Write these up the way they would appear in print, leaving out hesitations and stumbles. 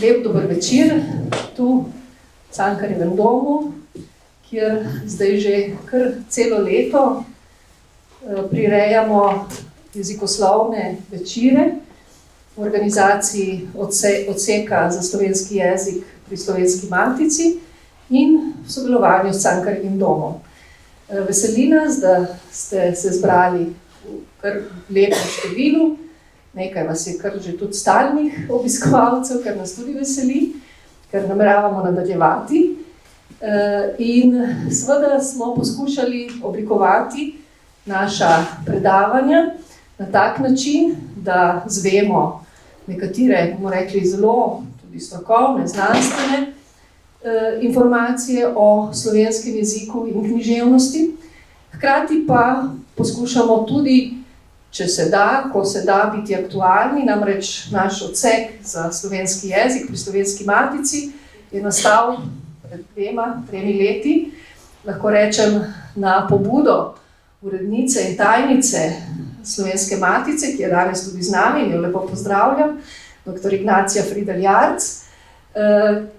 Lep dober večer tu v Cankarjevem domu, kjer zdaj že kar celo leto prirejamo jezikoslovne večere v organizaciji odseka za slovenski jezik pri Slovenski matici in v sodelovanju s Cankarjevim domom. Veseli nas, da ste se zbrali v kar lepem številu. Nekaj vas je kar že tudi stalnih obiskovalcev, kar nas tudi veseli, ker nameravamo nadaljevati. In seveda smo poskušali oblikovati naša predavanja na tak način, da zvemo nekatere, bomo rekli, zelo tudi strokovne, znanstvene informacije o slovenskem jeziku in književnosti. Hkrati pa poskušamo tudi, če se da, ko se da, biti aktualni, namreč naš odsek za slovenski jezik pri Slovenski matici je nastal pred 2-3 leti, lahko rečem, na pobudo urednice in tajnice Slovenske matice, ki je danes tudi z nami in jo lepo pozdravljam, dr. Ignacija Fridl Jarc,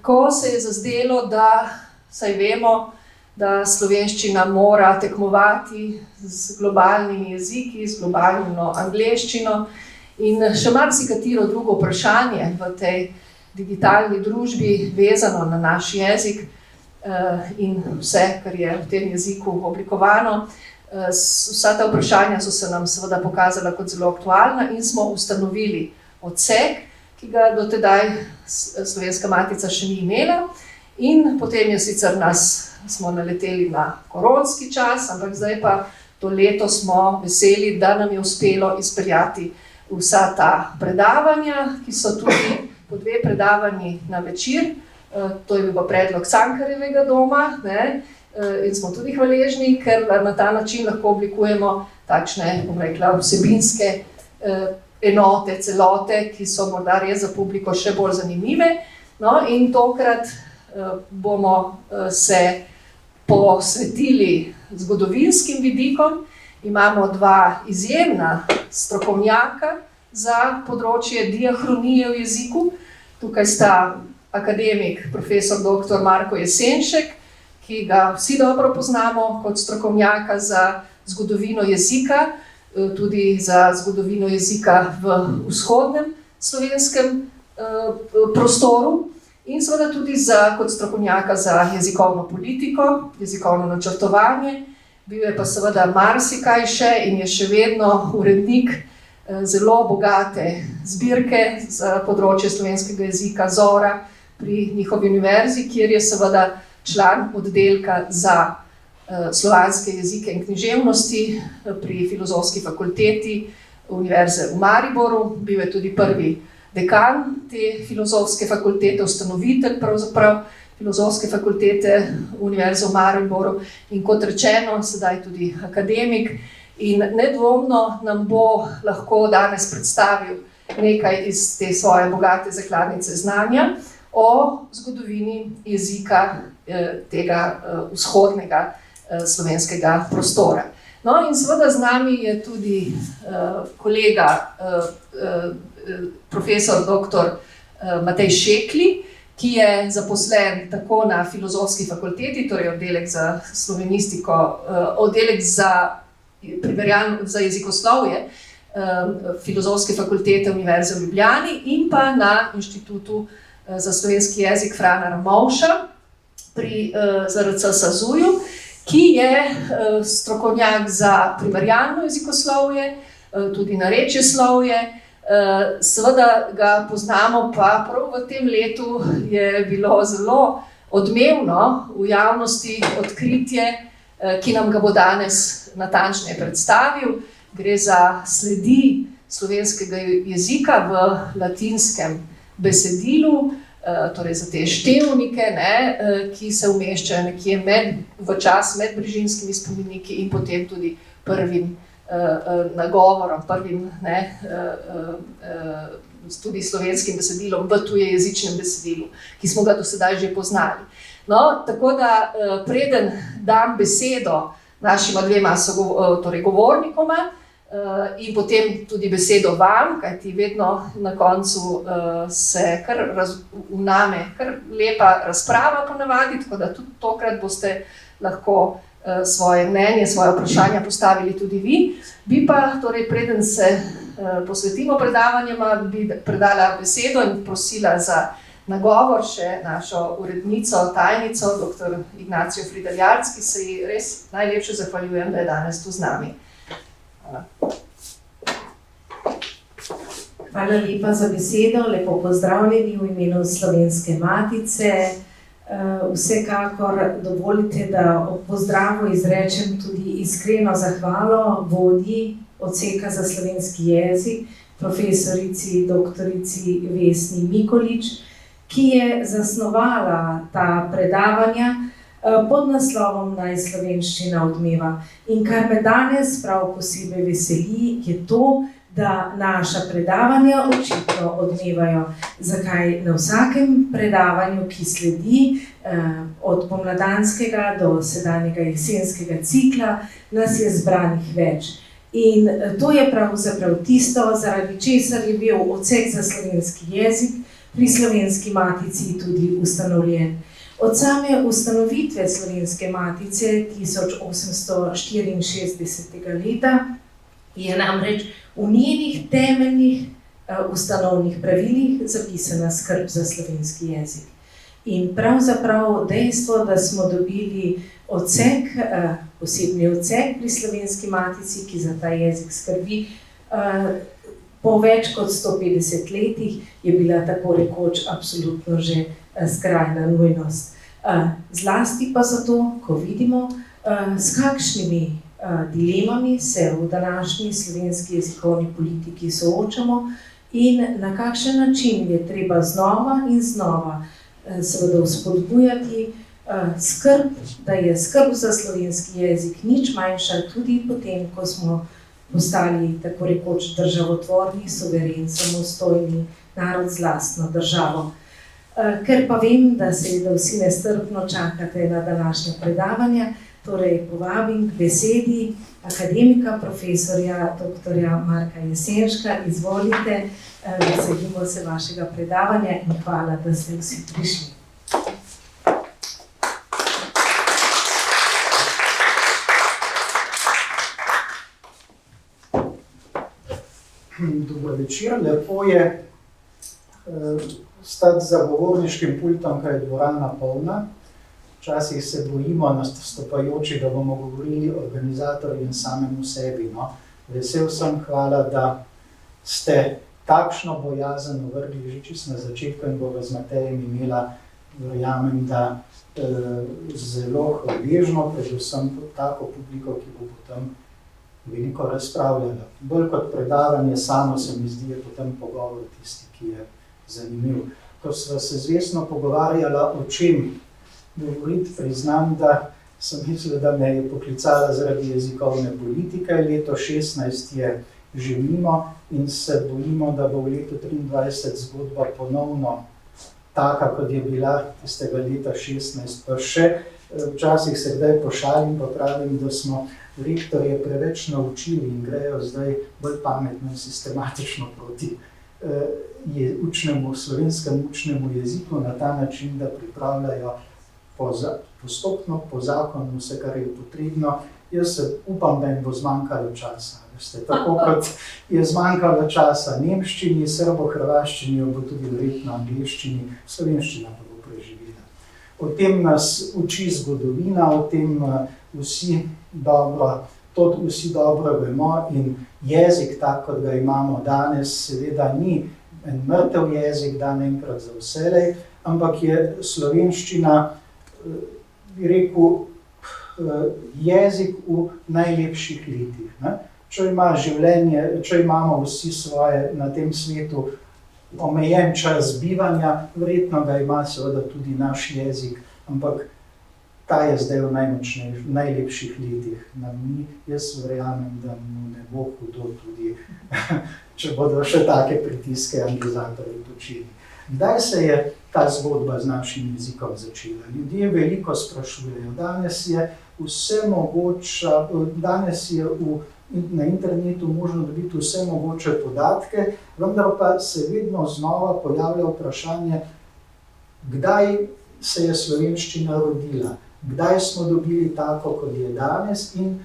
ko se je zazdelo, da, saj vemo, da slovenščina mora tekmovati z globalnimi jeziki, z globalno angleščino in še marsikatero drugo vprašanje v tej digitalni družbi vezano na naš jezik in vse, kar je v tem jeziku oblikovano. Vsa ta vprašanja so se nam seveda pokazala kot zelo aktualna in smo ustanovili odsek, ki ga do tedaj Slovenska matica še ni imela. In potem je sicer smo naleteli na koronski čas, ampak zdaj pa to leto smo veseli, da nam je uspelo izpeljati vsa ta predavanja, ki so tudi po 2 predavanji na večer. To je bil pa predlog Cankarjevega doma, ne? In smo tudi hvaležni, ker na ta način lahko oblikujemo takšne, bom rekla, vsebinske enote, celote, ki so morda res za publiko še bolj zanimive. No, in tokrat bomo se posvetili zgodovinskim vidikom. Imamo 2 izjemna strokovnjaka za področje diahronije v jeziku. Tukaj sta akademik profesor dr. Marko Jesenšek, ki ga vsi dobro poznamo kot strokovnjaka za zgodovino jezika, tudi za zgodovino jezika v vzhodnem slovenskem prostoru in seveda tudi kot strokovnjaka za jezikovno politiko, jezikovno načrtovanje. Bil je pa seveda marsikaj še in je še vedno urednik zelo bogate zbirke za področje slovenskega jezika Zora pri njihovi univerzi, kjer je seveda član oddelka za slovanske jezike in književnosti pri Filozofski fakulteti Univerze v Mariboru. Bil je tudi prvi dekan te Filozofske fakultete, ustanovitelj pravzaprav Filozofske fakultete Univerze v Mariboru in kot rečeno, sedaj tudi akademik. In nedvomno nam bo lahko danes predstavil nekaj iz te svoje bogate zakladnice znanja o zgodovini jezika tega vzhodnega slovenskega prostora. No in seveda z nami je tudi kolega profesor dr. Matej Šekli, ki je zaposlen tako na Filozofski fakulteti, torej oddelek za slovenistiko, oddelek za jezikoslovje Filozofske fakultete Univerze v Ljubljani in pa na Inštitutu za slovenski jezik Frana Ramovša pri ZRC SAZU-ju, ki je strokovnjak za primerjalno jezikoslovje, tudi narečjeslovje. Seveda ga poznamo, pa prav v tem letu je bilo zelo odmevno v javnosti odkritje, ki nam ga bo danes natančneje predstavil. Gre za sledi slovenskega jezika v latinskem besedilu, torej za te števnike, ki se umeščajo nekje v čas med Brižinskimi spomeniki in potem tudi prvim nagovorom, prvim tudi slovenskim besedilom v tujejezičnem besedilu, ki smo ga do sedaj že poznali. No, tako da preden dam besedo našima 2 govornikoma, in potem tudi besedo vam, kajti vedno na koncu se kar vname kar lepa razprava ponavadi, tako da tudi tokrat boste lahko svoje mnenje, svoje vprašanja postavili tudi vi. Bi pa, torej, preden se posvetimo predavanjima, bi predala besedo in prosila za nagovor še našo urednico, tajnico, dr. Ignacijo Frideljarc, ki se ji res najlepše zahvaljujem, da je danes tu z nami. Hvala. Hvala lepa za besedo, lepo pozdravljeni v imenu Slovenske matice. Vsekakor dovolite, da ob pozdravu izrečem tudi iskreno zahvalo vodji odseka za slovenski jezik, profesorici doktorici Vesni Mikolič, ki je zasnovala ta predavanja pod naslovom Naj slovenščina odmeva. In kar me danes prav posebej veseli, je to, da naša predavanja očitno odmevajo. Zakaj? Na vsakem predavanju, ki sledi, od pomladanskega do sedanjega jesenskega cikla, nas je zbranih več. In to je pravzaprav tisto, zaradi česar je bil odsek za slovenski jezik pri Slovenski matici tudi ustanovljen. Od same ustanovitve Slovenske matice 1864. leta je namreč v njenih temeljnih ustanovnih pravilih zapisana skrb za slovenski jezik. In pravzaprav dejstvo, da smo dobili odsek, posebni odsek pri Slovenski matici, ki za ta jezik skrbi, po več kot 150 letih je bila tako rekoč absolutno že skrajna nujnost. Zlasti pa zato, ko vidimo, s kakšnimi dilemami se v današnji slovenski jezikovni politiki soočamo in na kakšen način je treba znova in znova seveda vzpodbujati skrb, da je skrb za slovenski jezik nič manjša tudi potem, ko smo postali tako rekoč državotvorni, suveren, samostojni narod z lastno državo. Ker pa vem, da seveda vsi nestrpno čakate na današnje predavanja, torej povabim k besedi akademika, profesorja dr. Marka Jesenška. Izvolite, veselimo se vašega predavanja in hvala, da ste vsi prišli. Dober večer, lepo je stati za govorniškim pultom, kaj je dvorana polna. Včasih se bojimo nastopajoči, da bomo govorili organizatorji in samemu sebi. No. Vesel sem, hvala, da ste takšno bojazen uvrgli že čisto na začetku in bova z Matejem imela, verjamem, da zelo hvaležno, predvsem tako publiko, ki bo potem veliko razpravljala. Bolj kot predavanje samo se mi zdi, je potem pogovor tisti, ki je zanimiv. Ko sva se zvestno pogovarjala o čem govoriti, priznam, da sem mislila, da me je poklicala zaradi jezikovne politike. Leto 16 je že mimo in se bojimo, da bo v letu 23 zgodba ponovno taka, kot je bila tistega leta 16. Pa še včasih se kdaj pošalim, pa pravim, da smo rektorje preveč naučili in grejo zdaj bolj pametno in sistematično proti slovenskem učnemu jeziku na ta način, da pripravljajo postopno, po zakonu, vse, kar je potrebno. Jaz se upam, da jim bo zmanjkalo časa. Veste, tako kot je zmanjkalo časa nemščini, srbo-hrvaščini, bo tudi verjetno angleščini, slovenščina pa bo preživela. O tem nas uči zgodovina, o tem vsi dobro vemo in jezik, tak, kot ga imamo danes, seveda ni en mrtev jezik, dan enkrat za vselej, ampak je slovenščina, bi rekel, jezik v najlepših letih. Ne? Če imamo vsi svoje na tem svetu omejen čas bivanja, verjetno ga ima seveda tudi naš jezik, ampak ta je zdaj v najlepših letih. Jaz verjamem, da mu ne bo hudo tudi, če bodo še take pritiske anglizatorji točili. Kdaj se je ta zgodba z našim jezikom začela? Ljudje veliko sprašujejo. Danes je v na internetu možno dobiti vse mogoče podatke, vendar pa se vedno znova pojavlja vprašanje, kdaj se je slovenščina rodila, kdaj smo dobili tako, kot je danes in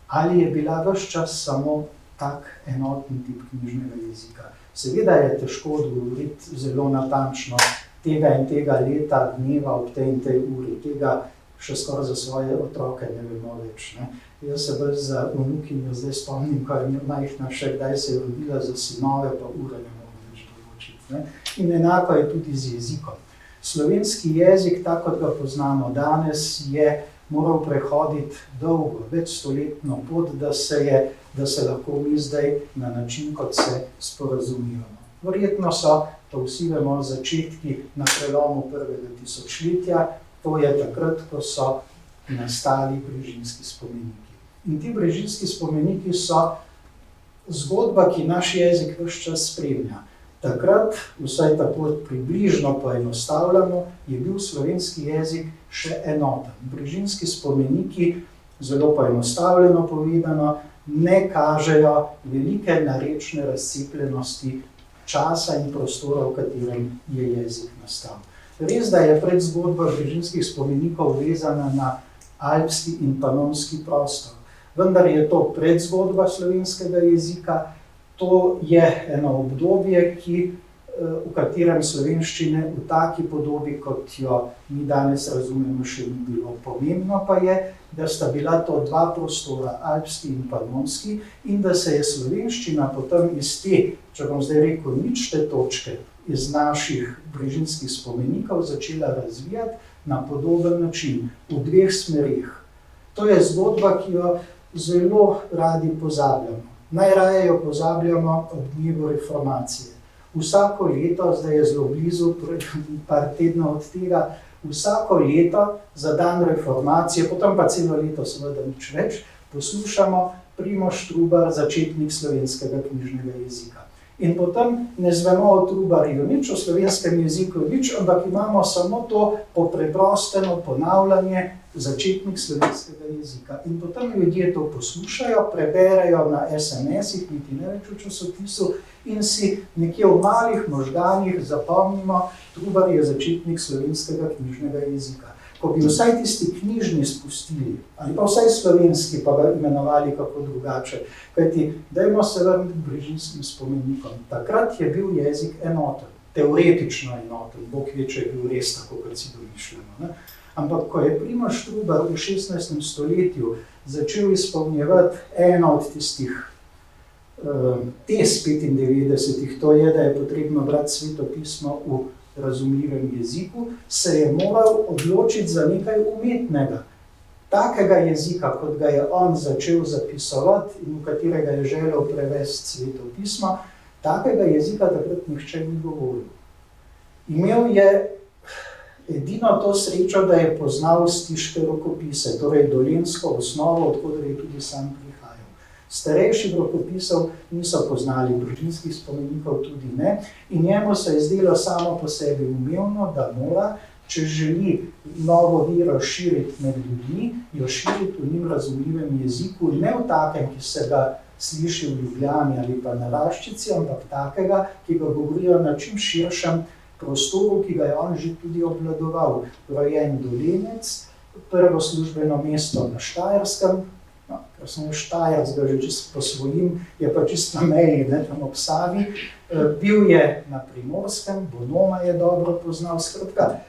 ali je bila ves čas samo tak enoten tip knjižnega jezika. Seveda je težko odgovoriti zelo natančno tega in tega leta, dneva ob tej in tej uri, tega še skoraj za svoje otroke ne vemo več. Ne. Jaz se bolj za vnukinjo zdaj spomnim, ko je majhna še, kdaj se je rodila, za sinove pa ure ne moremo več določiti. Ne. In enako je tudi z jezikom. Slovenski jezik, tako kot ga poznamo danes, je moral prehoditi dolgo, večstoletno pot, da se lahko mi zdaj na način, kot se sporazumivamo. Verjetno so, to vsi vemo, začetki na prelomu prvega tisočletja, to je takrat, ko so nastali brežinski spomeniki. In ti brežinski spomeniki so zgodba, ki naš jezik ves čas spremlja. Takrat, vsaj tako približno poenostavljamo, je bil slovenski jezik še enoten. Brežinski spomeniki, zelo poenostavljeno povedano, ne kažejo velike narečne razcepljenosti časa in prostora, v katerem je jezik nastal. Res, da je predzgodba brežinskih spomenikov vezana na alpski in panonski prostor, vendar je to predzgodba slovenskega jezika. To je eno obdobje, v katerem slovenščine v taki podobi, kot jo mi danes razumemo, še ni bilo. Pomembno pa je, da sta bila to dva prostora, alpski in panonski, in da se je slovenščina potem iz te, če bom zdaj rekel, ničte točke iz naših brežinskih spomenikov začela razvijati na podoben način, v dveh smerih. To je zgodba, ki jo zelo radi pozabljamo. Najraje jo pozabljamo ob dnevu reformacije. Vsako leto, zdaj je zelo blizu, par tednov od tega, vsako leto za dan reformacije, potem pa celo leto seveda nič več, poslušamo Primož Trubar, začetnik slovenskega knjižnega jezika. In potem ne zvemo o Trubarju nič, o slovenskem jeziku nič, ampak imamo samo to popreprosteno ponavljanje, začetnik slovenskega jezika. In potem ljudje to poslušajo, preberejo na SMS-ih, niti ne več v časopisu, in si nekje v malih možganih zapomnimo, Trubar je začetnik slovenskega knjižnega jezika. Ko bi vsaj tisti knjižni spustili, ali pa vsaj slovenski, pa ga imenovali kako drugače, kajti dajmo se vrniti k brežinskim spomenikom. Takrat je bil jezik enoten, teoretično enoten, Bog ve, če je bil res tako, kot si domišljamo. Ne? Ampak ko je Primož Trubar v 16. stoletju začel izpolnjevati eno od tistih tez 95, to je, da je potrebno brati Sveto pismo v razumljivem jeziku, se je moral odločiti za nekaj umetnega. Takega jezika, kot ga je on začel zapisovati in v katerega je želel prevesti Sveto pismo, takega jezika takrat nihče ni govoril. Imel je edino to srečo, da je poznal stiške rokopise, torej dolenjsko osnovo, od koder je tudi sam prihajal. Starejših rokopisov niso poznali, brežinskih spomenikov tudi ne, in njemu se je zdelo samo po sebi umevno, da mora, če želi novo vero širiti med ljudmi, jo širiti v njim razumljivem jeziku, ne v takem, ki se ga sliši v Ljubljani ali pa na Raščici, ampak takega, ki ga govorijo na čim širšem prostoru, ki ga je on že tudi obvladoval. Rojen Dolenec, prvo službeno mesto na Štajerskem, no, ker sem Štajerc, ga že čisto posvojim, je pa čisto na meji, ne, tam ob Savi. Bil je na Primorskem, Bonoma je dobro poznal. Skratka,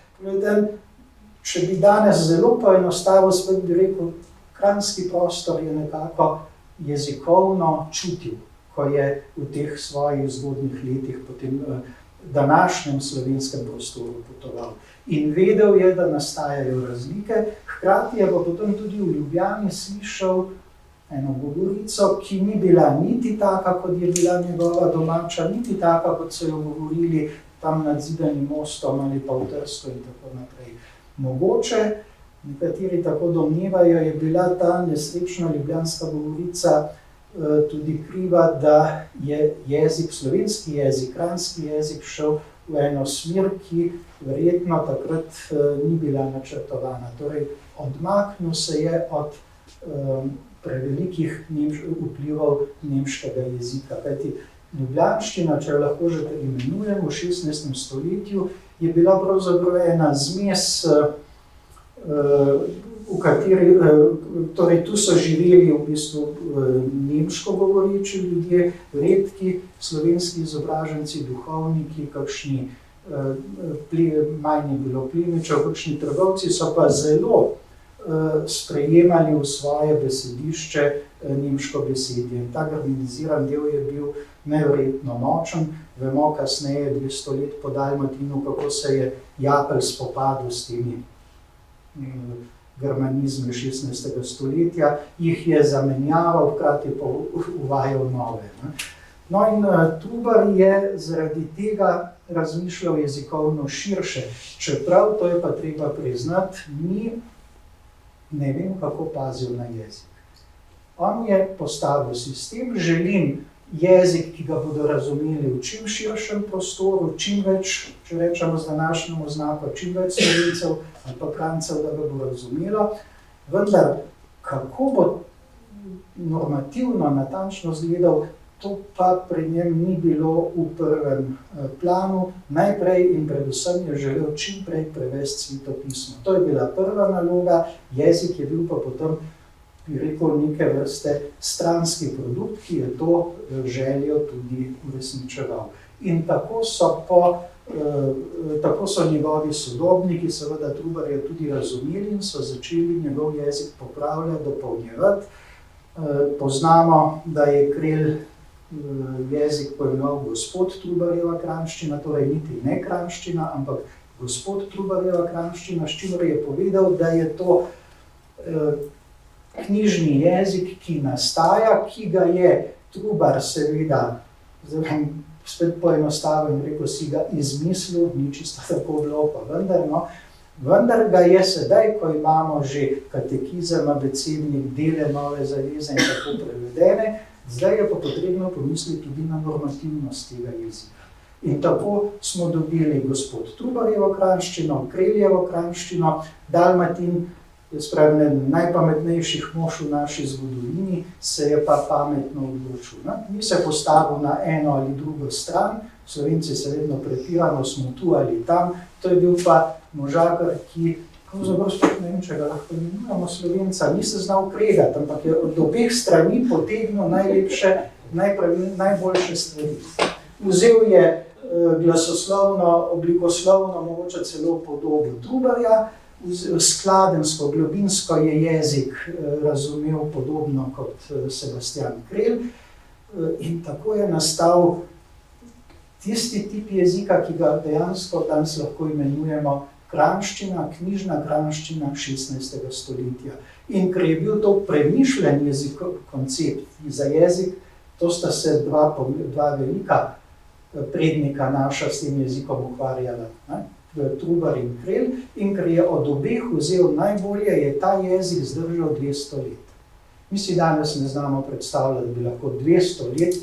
če bi danes zelo poenostavil, spet bi rekel, kranjski prostor je nekako jezikovno čutil, ko je v teh svojih zgodnjih letih po tem današnjem slovenskem prostoru potoval. In vedel je, da nastajajo razlike, hkrati je pa potem tudi v Ljubljani slišal eno govorico, ki ni bila niti taka, kot je bila njegova domača, niti taka, kot so jo govorili tam nad Zidanim mostom ali pa v Trstu in tako naprej. Mogoče, nekateri tako domnevajo, je bila ta nesrečna ljubljanska govorica tudi kriva, da je jezik, slovenski jezik, kranjski jezik šel v eno smer, ki verjetno takrat ni bila načrtovana. Torej, odmaknil se je od prevelikih vplivov nemškega jezika. Kajti ljubljanščina, če jo lahko že imenujemo, v 16. stoletju je bila pravzaprav ena zmes, v kateri, torej tu so živeli v bistvu nemško govoreči ljudje, redki slovenski izobraženci, duhovniki, kakšni manj je bilo plemičev, kakšni trgovci, so pa zelo sprejemali v svoje besedišče nemško besedje. In ta germaniziran del je bil neverjetno močen. Vemo kasneje, 200 let po Dalmatinu, kako se je Japelj spopadel s temi germanizmi 16. stoletja, jih je zamenjaval, hkrati pa uvajal nove. No in Trubar je zaradi tega razmišljal jezikovno širše, čeprav, to je pa treba priznati, ni ne vem, kako pazil na jezik. On je postavil sistem, želim jezik, ki ga bodo razumeli v čim širšem prostoru, čim več, če rečemo z današnjim oznakom, čim več Slovencev ali pa Kranjcev, da ga bo razumelo. Vendar, kako bo normativno, natančno izgledal, to pa pri njem ni bilo v prvem planu. Najprej in predvsem je želel čim prej prevesti Sveto pismo. To je bila prva naloga, jezik je bil pa potem, bi rekel, neke vrste stranski produkt, ki je to željo tudi uresničeval. In tako so njegovi sodobniki, seveda Trubarja, tudi razumeli in so začeli njegov jezik popravljati, dopolnjevati. Poznamo, da je Krelj jezik poimenoval gospod Trubarjeva kranščina, torej niti ne kranščina, ampak gospod Trubarjeva kranščina, s čimer je povedal, da je to knjižni jezik, ki nastaja, ki ga je Trubar seveda, zdaj spet poenostavil in rekel, si ga izmislil, ni čisto tako bilo, pa vendar ga je sedaj, ko imamo že katekizem, abecednik, dele nove zaveze in tako prevedene, zdaj je pa potrebno pomisliti tudi na normativnost tega jezika. In tako smo dobili gospod Trubarjevo kranščino, Kreljevo kranščino, Dalmatin, najpametnejših mož v naši zgodovini, se je pa pametno odločil. Ni se postavil na eno ali drugo stran, Slovenci se vedno prepiramo, smo tu ali tam, to je bil pa možakar, ki, pravzaprav spet ne vem, če ga lahko imenujemo Slovenca, ni se znal kregati, ampak je od obeh strani potegnil najlepše, najboljše stvari. Vzel je glasoslovno, oblikoslovno, mogoče celo podobo Trubarja, skladensko, globinsko je jezik razumel podobno kot Sebastian Krelj in tako je nastal tisti tip jezika, ki ga dejansko danes lahko imenujemo kranščina, knjižna kranščina 16. stoletja. In ker je bil to premišljen koncept za jezik, to sta se dva velika prednika naša s tem jezikom ukvarjala, Trubar in Krelj, in ker je od obeh vzel najbolje, je ta jezik zdržal 200 let. Mi si danes ne znamo predstavljati, da bi lahko 200 let,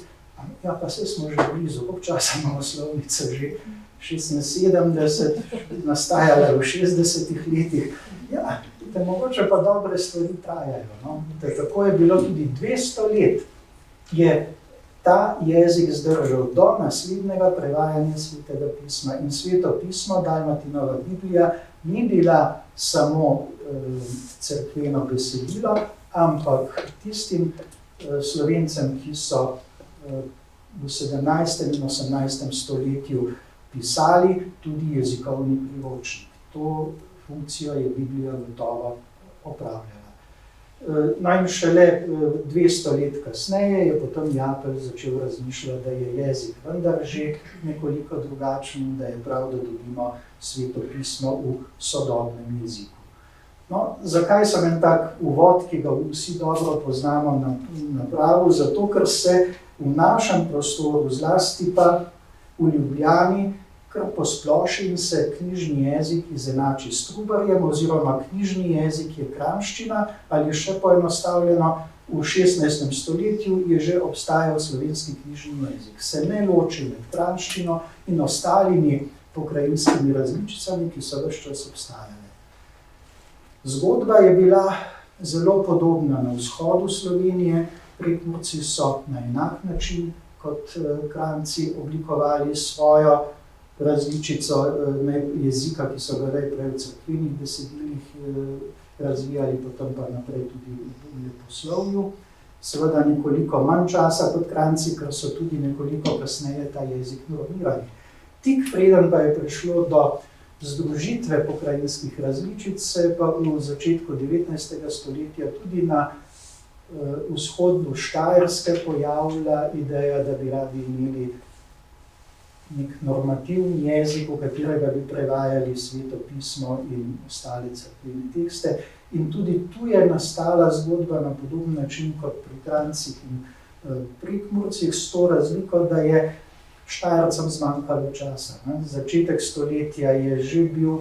ja pa se smo že blizu, koliko časa imamo slovnice, že 76, nastajala v 60 letih. Ja, mogoče pa dobre stvari trajajo. No? Tako je bilo tudi 200 let, je ta jezik zdržal do naslednjega prevajanja Svetega pisma. In Sveto pismo, Dalmatinova Biblija, ni bila samo cerkveno besedilo, ampak tistim Slovencem, ki so v 17. in 18. stoletju pisali, tudi jezikovni priročnik. To funkcijo je Biblija gotovo opravljala. No in šele 200 let kasneje je potem Japelj začel razmišljati, da je jezik vendar že nekoliko drugačen, da je prav, da dobimo Sveto pismo v sodobnem jeziku. No, zakaj sem en tak uvod, ki ga vsi dobro poznamo, napravil? Zato, ker se v našem prostoru, zlasti pa v Ljubljani, kar posploši in se knjižni jezik izenači s Trubarjem, oziroma knjižni jezik je kranščina, ali še poenostavljeno, v 16. stoletju je že obstajal slovenski knjižni jezik. Se ne loči med kranščino in ostalimi pokrajinskimi različicami, ki so ves čas obstajale. Zgodba je bila zelo podobna na vzhodu Slovenije. Prekmurci so na enak način kot Kranjci oblikovali svojo različico jezika, ki so ga najprej v cerkvenih besedilih razvijali, potem pa naprej tudi v leposlovju. Seveda nekoliko manj časa kot Kranjci, ker so tudi nekoliko kasneje ta jezik normirali. Tik preden pa je prišlo do združitve pokrajinskih različic, se je pa v začetku 19. stoletja tudi na vzhodu Štajerske pojavila ideja, da bi radi imeli nek normativni jezik, v katerega bi prevajali Sveto pismo in ostale cerkvene tekste. In tudi tu je nastala zgodba na podoben način kot pri Kranjcih in Prekmurcih, s to razliko, da je Štajercem zmanjkalo časa. Začetek stoletja je že bil,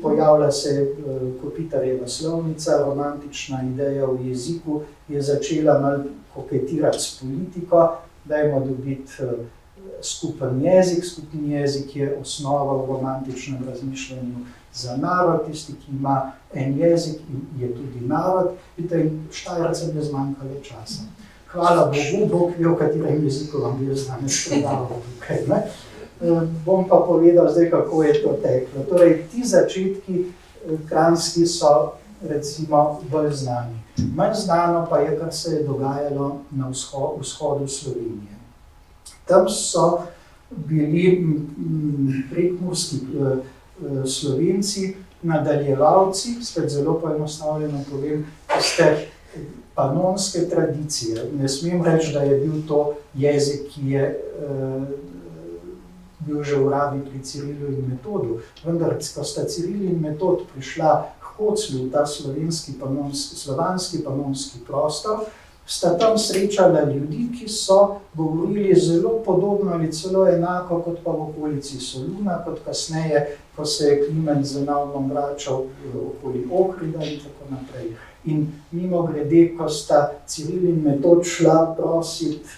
pojavlja se Kopitarjeva slovnica, romantična ideja o jeziku je začela malo koketirati s politiko, dajmo dobiti skupen jezik. Skupni jezik je osnova v romantičnem razmišljanju za narod, tisti, ki ima en jezik, je tudi narod. In Štajercem je zmanjkalo časa. Hvala Bogu, Bog ve, v katerem jeziku vam bi jaz danes predaval tukaj. Bom pa povedal zdaj, kako je to teklo. Torej, ti začetki kranjski so recimo bolj znani. Manj znano pa je, kar se je dogajalo na vzhodu Slovenije. Tam so bili prekmurski Slovenci nadaljevalci, spet zelo poenostavljeno povem, ste panonske tradicije. Ne smem reči, da je bil to jezik, ki je bil že v rabi pri Cirilu in Metodu, vendar, ko sta Ciril in Metod prišla k Koclju v ta slovanski panonski prostor, sta tam srečala ljudi, ki so govorili zelo podobno ali celo enako kot pa v okolici Soluna, kot kasneje, ko se je Klimen z Navnom vračal okoli Ohrida in tako naprej. In mimogrede, ko sta Ciril in Metod šla prositi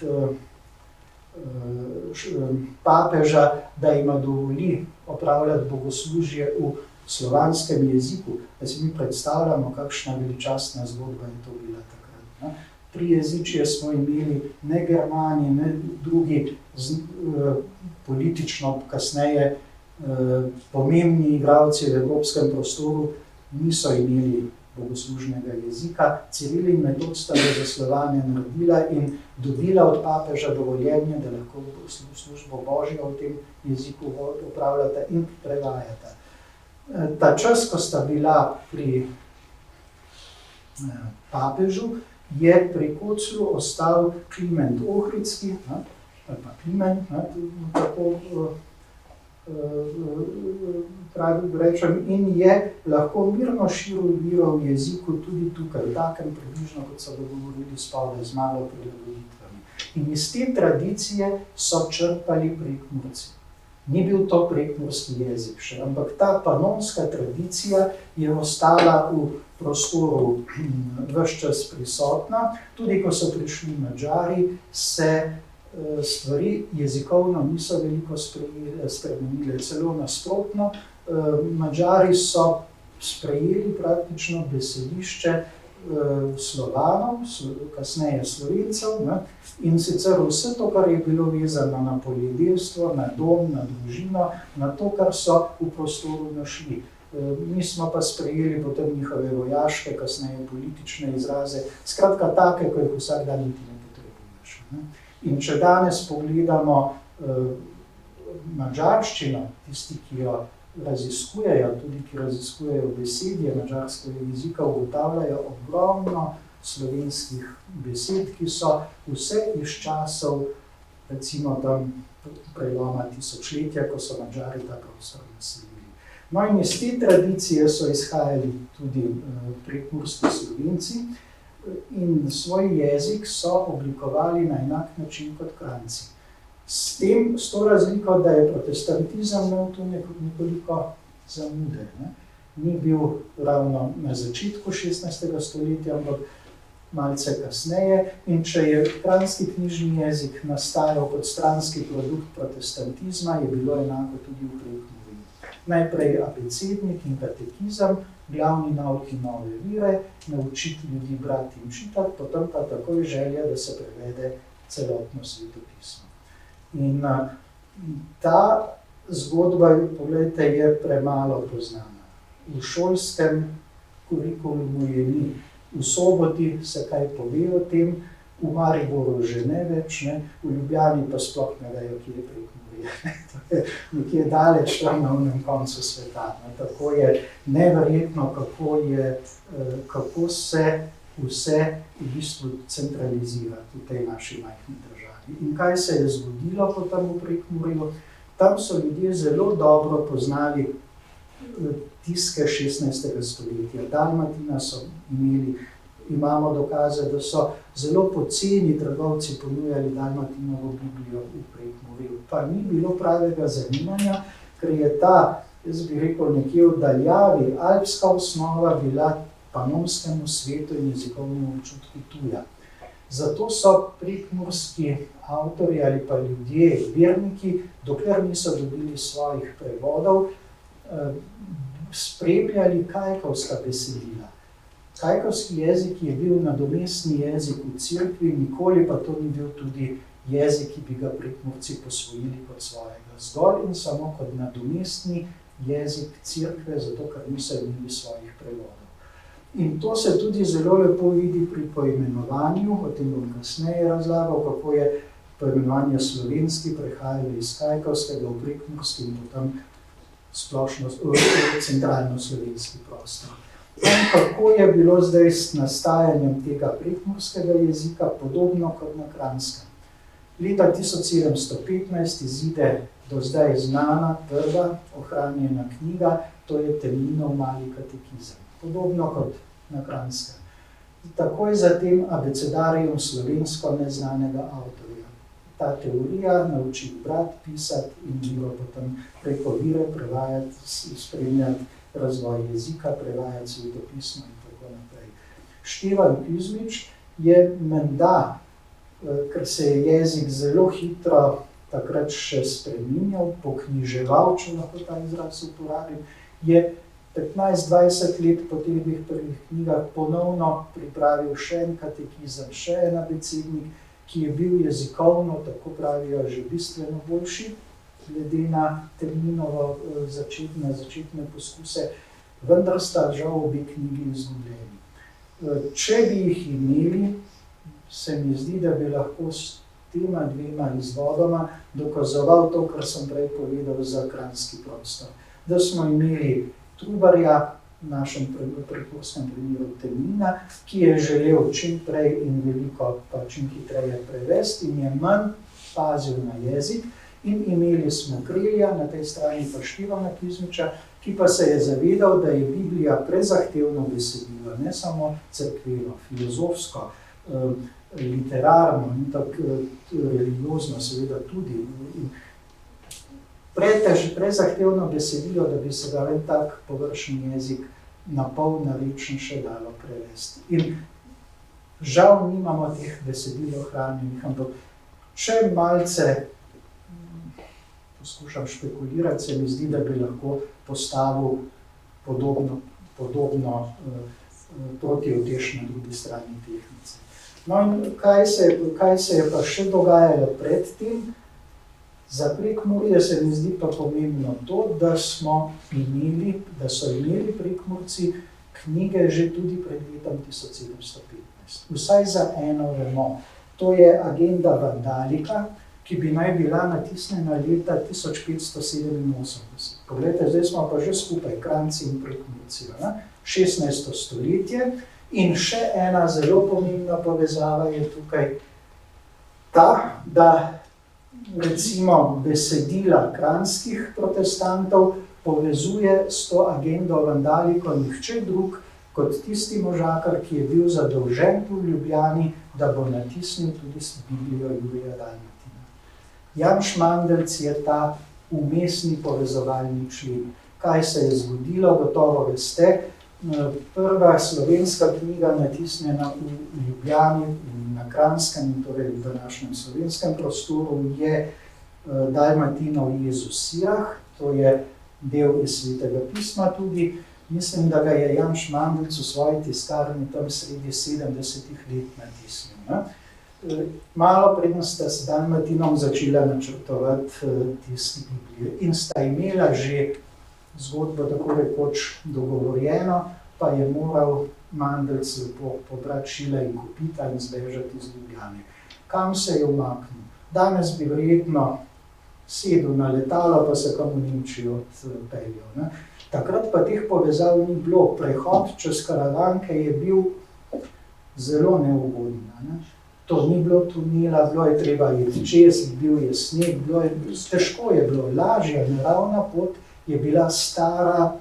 papeža, da ima dovoli opravljati bogoslužje v slovanskem jeziku, da si mi predstavljamo, kakšna veličastna zgodba je to bila takrat. Trijezičje smo imeli, ne Germani, ne drugi politično kasneje pomembni igralci v evropskem prostoru niso imeli bogoslužnega jezika. Ciril in Metod sta za slovanje naredila in dobila od papeža dovoljenje, da lahko službo Božjo v tem jeziku opravljata in prevajata. Ta čas, ko sta bila pri papežu, je pri Koclju ostal Kliment Ohridski, ali pa Klimen, tako rečem, in je lahko mirno širil viro v jeziku tudi tukaj, takem približno, kot so govorili spodaj, z malo prilagoditvami. In iz te tradicije so črpali Prekmurci. Ni bil to prekmurski jezik še, ampak ta panonska tradicija je ostala v prostoru ves čas prisotna. Tudi ko so prišli Madžari, se stvari jezikovno niso veliko spremenile, celo nasprotno. Madžari so sprejeli praktično besedišče Slovanov, kasneje Slovencev, in sicer vse to, kar je bilo vezano na poljedelstvo, na dom, na družino, na to, kar so v prostoru našli. Mi smo pa sprejeli potem njihove vojaške, kasneje politične izraze, skratka take, ko jih vsak dan niti ne potrebuješ. In če danes pogledamo madžarščino, tisti, ki jo raziskujejo, tudi ki raziskujejo besedje madžarskega jezika, ugotavljajo ogromno slovenskih besed, ki so vse iz časov, recimo tam preloma tisočletja, ko so Madžari ta prostor naselili. No in iz te tradicije so izhajali tudi prekmurski Slovenci in svoj jezik so oblikovali na enak način kot Kranjci. S to razliko, da je protestantizem imel tu nekoliko zamude. Ni bil ravno na začetku 16. stoletja, ampak malce kasneje. In če je kranjski knjižni jezik nastajal kot stranski produkt protestantizma, je bilo enako tudi v Prekmurju. Najprej abecednik in katekizem, glavni nauki nove vire, naučiti ljudi brati in čitati, potem pa takoj želja, da se prevede celotno svetopismo. In ta zgodba, poglejte, je premalo poznana. V šolskem kurikulumu je ni. V Soboti se kaj pove o tem, v Mariboru že ne več, ne? V Ljubljani pa sploh ne vejo, kje je Prekmurje. To je nekje daleč tam na onem koncu sveta. Ne? Tako je neverjetno, kako se vse v bistvu centralizira v tej naši majhni državi. In kaj se je zgodilo potem v Prekmurju? Tam so ljudje zelo dobro poznali tiske 16. stoletja. Dalmatina so imeli, imamo dokaze, da so zelo poceni trgovci ponujali Dalmatinovo Biblijo v Prekmurju. Pa ni bilo pravega zanimanja, ker je ta, jaz bi rekel, nekje v daljavi, alpska osnova bila panonskemu svetu in jezikovnemu občutku tuja. Zato so prekmurski avtorji ali pa ljudje, verniki, dokler niso dobili svojih prevodov, spremljali kajkavska besedila. Kajkavski jezik je bil nadomestni jezik v cerkvi, nikoli pa to ni bil tudi jezik, ki bi ga Prekmurci posvojili kot svojega. Zgolj in samo kot nadomestni jezik cerkve, zato ker niso imeli svojih prevodov. In to se tudi zelo lepo vidi pri poimenovanju, o tem bom kasneje razlagal, kako je poimenovanje slovenski prehajalo iz kajkavskega v prekmurski in potem splošno centralno-slovenski prostor. In kako je bilo zdaj s nastajanjem tega prekmurskega jezika, podobno kot na Kranjskem. Leta 1715 izide do zdaj znana, prva ohranjena knjiga, to je Temninov mali katekizem. Podobno kot na Kranjskem. Takoj zatem abecedarium slovensko neznanega avtorja. Ta teorija nauči brati, pisati in bilo potem preko vire prevajati, spremljati razvoj jezika, prevajati svetopismo in tako naprej. Števan Kuzmič je menda, ker se je jezik zelo hitro takrat še spreminjal, poknjiževal, če lahko ta izraz uporabim, je 15-20 let po teh dveh prvih knjigah ponovno pripravil še en katekizem, še en abecednik, ki je bil jezikovno, tako pravijo, že bistveno boljši, glede na Temninovo začetne poskuse, vendar sta žal obe knjigi izgubljeni. Če bi jih imeli, se mi zdi, da bi lahko s tema dvema izvodoma dokazoval to, kar sem prej povedal za kranjski prostor. Da smo imeli Trubarja, v našem prekmurskem primeru Temnina, ki je želel čim prej in veliko pa čim hitreje prevesti in je manj pazil na jezik. In imeli smo Krelja, na tej strani pa Števana Kuzmiča, ki pa se je zavedal, da je Biblija prezahtevno besedilo, ne samo cerkveno, filozofsko, literarno in tako religiozno seveda tudi. Prezahtevno besedilo, da bi se ga en tak površni jezik na pol narečen še dalo prevesti. In žal nimamo teh besedil ohranjenih, ampak če malce poskušam špekulirati, se mi zdi, da bi lahko postavil podobno protiutež na drugi strani tehtnice. No in kaj se je pa še dogajalo pred tem? Za Prekmurje se mi zdi pa pomembno to, da so imeli Prekmurci knjige že tudi pred letom 1715. Vsaj za eno vemo. To je Agenda Vandalika, ki bi naj bila natisnjena leta 1587. Poglejte, zdaj smo pa že skupaj, Kranjci in Prekmurci, 16. stoletje. In še ena zelo pomembna povezava je tukaj ta, da recimo besedila kranjskih protestantov povezuje s to agendo Vandaliko nihče drug kot tisti možakar, ki je bil zadolžen v Ljubljani, da bo natisnil tudi Biblijo Jurija Dalmatina. Jan Šmandelc je ta umestni povezovalni člen. Kaj se je zgodilo, gotovo veste. Prva slovenska knjiga natisnjena v Ljubljani na Kranjskem, torej v današnjem slovenskem prostoru, je Dalmatinov Jezus Sirah. To je del iz Svetega pisma tudi. Mislim, da ga je Janš Mandelc v svoji tiskarni tam sredi 70. let natisnil. Malo preden sta s Dalmatinom začela načrtovati tisti Biblije in sta imela že zgodbo tako rekoč dogovorjeno, pa je moral Mandelc lepo pobrati šila in kopita in zbežati iz Ljubljane. Kam se je umaknil? Danes bi verjetno sedel na letalo, pa se kam v Nemčijo odpeljal. Takrat pa teh povezav ni bilo. Prehod čez Karavanke je bil zelo neugoden. To ni bilo tunela, bilo je treba iti čez, bil je sneg, težko je bilo. Lažja naravna pot je bila stara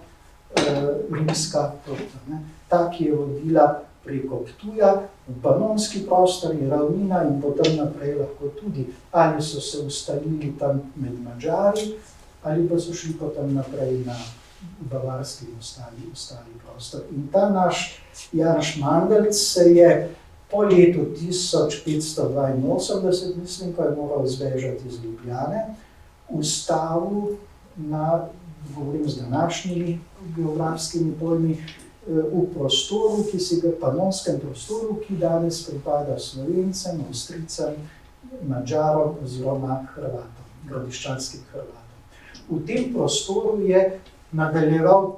rimska pota. Ta, ki je vodila preko Ptuja, v Panonski prostor je ravnina in potem naprej lahko tudi. Ali so se ustalili tam med Madžari, ali pa so šli potem naprej na bavarski ostali prostor. In ta naš Janš Mandelc se je po letu 1582, mislim, ko je moral zbežati iz Ljubljane, ustavil na, govorim z današnjimi geografskimi pojmi, v prostoru, panonskem prostoru, ki danes pripada Slovencem, Avstrijcem, Madžarom oziroma Hrvatom, gradiščanskim Hrvatom. V tem prostoru je nadaljeval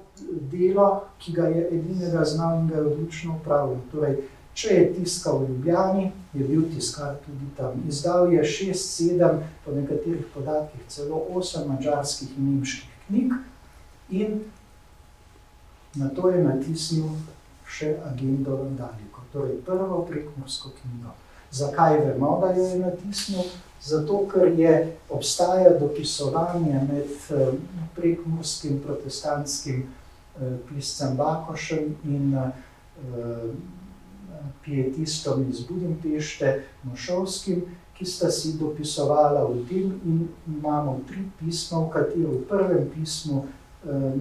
delo, ki ga je edinega znal in ga je odlično upravljal. Torej, če je tiskal v Ljubljani, je bil tiskar tudi tam. Izdal je 6-7, po nekaterih podatkih celo 8 madžarskih in nemških knjig in nato je natisnil še Agendo Vandaliko, torej prvo prekmursko knjigo. Zakaj vemo, da jo je natisnil? Zato, ker je obstaja dopisovanje med prekmurskim protestantskim piscem Bakošem in pietistom iz Budimpešte, Mošovskim, ki sta si dopisovala v tem in imamo 3 pisma, v kateri v prvem pismu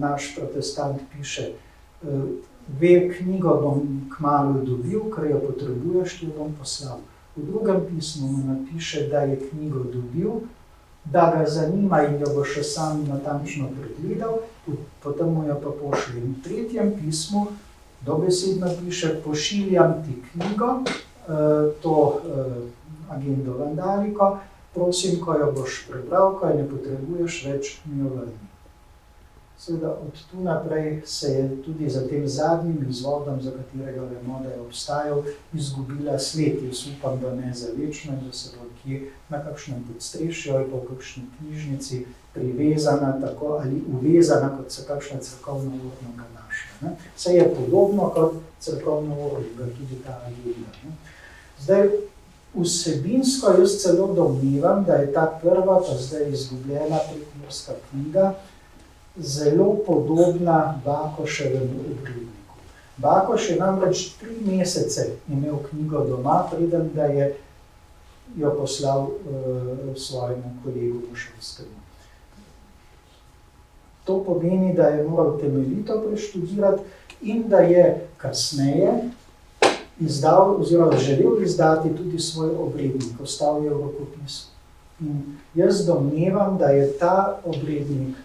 naš protestant piše: knjigo bom kmalu dobil, ker jo potrebuješ, jo bom poslal. V drugem pismu mu napiše, da je knjigo dobil, da ga zanima in jo bo še sam natančno pregledal, potem mu jo pa pošlje. In v tretjem pismu dobesedno piše: pošiljam ti knjigo, to Agendo Vandaliko, prosim, ko jo boš prebral, ko jo ne potrebuješ več, mi jo vrni. Seveda od tu naprej se je tudi za tem zadnjim izvodom, za katerega vemo, da je obstajal, izgubila sled. Jaz upam, da ne za večno in da se bo kje na kakšnem podstrešju ali pa v kakšni knjižnici privezana tako ali uvezana, kot se kakšna cerkovna urna našla. Vse je podobno kot cerkovna urna, tudi ta agenda. Zdaj, vsebinsko jaz celo domnevam, da je ta prva, pa zdaj izgubljena prekmurska knjiga, zelo podobna Bakoševemu obredniku. Bakoš je namreč 3 mesece imel knjigo doma, preden da je jo poslal svojemu kolegu Mošovskemu. To pomeni, da je moral temeljito preštudirati in da je kasneje izdal oziroma želel izdati tudi svoj obrednik, ostal je v rokopisu. In jaz domnevam, da je ta obrednik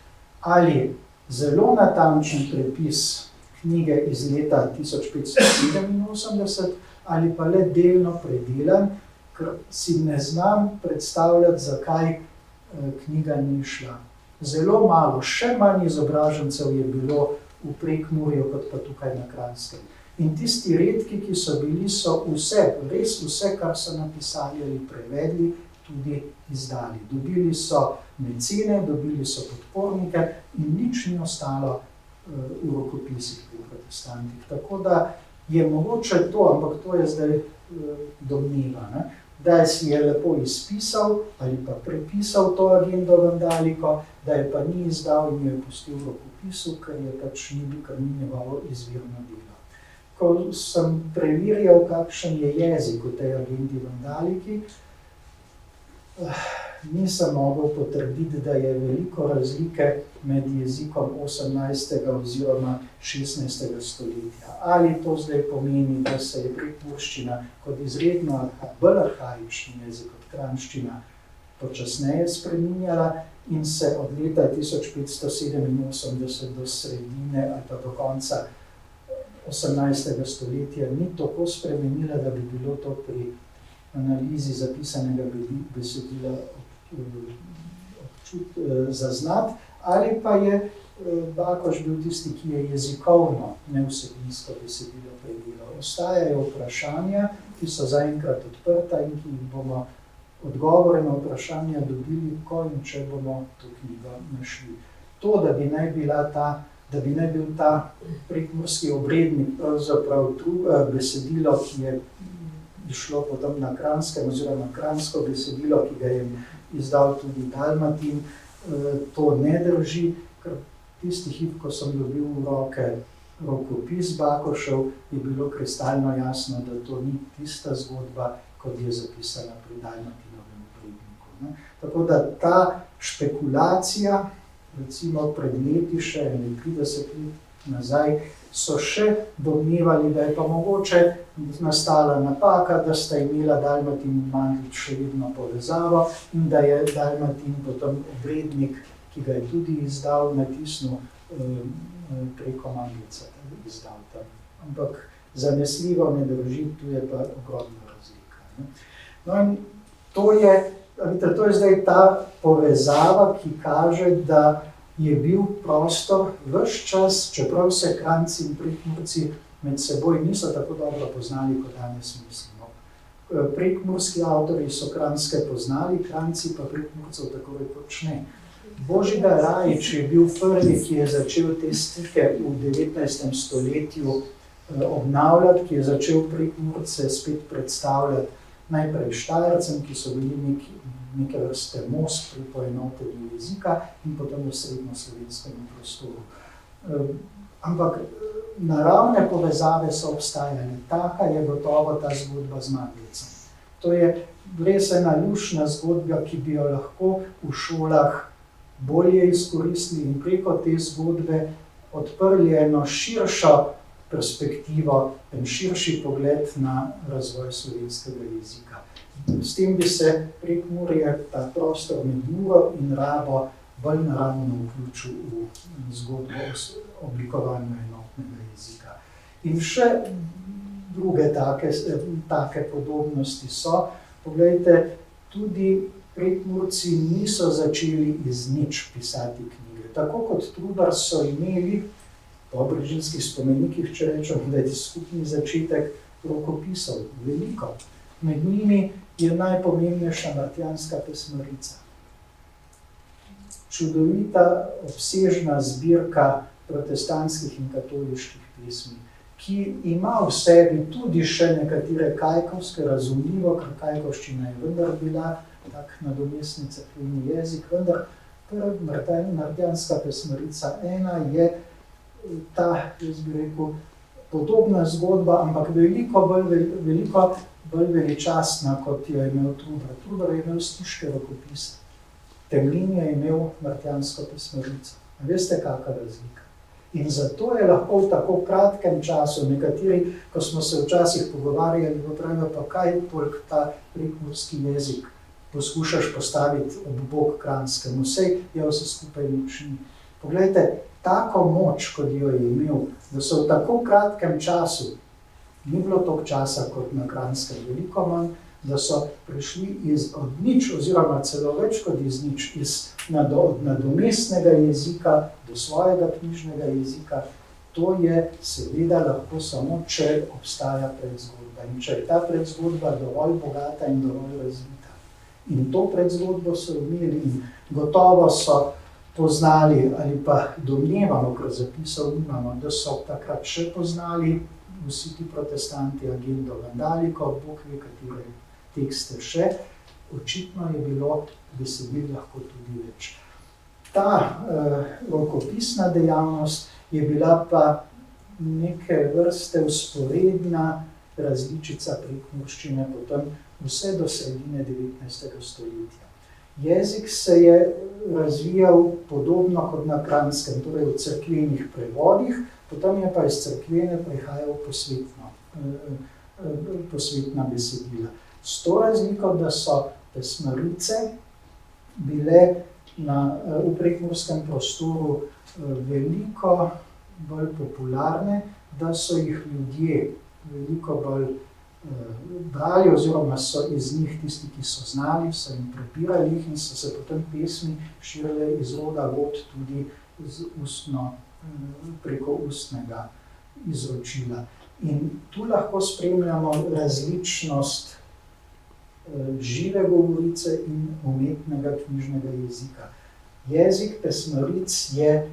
ali zelo natančen prepis knjige iz leta 1587 ali pa le delno predelan, ker si ne znam predstavljati, zakaj knjiga ni šla. Zelo malo, še manj izobražencev je bilo v Prekmurju kot pa tukaj na Kranjskem. In tisti redki, ki so bili, so vse, res vse, kar so napisali ali prevedli, tudi izdali. Dobili so mecene, dobili so podpornike in nič ni ostalo v rokopisih pri protestantih. Tako da je mogoče to, ampak to je zdaj domneva, da si je lepo izpisal ali pa prepisal to Agendo Vandaliko, da je pa ni izdal in jo je pustil v rokopisu, ker je pač ni njegovo izvirno delo. Ko sem preverjal, kakšen je jezik v tej Agendi Vandaliki, nisem mogel potrditi, da je veliko razlike med jezikom 18. oziroma 16. stoletja. Ali to zdaj pomeni, da se je prekmurščina kot izredno bolj arhaični jezik kot kranščina počasneje spreminjala, in se od leta 1587 do sredine ali pa do konca 18. stoletja ni tako spremenila, da bi bilo to pri analizi zapisanega besedila zaznati, ali pa je Bakoš bil tisti, ki je jezikovno, ne vsebinsko besedilo predelal. Ostajajo vprašanja, ki so zaenkrat odprta in ki jih bomo odgovore na vprašanja dobili, ko in če bomo to knjigo našli. To, da bi naj bil ta prekmurski obrednik pravzaprav besedilo, ki je išlo potem na Kranjskem, oziroma kranjsko besedilo, ki ga je izdal tudi Dalmatin, to ne drži, ker tisti hip, ko sem dobil v roke rokopis Bakošev, je bilo kristalno jasno, da to ni tista zgodba, kot je zapisana pri Dalmatinovem obredniku. Tako da ta špekulacija, recimo pred leti še 30 let nazaj, so še domnevali, da je pa mogoče nastala napaka, da sta imela Dalmatin in Mandl še vedno povezavo in da je Dalmatin potem obrednik, ki ga je tudi izdal, natisnil preko Mandlca, izdal tam. Ampak zanesljivo ne drži, tu je pa ogromna razlika. No in to je zdaj ta povezava, ki kaže, da je bil prostor ves čas, čeprav se Kranjci in Prekmurci med seboj niso tako dobro poznali, kot danes mislimo. Prekmurski avtorji so Kranjske poznali, Kranjci pa Prekmurcev tako rekoč ne. Božidar Rajić je bil prvi, ki je začel te stike v 19. stoletju obnavljati, ki je začel Prekmurce spet predstavljati najprej Štajercem, ki so bili neke vrste most pri poenotenju jezika in potem v srednjoslovenskem prostoru. Ampak naravne povezave so obstajale. Taka je gotovo ta zgodba z Mandlcem. To je res ena lušna zgodba, ki bi jo lahko v šolah bolje izkoristili in preko te zgodbe odprli eno širšo perspektivo, en širši pogled na razvoj slovenskega jezika. S tem bi se Prekmurje, ta prostor med Muro in Rabo, bolj naravno vključil v zgodbo o oblikovanju enotnega jezika. In še druge take podobnosti so. Poglejte, tudi Prekmurci niso začeli iz nič pisati knjige. Tako kot Trubar so imeli po Brežinskih spomenikih, če rečemo, da je skupni začetek rokopisov, veliko. Med njimi je najpomembnejša Martijanska pesmarica. Čudovita, obsežna zbirka protestantskih in katoliških pesmi, ki ima v sebi tudi še nekatere kajkovske, razumljivo, ker kajkovščina je vendar bila tak nadomestni cerkveni jezik, vendar Martijanska pesmarica ena je ta, jaz bi rekel, podobna zgodba, ampak veliko bolj veličastna, kot jo je imel Trubar. Trubar je imel stiške rokopise. Temlin je imel Martijansko pesmarico. Veste, kakšna razlika? In zato je lahko v tako kratkem času, nekateri, ko smo se včasih pogovarjali, pravijo, pa kaj toliko ta prekmurski jezik poskušaš postaviti ob bok kranjskemu, saj je vse skupaj nič ni. Poglejte, tako moč, kot jo je imel, da so v tako kratkem času, ni bilo toliko časa kot na Kranjskem, veliko manj, da so prišli od nič, oziroma celo več kot iz nič, od nadomestnega jezika do svojega knjižnega jezika. To je seveda lahko samo, če obstaja predzgodba. In če je ta predzgodba dovolj bogata in dovolj razvita. In to predzgodbo so imeli in gotovo so poznali, ali pa domnevamo, ker zapisov imamo, da so takrat še poznali vsi ti protestanti Agendo Vandaliko, Bog ve, katere tekste še. Očitno je bilo besedil lahko tudi več. Ta rokopisna dejavnost je bila pa neke vrste vzporedna različica prekmurščine potem vse do sredine 19. stoletja. Jezik se je razvijal podobno kot na Kranjskem, torej v cerkvenih prevodih, potem je pa iz cerkvene prihajal posvetna besedila. S to razliko, da so pesmarice bile v prekmurskem prostoru veliko bolj popularne, da so jih ljudje veliko bolj brali, oziroma so iz njih tisti, ki so znali, so jim prebirali jih in so se potem pesmi širile iz roda v rod tudi preko ustnega izročila. In tu lahko spremljamo različnost žive govorice in umetnega knjižnega jezika. Jezik pesmaric je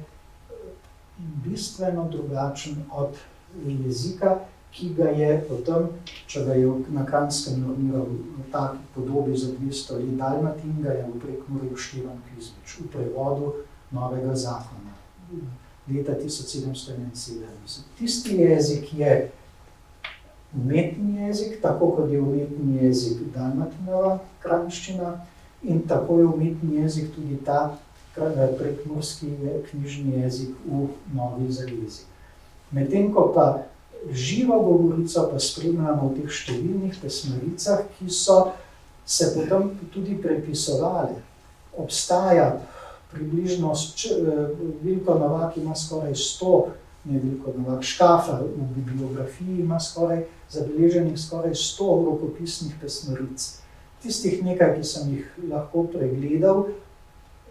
bistveno drugačen od jezika, ki ga je potem, če ga je na Kranjskem normiral v taki podobi za 200 let Dalmatin, ga je v Prekmurju Števan Kizmič v prevodu Novega zakona leta 1771. Tisti jezik je umetni jezik, tako kot je umetni jezik Dalmatinova kranjščina, in tako je umetni jezik tudi ta prekmurski knjižni jezik v Novi Zavezi. Medtem ko pa živo govorico pa spremljamo v teh številnih pesmaricah, ki so se potem tudi prepisovali. Obstaja približno, Vilko Novak ima skoraj 100, ne Vilko Novak, Škafar v bibliografiji ima zabeleženih skoraj 100 rokopisnih pesmaric. Tistih nekaj, ki sem jih lahko pregledal,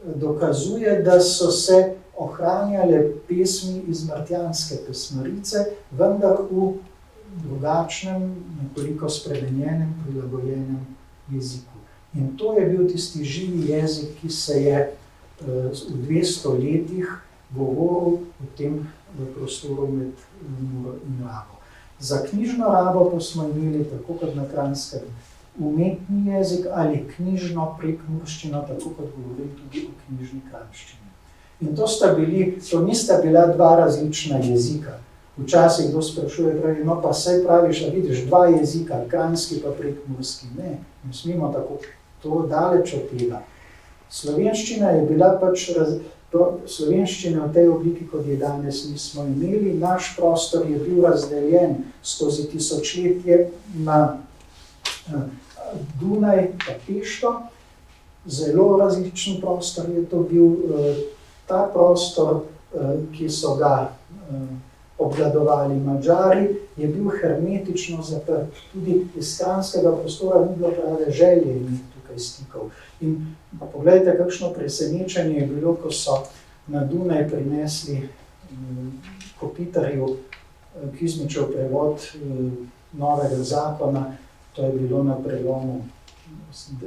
dokazuje, da so se ohranjale pesmi iz martjanske pesmarice, vendar v drugačnem, nekoliko spremenjenem, prilagojenem jeziku. In to je bil tisti živi jezik, ki se je v 200 letih govoril v tem prostoru med Muro in Rabo. Za knjižno rabo pa smo imeli, tako kot na Kranjskem, umetni jezik ali knjižno prekmurščino, tako kot govorim tudi o knjižni kranjščini. In to nista bila dva različna jezika. Včasih kdo sprašuje, pravi, no pa saj praviš, a vidiš dva jezika, kranjski pa prekmurski. Ne smemo tako, to daleč od tega. Slovenščina je bila slovenščina v tej obliki, kot je danes nismo imeli. Naš prostor je bil razdeljen skozi tisočletje na Dunaj pa Pešto. Zelo različen prostor je to bil. Ta prostor, ki so ga obvladovali Madžari, je bil hermetično zaprt. Tudi iz kranjskega prostora ni bilo prave želje imeti tukaj stikov. In poglejte, kakšno presenečenje je bilo, ko so na Dunaj prinesli Kopitarju Kizmičev prevod Novega zakona. To je bilo na prelomu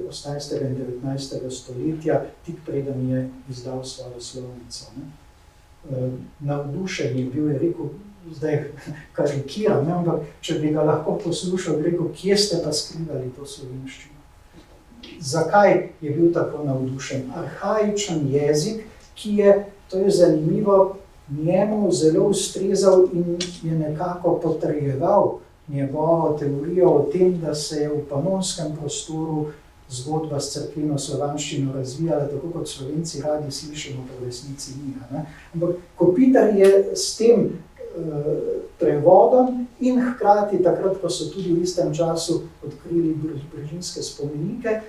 18. in 19. stoletja, tik preden je izdal svojo slovnico. Navdušen je bil, je rekel, zdaj karikiram, ampak če bi ga lahko poslušal, bi rekel, kje ste pa skrivali to slovenščino? Zakaj je bil tako navdušen? Arhaičen jezik, ki je, to je zanimivo, njemu zelo ustrezal in je nekako potrjeval njegovo teorijo o tem, da se je v panonskem prostoru zgodba s cerkveno slovanščino razvijala, tako kot Slovenci radi slišimo, pa v resnici ni. Ampak Kopitar je s tem prevodom in hkrati, takrat, ko so tudi v istem času odkrili brežinske spomenike,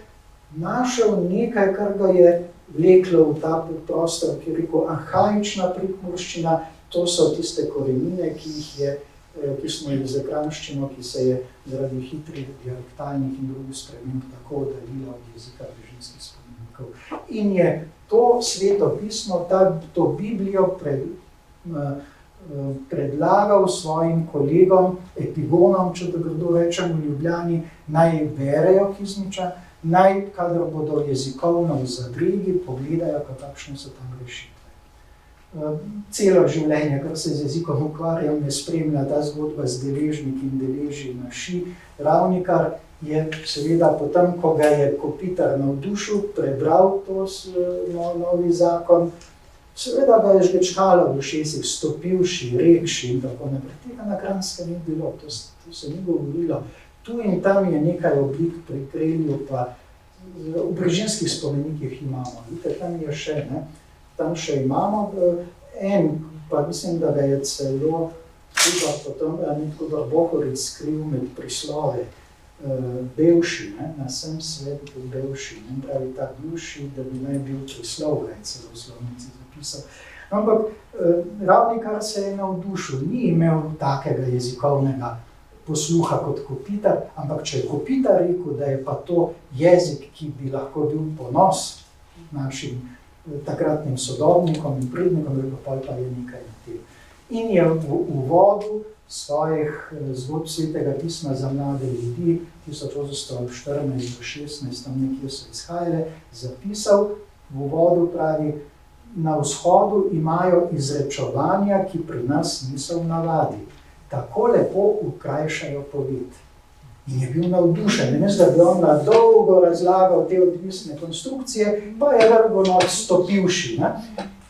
našel nekaj, kar ga je vleklo v ta prostor, ki je rekel arhaična prekmurščina. To so tiste korenine, ki smo jih za kranjščino, ki se je zaradi hitrih dialektalnih in drugih sprememb tako oddaljila od jezika brežinskih spomenikov. In je to sveto pismo, to Biblijo predlagal svojim kolegom, epigonom, če da grdo rečem v Ljubljani, naj berejo Kizmiča, naj, kadar bodo jezikovno v zadregi, pogledajo, kakšne so tam rešitve. Celo življenje, kar se z jezikom ukvarjam, me spremlja ta zgodba z deležniki in deleži na ši. Ravnikar je seveda potem, ko ga je Kopitar navdušil, prebral to novi zakon, seveda ga je žgečkalo v ušesih, stopivši, rekši in tako naprej. Tega na Kranjskem ni bilo, to se ni govorilo. Tu in tam je nekaj oblik pri Krelju, pa v brežinskih spomenikih imamo. Vidite, tam je še, tam še imamo en, pa mislim, da ga je celo Tudor Bohoric skril med prislove. bevši, na vsem svetu bevši, pravi ta bivši, da bi naj bil prislovec, celo v slovnici zapisal. Ampak Ravnikar se je navdušil, ni imel takega jezikovnega posluha kot Kopitar, ampak če je Kopitar rekel, da je pa to jezik, ki bi lahko bil ponos našim takratnim sodobnikom in prednikom, pa je nekaj na tem. In je v uvodu svojih zgodb Svetega pisma za mlade ljudi, 1814-16, tam nekje so izhajale, zapisal v uvodu, pravi, na vzhodu imajo izrečovanja, ki pri nas niso v navadi. Tako lepo ukrajšajo poved. In je bil navdušen, namesto da bi on na dolgo razlagal te odvisne konstrukcije, pa je vrgo stopivši.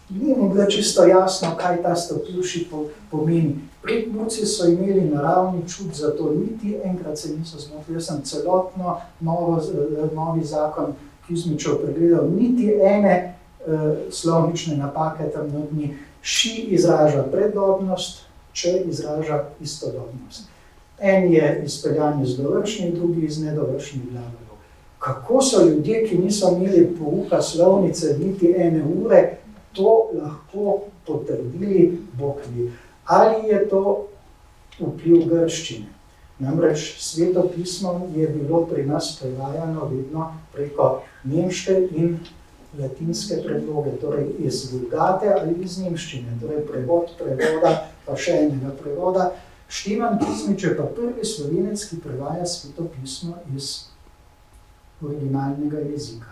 Ni mu bilo čisto jasno, kaj ta stopivši pomeni. Prekmurci so imeli naravni čut, zato niti enkrat se niso zmotili. Jaz sem celotno novi zakon Kuzmičev pregledal, niti ene slovnične napake tam ni. Ši izraža predobnost, če izraža istodobnost. En je izpeljan iz dovršnih, drugi iz nedovršnih glagolov. Kako so ljudje, ki niso imeli pouka slovnice niti ene ure, to lahko potrdili, Bog ve. Ali je to vpliv grščine? Namreč Sveto pismo je bilo pri nas prevajano vedno preko nemške in latinske predloge, torej iz Vulgate ali iz nemščine, torej prevoda, pa še enega prevoda. Štefan Kuzmič je pa prvi Slovenec, ki prevaja Sveto pismo iz originalnega jezika.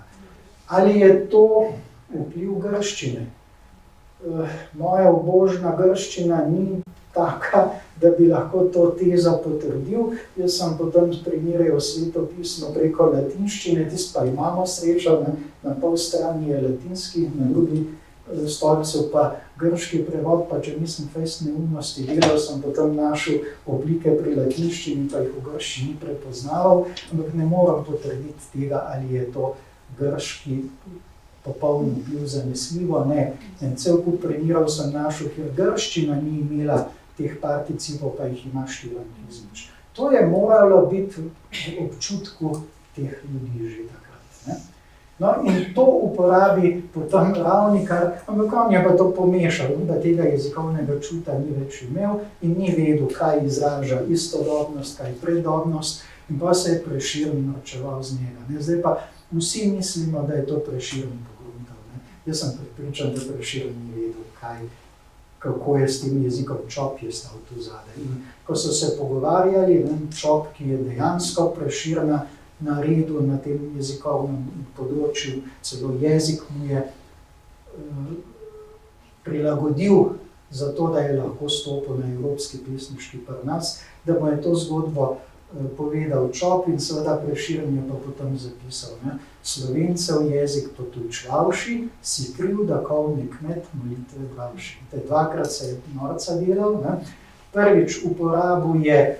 Ali je to vpliv grščine? Moja ubožna grščina ni taka, da bi lahko to tezo potrdil. Jaz sem potem primerjal Sveto pismo preko latinščine, tisto pa imamo srečo, na pol strani je latinski, na drugi stolpcu pa grški prevod, pa če nisem fejst neumnosti delal, sem potem našel oblike pri latinščini, pa jih v grščini prepoznaval, ampak ne moram potrditi tega, ali je to grški popoln vpliv zanesljivo, ne. En cel kup primerov sem našel, ker grščina ni imela teh participov, pa jih ima Štefan Kuzmič. To je moralo biti v občutku teh ljudi že takrat, ne. No, in to uporabi potem Ravnikar, ampak on je pa to pomešal, da tega jezikovnega čuta ni več imel in ni vedel, kaj izraža istodobnost, kaj predobnost, in pa se je Prešeren norčeval z njega. Ne. Zdaj pa vsi mislimo, da je to Prešeren pogruntal. Jaz sem prepričan, da Prešeren ni vedel, kako je s tem jezikom. Čop je stal tu zadaj. In ko so se pogovarjali, Čop, ki je dejansko Prešerna naredil na tem jezikovnem področju, celo jezik mu je prilagodil za to, da je lahko stopil na evropski pesniški parnas, da mu je to zgodbo povedal Čop in seveda Prešeren je pa potem zapisal, ne. Slovencev jezik potujčlavši, si kriv, da kovni kmet molitve dvavši. Dvakrat se je norca delal, ne. Prvič uporabuje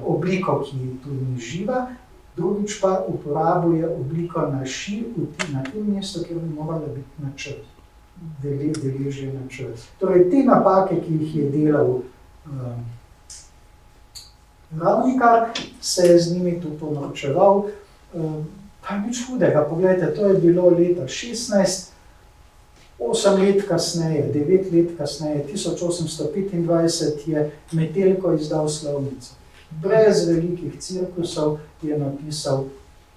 obliko, ki tu ni živa, drugič pa uporabuje obliko na ši na tem mestu, kjer bi morala biti na č. Deležje na č. Torej, te napake, ki jih je delal Ravnikar, se je z njimi tu ponorčeval. Pa nič hudega, pogledajte, to je bilo leta 16, 8 let kasneje, 9 let kasneje, 1825 je Metelko izdal slovnico. Brez velikih cirkusov je napisal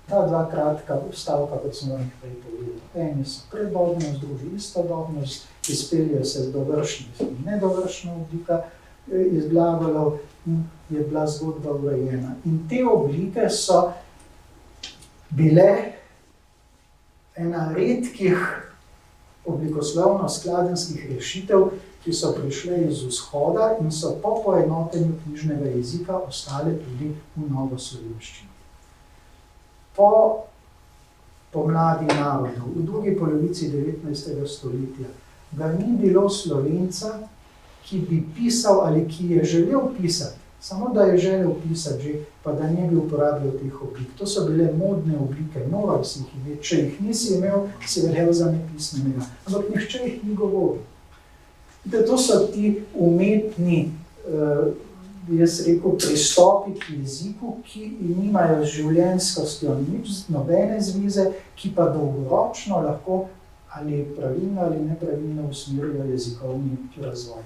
ta dva kratka stavka, kot sem vam prej povedal. Eni so predobnost, drugi istodobnost, izpelje se dovršnost in nedovršna oblika iz glagolov in je bila zgodba urejena. In te oblike so bile ena redkih oblikoslovno-skladenskih rešitev, ki so prišle iz vzhoda in so po poenotenju knjižnega jezika ostale tudi v novoslovenščini. Po pomladi narodov, v drugi polovici 19. stoletja, ga ni bilo Slovenca, ki bi pisal ali ki je želel pisati, samo da je želel pisati že, pa da ne bi uporabljal teh oblik. To so bile modne oblike, moral si jih imeti. Če jih nisi imel, si veljal za nepismenega. Ampak nihče jih ni govoril. To so ti umetni bi jaz rekel, pristopi k jeziku, ki nimajo z življenjskostjo nič, nobene zveze, ki pa dolgoročno lahko ali pravilno ali nepravilno usmerijo jezikovni razvoj.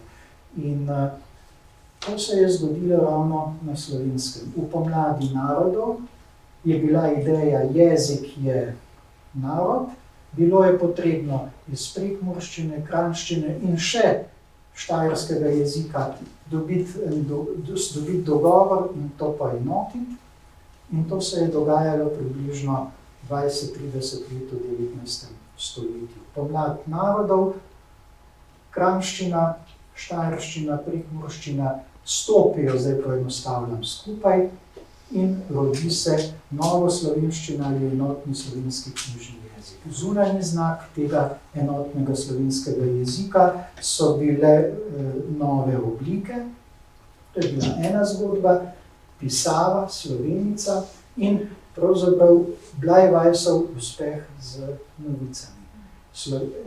In to se je zgodilo ravno na Slovenskem. V pomladi narodov je bila ideja, jezik je narod, bilo je potrebno iz prekmurščine, kranjščine in še štajerskega jezika dobiti dogovor in to poenotiti. In to se je dogajalo približno 20-30 let v 19. stoletju. Pomlad narodov, kranjščina, štajerščina, prekmurščina stopijo, zdaj poenostavljam, skupaj in rodi se novoslovenščina ali enotni slovenski knjižni jezik. Zunanji znak tega enotnega slovenskega jezika so bile nove oblike, to je bila ena zgodba, pisava, slovenica in pravzaprav Blajvajsov uspeh z novicami.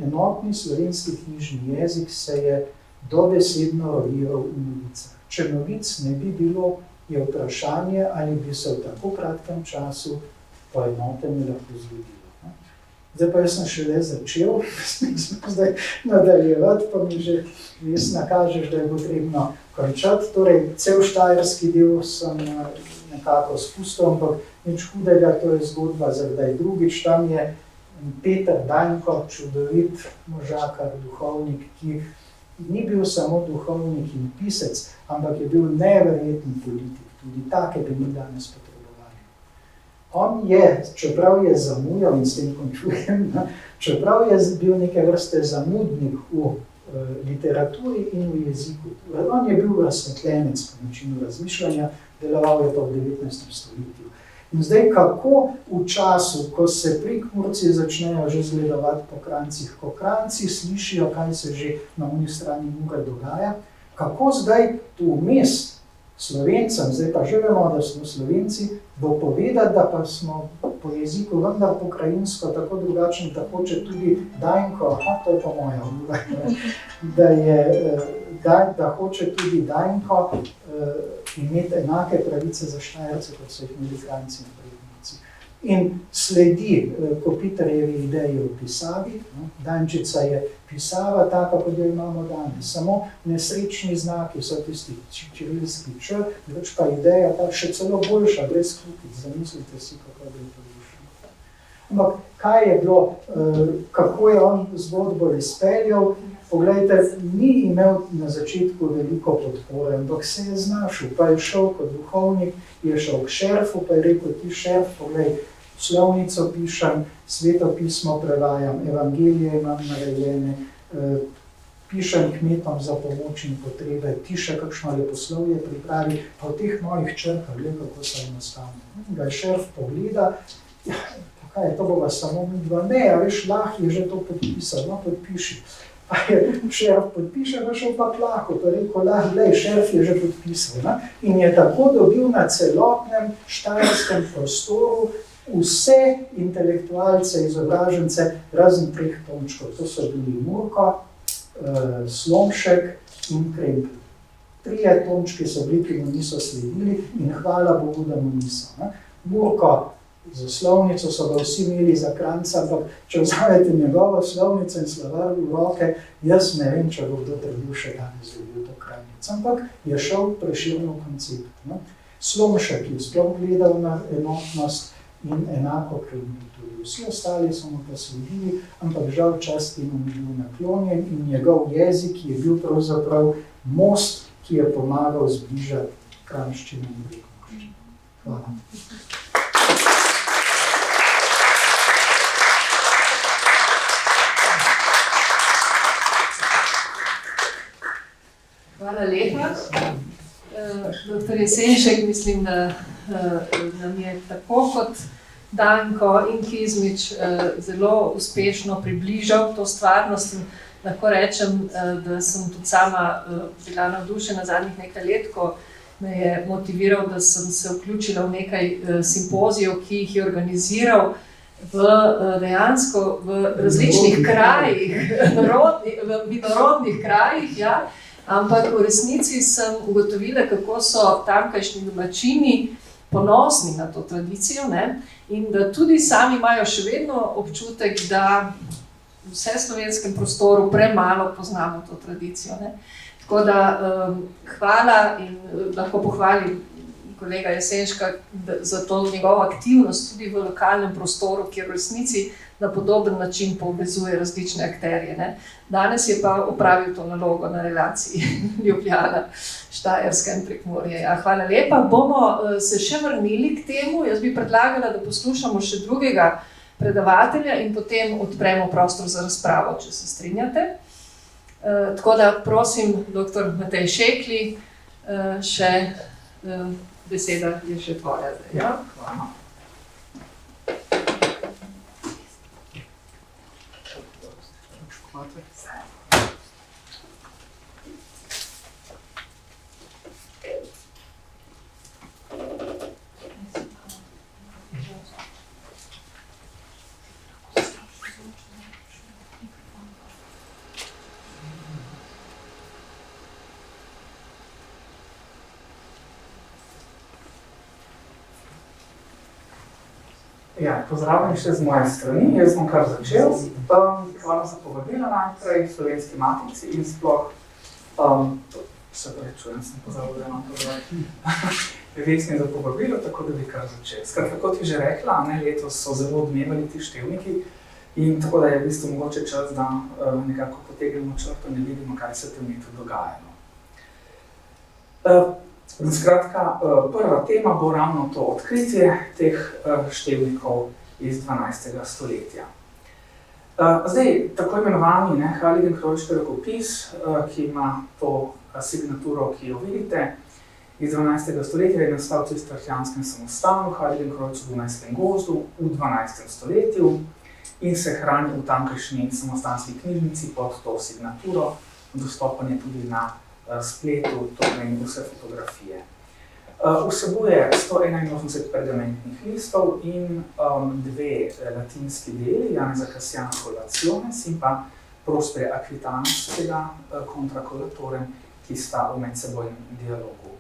Enotni slovenski knjižni jezik se je dobesedno rojiral v novicah. Če novic ne bi bilo, je vprašanje, ali bi se v tako kratkem času poenotenje lahko zgodilo. Zdaj pa jaz sem šele začel, zdaj nadaljevati, pa mi že res nakažeš, da je potrebno končati. Torej, cel štajerski del sem nekako spustil, ampak nič hudega, to je zgodba za kdaj drugič. Tam je Peter Danko, čudovit možakar, duhovnik, ki ni bil samo duhovnik in pisec, ampak je bil neverjeten politik, tudi take bi mi danes potrebovali. On je, čeprav je zamujal, in s tem končujem, čeprav je bil neke vrste zamudnik v literaturi in v jeziku, on je bil razsvetljenec po načinu razmišljanja, deloval je pa v 19. stoletju. In zdaj, kako v času, ko se Prekmurci začnejo že zgledovati po krancih, ko kranci slišijo, kaj se že na oni strani Mure dogaja, kako zdaj tu vmes Slovencem, zdaj pa že vemo, da smo Slovenci, bo povedati, da pa smo po jeziku vendar pokrajinsko tako drugačen, tako če tudi Dajnko, to je pa moja ura, da hoče tudi Dajnko imeti enake pravice za Štajerce, kot so jih imeli Kranjci in Prekmurci. In sledi Kopitarjevi ideji o pisavi, Dančica je pisava taka, kot jo imamo danes. Samo nesrečni znaki so tisti čirilski č, več pa ideja ta še celo boljša, brez klupic. Zamislite si, kako bi to dušeno. Ampak kaj je bilo, kako je on zgodbo izpeljal? Poglejte, ni imel na začetku veliko podpore, ampak se je znašel, pa je šel kot duhovnik, je šel k šerfu, pa je rekel, ti šerf, poglej, slovnico pišem, svetopismo prevajam, evangelije imam narejene, pišem kmetom za pomoč in potrebe, ti še kakšno leposlovje pripravi, pa v teh mojih črkah, gled, kako so enostavne. Ga je šerf pogleda, ja, kaj je, to bova samo mi dva, ne, a veš, Lah je že to podpisal, no, podpiši. Pa je šerf podpiše, pa šel pa k Lahu, pa je rekel, Lah, glej, šerf je že podpisal. Ne? In je tako dobil na celotnem štajerskem prostoru vse intelektualce, izobražence, razen 3 Tomčkov. To so bili Murko, Slomšek in Krempel. 3 Tomčki so bili, ki mu niso sledili in hvala Bogu, da mu niso. Ne? Murko, za slovnico so ga vsi imeli za Kranjca, ampak če vzamete njegovo slovnico in slovar v roke, jaz ne vem, če bo kdo trdil še danes dobil to Kranjec. Ampak je šel Prešernov koncept. Ne? Slomšek je sploh gledal na enotnost in enako Krempel tudi. Vsi ostali so mu pa sledili, ampak žal čas temu ni bil naklonjen in njegov jezik je bil pravzaprav most, ki je pomagal zbližati kranjščino in prekmurščino. Hvala. Hvala lepa. Dr. Jesenšek, mislim, da nam je tako kot Danko in Kizmič zelo uspešno približal to stvarnost. In lahko rečem, da sem tudi sama bila navdušena zadnjih nekaj let, ko me je motiviral, da sem se vključila v nekaj simpozijev, ki jih je organiziral dejansko v različnih krajih, v vinorodnih krajih, ja. ampak v resnici sem ugotovila, kako so tamkajšnji domačini ponosni na to tradicijo, ne? In da tudi sami imajo še vedno občutek, da v vseslovenskem prostoru premalo poznamo to tradicijo, ne? Tako da hvala in lahko pohvalim kolega Jesenška za to njegovo aktivnost tudi v lokalnem prostoru, kjer v resnici na podoben način povezuje različne akterje, ne. Danes je pa opravil to nalogo na relaciji Ljubljana, Štajerska in Prekmurje. Ja, hvala lepa. Bomo se še vrnili k temu. Jaz bi predlagala, da poslušamo še drugega predavatelja in potem odpremo prostor za razpravo, če se strinjate. Tako da prosim, dr. Matej Šekli, še beseda je še tvoja zdaj. Ja? Hvala. Ja, pozdravljam še z moje strani, jaz bom kar začel. Hvala za povabilo najprej Slovenski matici in sploh, se prečujem, sem pozabil, da imam Vesni za povabilo, tako da bi kar začel. Skratka, kot je že rekla, letos so zelo odmevali ti števniki in tako da je v bistvu mogoče čas, da nekako potegnemo črto in vidimo, kaj se tem letu dogaja. Skratka, prva tema bo ravno to odkritje teh števnikov iz 12. stoletja. Zdaj, tako imenovani Heiligenkreuzski rokopis, ki ima to signaturo, ki jo vidite, iz 12. stoletja je nastal v Cistercijanskem samostanu, Heiligenkreuz v Dunajskem gozdu v 12. stoletju in se hrani v tamkajšnji samostanski knjižnici pod to signaturo, dostopen je tudi na spletu, to pomeni vse fotografije. Vsebuje 181 pergamentnih listov in dve latinski deli, Janeza Cassiana Colationes in pa Prospere Aquitanusega contra Colatorem, ki sta v medsebojnem dialogu.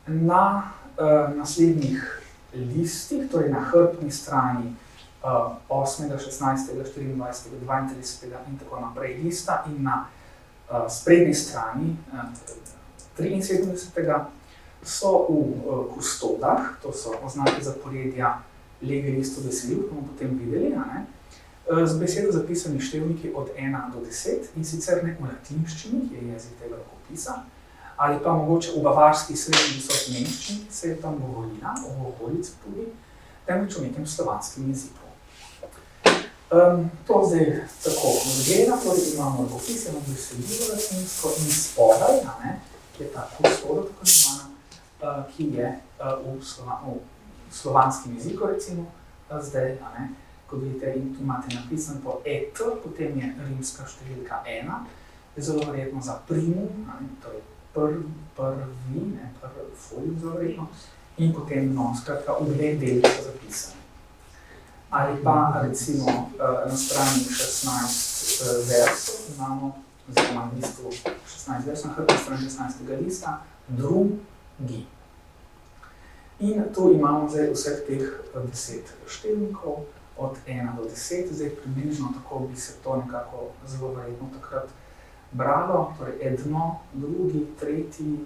Na naslednjih listih, torej na hrbtni strani 8., 16., 24., 32. in tako naprej lista in na sprednji strani 73. so v kustodah, to so oznake zaporedja lege listu besedil, bomo potem videli, z besedo zapisani števniki od 1 do 10 in sicer ne v latinščini, ki je jezik tega rokopisa, ali pa mogoče v bavarski srednji visoki nemščini, se je tam govorila, v okolici tudi, temveč v nekem slovanskem jeziku. To zdaj tako izgleda, torej imamo rokopis, imamo besedilo latinsko in spodaj, je ta kustoda, tako imenovana, ki je v slovanskem jeziku, recimo, zdaj, ko vidite, in tu imate napisan po et, potem je rimska številka 1, je zelo verjetno za primum, torej prvi, prvi folium zelo verjetno, in potem skratka v dveh delih so zapisani. Ali pa recimo na strani 16 versov imamo, oziroma v bistvu 16 versov, na hrbtni strani 16. lista, drugi. In tu imamo zdaj vseh teh 10 števnikov, od 1 do 10, zdaj približno tako bi se to nekako zelo verjetno takrat bralo, torej edno, drugi, tretji,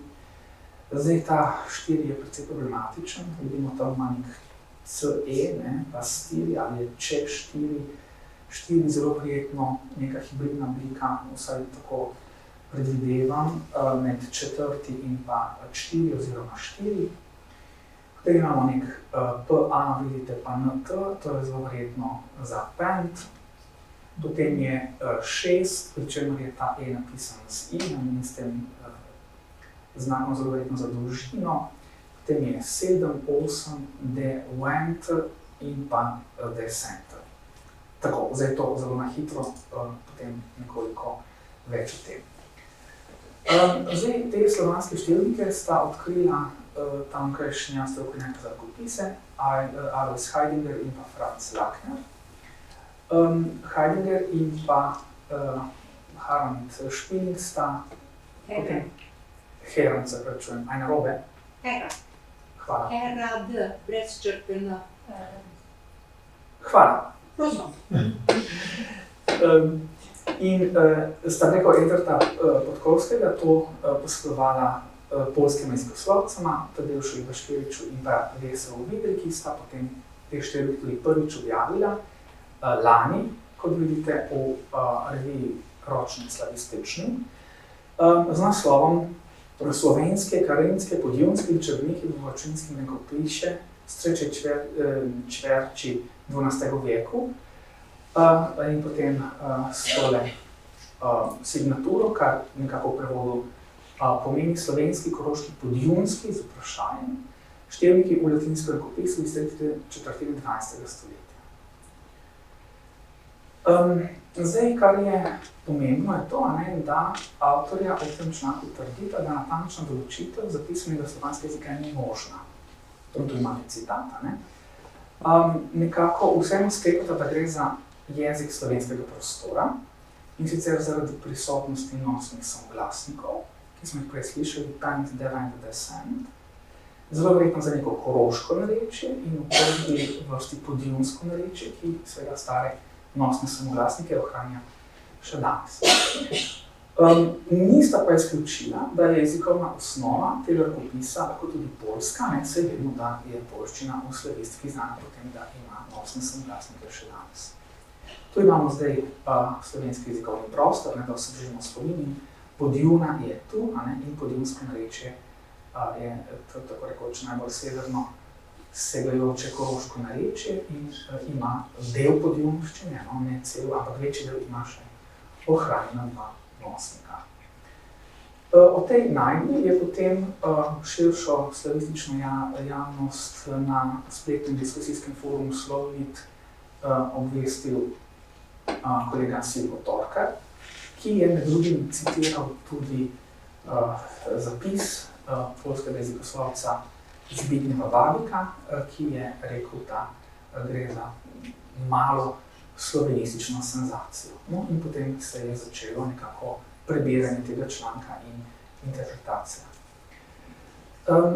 zdaj ta 4 je precej problematičen, vidimo tam ima nek CE, pa 4 ali če 4 zelo verjetno neka hibridna oblika, vsaj tako predvidevam, med četrti in pa 4 oziroma 4. Potem imamo nek PA, vidite pa NT, to je zelo verjetno za pent. Potem je 6, pri čemer je ta E napisan z I, namenjen s tem znakom zelo verjetno za dolžino. Potem je 7, 8, D, went in pa descent. Tako, zdaj to zelo na hitro, potem nekoliko več o tem. Zdaj, te slovanske števnike sta odkrila tamkajšnja strokovnjaka za rokopise, Alois Heidinger in pa Franz Lackner. Heidinger in pa Harand, Špilingsta, Hera. Herand, se pravičujem, aj narobe. Hera. Hvala. Herad, brez črke N. Hvala. Prosim. In sta preko Edvarda Podkovskega to posredovala poljskima jezikoslovcema, Tadeušu Ivaškeviču in pa Veselu Vidri, ki sta potem te številke tudi prvič objavila lani, kot vidite, v reviji Ročni slavistični, z naslovom Slovenske, karenske, podjunske in črniki v vročinskim rekopiše streče čverči 12. veku in potem s tole signaturo, kar nekako v prevodu pomeni slovenski, koroški, podjunski z vprašanjem, števniki v latinskem rekopisu iz 3. četrtine 12. stoletja. Zdaj, kar je pomembno, je to, da avtorja v tem članku trdita, da natančna določitev zapisanega slovanskega jezika ni možna. Tu imate citata. Nekako vseeno sklepata, da gre za jezik slovenskega prostora, in sicer zaradi prisotnosti nosnih samoglasnikov, ki smo jih prej slišali, pant, devant, descent, zelo verjetno za neko koroško narečje in v prvi vrsti podjunsko narečje, ki seveda stare nosne samoglasnike ohranja še danes. Nista pa izključila, da je jezikovna osnova tega rokopisa lahko tudi poljska, saj vemo, da je poljščina v slavistiki znana potem, da ima nosne samoglasnike še danes. Tu imamo zdaj slovenski jezikovni prostor, da se držimo spomini. Podjuna je tu, in podjunsko narečje je tako rekoč najbolj severno segajoče koroško narečje in ima del podjunščine, ne cel, ampak večji del ima še ohranjena dva nosnika. O tej najdbi je potem širšo slavistično javnost na spletnem diskusijskem forumu Slovlit obvestil kolega Silvo Torkar, ki je med drugim citiral tudi zapis poljskega jezikoslovca Zbigneva Babika, ki je rekel, da gre za malo slovenistično senzacijo. In potem se je začelo nekako prebiranje tega članka in interpretacija.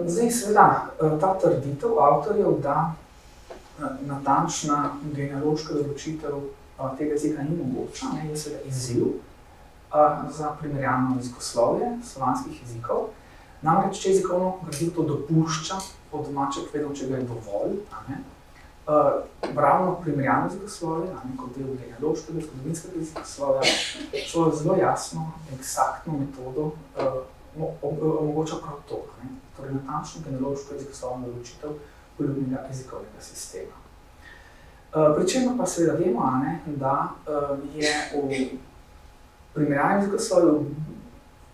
Zdaj, seveda, ta trditev avtorjev, da natančna genealoška določitev tega jezika ni mogoča, je seveda izziv za primerjalno jezikoslovje slovanskih jezikov. Namreč, če jezikovno gradivo to dopušča, od domače povedal, če ga je dovolj, ravno primerjalno jezikoslovje, kot del genealoškega, zgodovinskega jezikoslovja, so zelo jasno, eksaktno metodo omogoča prav to, torej natančno genealoško jezikoslovno določitev poljubnega jezikovnega sistema. Pričemer pa seveda vemo, da je v primerjalnem jezikoslovju,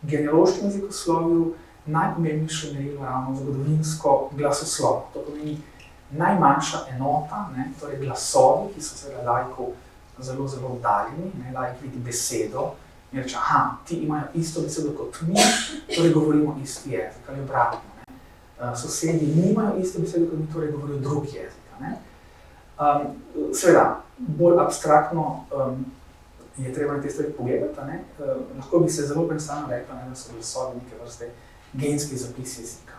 genealoškem jezikoslovju najpomembnejše merilo ravno zgodovinsko glasoslovno. To pomeni najmanjša enota, torej glasovi, ki so seveda laiku zelo, zelo oddaljeni, laik vidi besedo in reče, ti imajo isto besedo kot mi, torej govorimo isti jezik, ali obratno. Sosedi nimajo isto besedo kot mi, torej govorijo drug jezik. Seveda, bolj abstraktno je treba na te stvari pogledati, lahko bi se zelo enostavno rekla, da so glasovi neke vrste genski zapis jezika.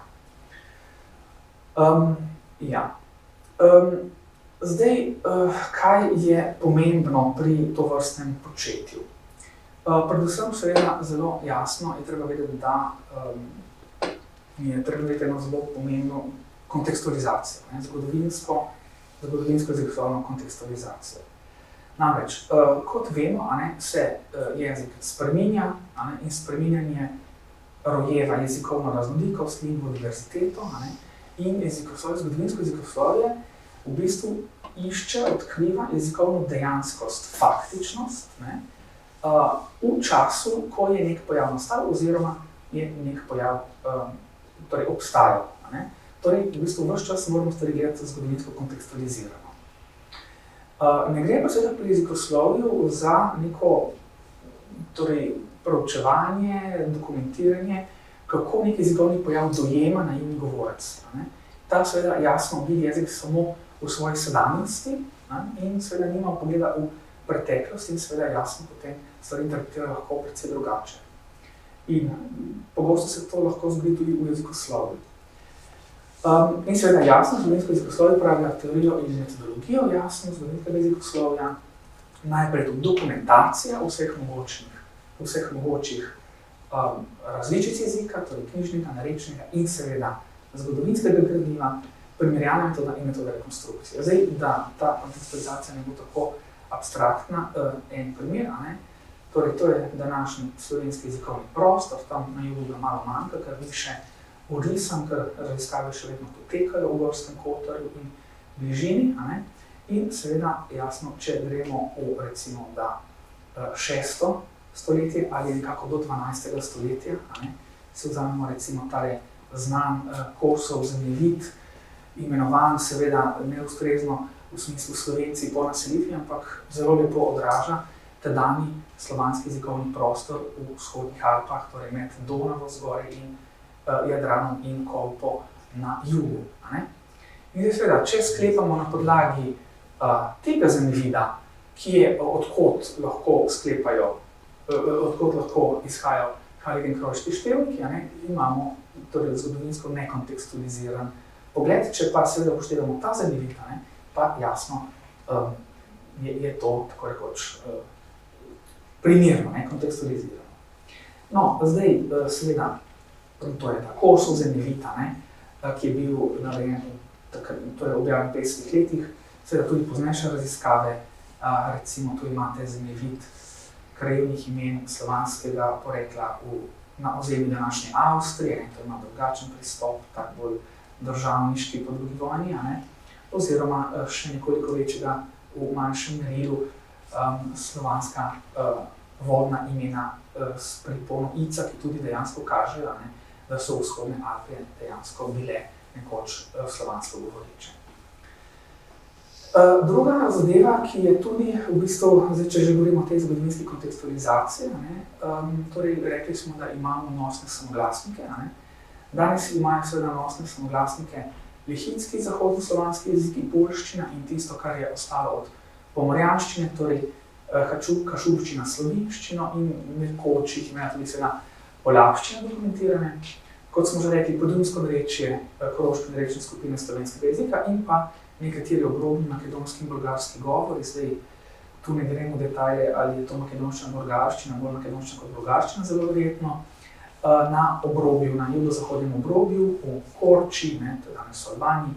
Zdaj, kaj je pomembno pri tovrstnem početju? Predvsem seveda zelo jasno je treba vedeti, da je treba vedeti eno zelo pomembno kontekstualizacijo, zgodovinsko jezikoslovno kontekstualizacijo. Namreč, kot vemo, se jezik spreminja in spreminjanje rojeva jezikovno raznolikost, lingvo diverziteto in zgodovinsko jezikoslovje v bistvu išče, odkriva jezikovno dejanskost, faktičnost v času, ko je nek pojav nastal oziroma je nek pojav obstajal. Torej, v bistvu ves čas moramo stvari gledati zgodovinsko kontekstualizirano. Ne gre pa seveda pri jezikoslovju za neko proučevanje, dokumentiranje, kako nek jezikovni pojav dojema naivni govorec. Ta seveda jasno vidi jezik samo v svoji sedanjosti in seveda nima pogleda v preteklost in seveda jasno potem stvari interpretirajo lahko precej drugače. In pogosto se to lahko zgodi tudi v jezikoslovju. In seveda jasno, zgodovinsko jezikoslovje uporablja teorijo in metodologijo jasno zgodovinskega jezikoslovja, najprej tudi dokumentacija vseh mogočih različic jezika, torej knjižnega, narečnega in seveda zgodovinskega gradiva, primerjalna metoda in metoda rekonstrukcije. Zdaj, da ta kontekstualizacija ne bo tako abstraktna, en primer, torej to je današnji slovenski jezikovni prostor, tam na jugu ga malo manjka, ker ni še odlisan, ker raziskave še vedno potekajo v Gorskem Kotarju in bližini, in seveda jasno, če gremo v recimo da 6. stoletje ali nekako do 12. stoletja, se vzamemo recimo tale znan Korsov zemljevid, imenovan seveda neustrezno v smislu Slovenci po naselitvi, ampak zelo lepo odraža tedanji slovanski jezikovni prostor v vzhodnih Alpah, torej med Donavo zgoraj in Jadranom in Kolpo na jugu. In zdaj seveda, če sklepamo na podlagi tega zemljevida, ki je odkot lahko izhajajo Halligenkroški števniki, imamo torej zgodovinsko nekontekstualiziran pogled, če pa seveda upoštevamo ta zemljevid, pa jasno je to tako rekoč primerno, kontekstualizirano. No, zdaj seveda, to je ta Korsov zemljevid, ki je bil narejen torej objavljen v 50 letih, seveda tudi poznejše raziskave, recimo tu imate zemljevid krajevnih imen slovanskega porekla na ozemlju današnje Avstrije, to ima drugačen pristop, tak bolj državniški po drugi vojni, oziroma še nekoliko večjega v manjšem merilu slovanska vodna imena s priponom ica, ki tudi dejansko kažejo, da so vzhodne Alpe dejansko bile nekoč slovansko govoreče. Druga zadeva, ki je tudi v bistvu, če že govorimo o tej zgodovinski kontekstualizaciji, torej rekli smo, da imamo nosne samoglasnike. Danes imajo seveda nosne samoglasnike lihitski zahodnoslovanski jeziki, poljščina in tisto, kar je ostalo od pomorjanščine, torej kašubščina, slovinščino in nekoč jih imajo tudi seveda polabščine dokumentirane. Kot smo že rekli, podrumsko narečje koroške narečne skupine slovenskega jezika in pa nekateri obrobni makedonski in bolgarski govori. Zdaj, tu ne gremo v detalje, ali je to makedonščina, bolgarščina, bolj makedonščina kot bolgarščina, zelo verjetno. Na obrobju, na jugozahodnem obrobju, v Korči, to je danes v Albaniji,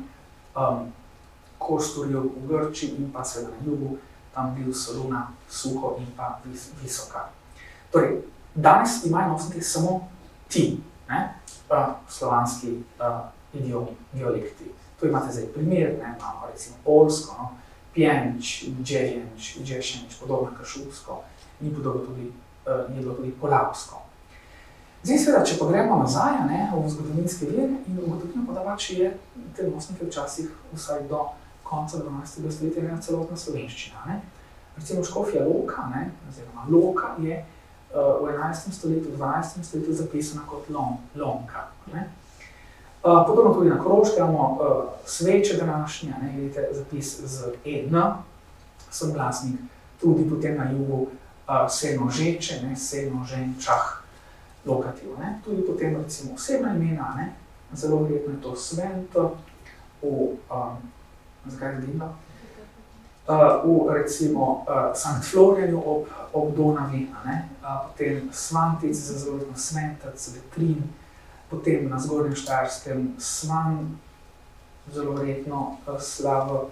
Kosturju v Grči in pa seveda na jugu, tam bil Soluna, Suho in pa Visoka. Torej, danes imajo nosniki samo ti slovanski idiomi, dialekti. Tu imate zdaj primer, imamo recimo polsko, Pjenč, Dževjenč, Džešenč, podobno kašubsko in podobno tudi, je bilo tudi polavsko. Zdaj seveda, če pa gremo nazaj v zgodovinske vire in ugotovimo, da je te nosnike včasih vsaj do konca 12. stoletja imela celotna slovenščina. Recimo Škofja Loka, oziroma Loka je v 11. stoletju, 12. stoletju zapisana kot Lonka. Podobno tudi na Koroškem imamo Sveče današnje, vidite zapis z EN, samoglasnik, tudi potem na jugu Senožeče, Senoženčah, lokativ. Tudi potem recimo osebna imena, zelo verjetno je to Svento, zakaj zgodilo? V recimo Sankt Florjanu ob Donavi, potem Svantic, zelo verjetno Sventac, Vetrin, potem na Zgornjem Štajerskem Svan, zelo verjetno Slavo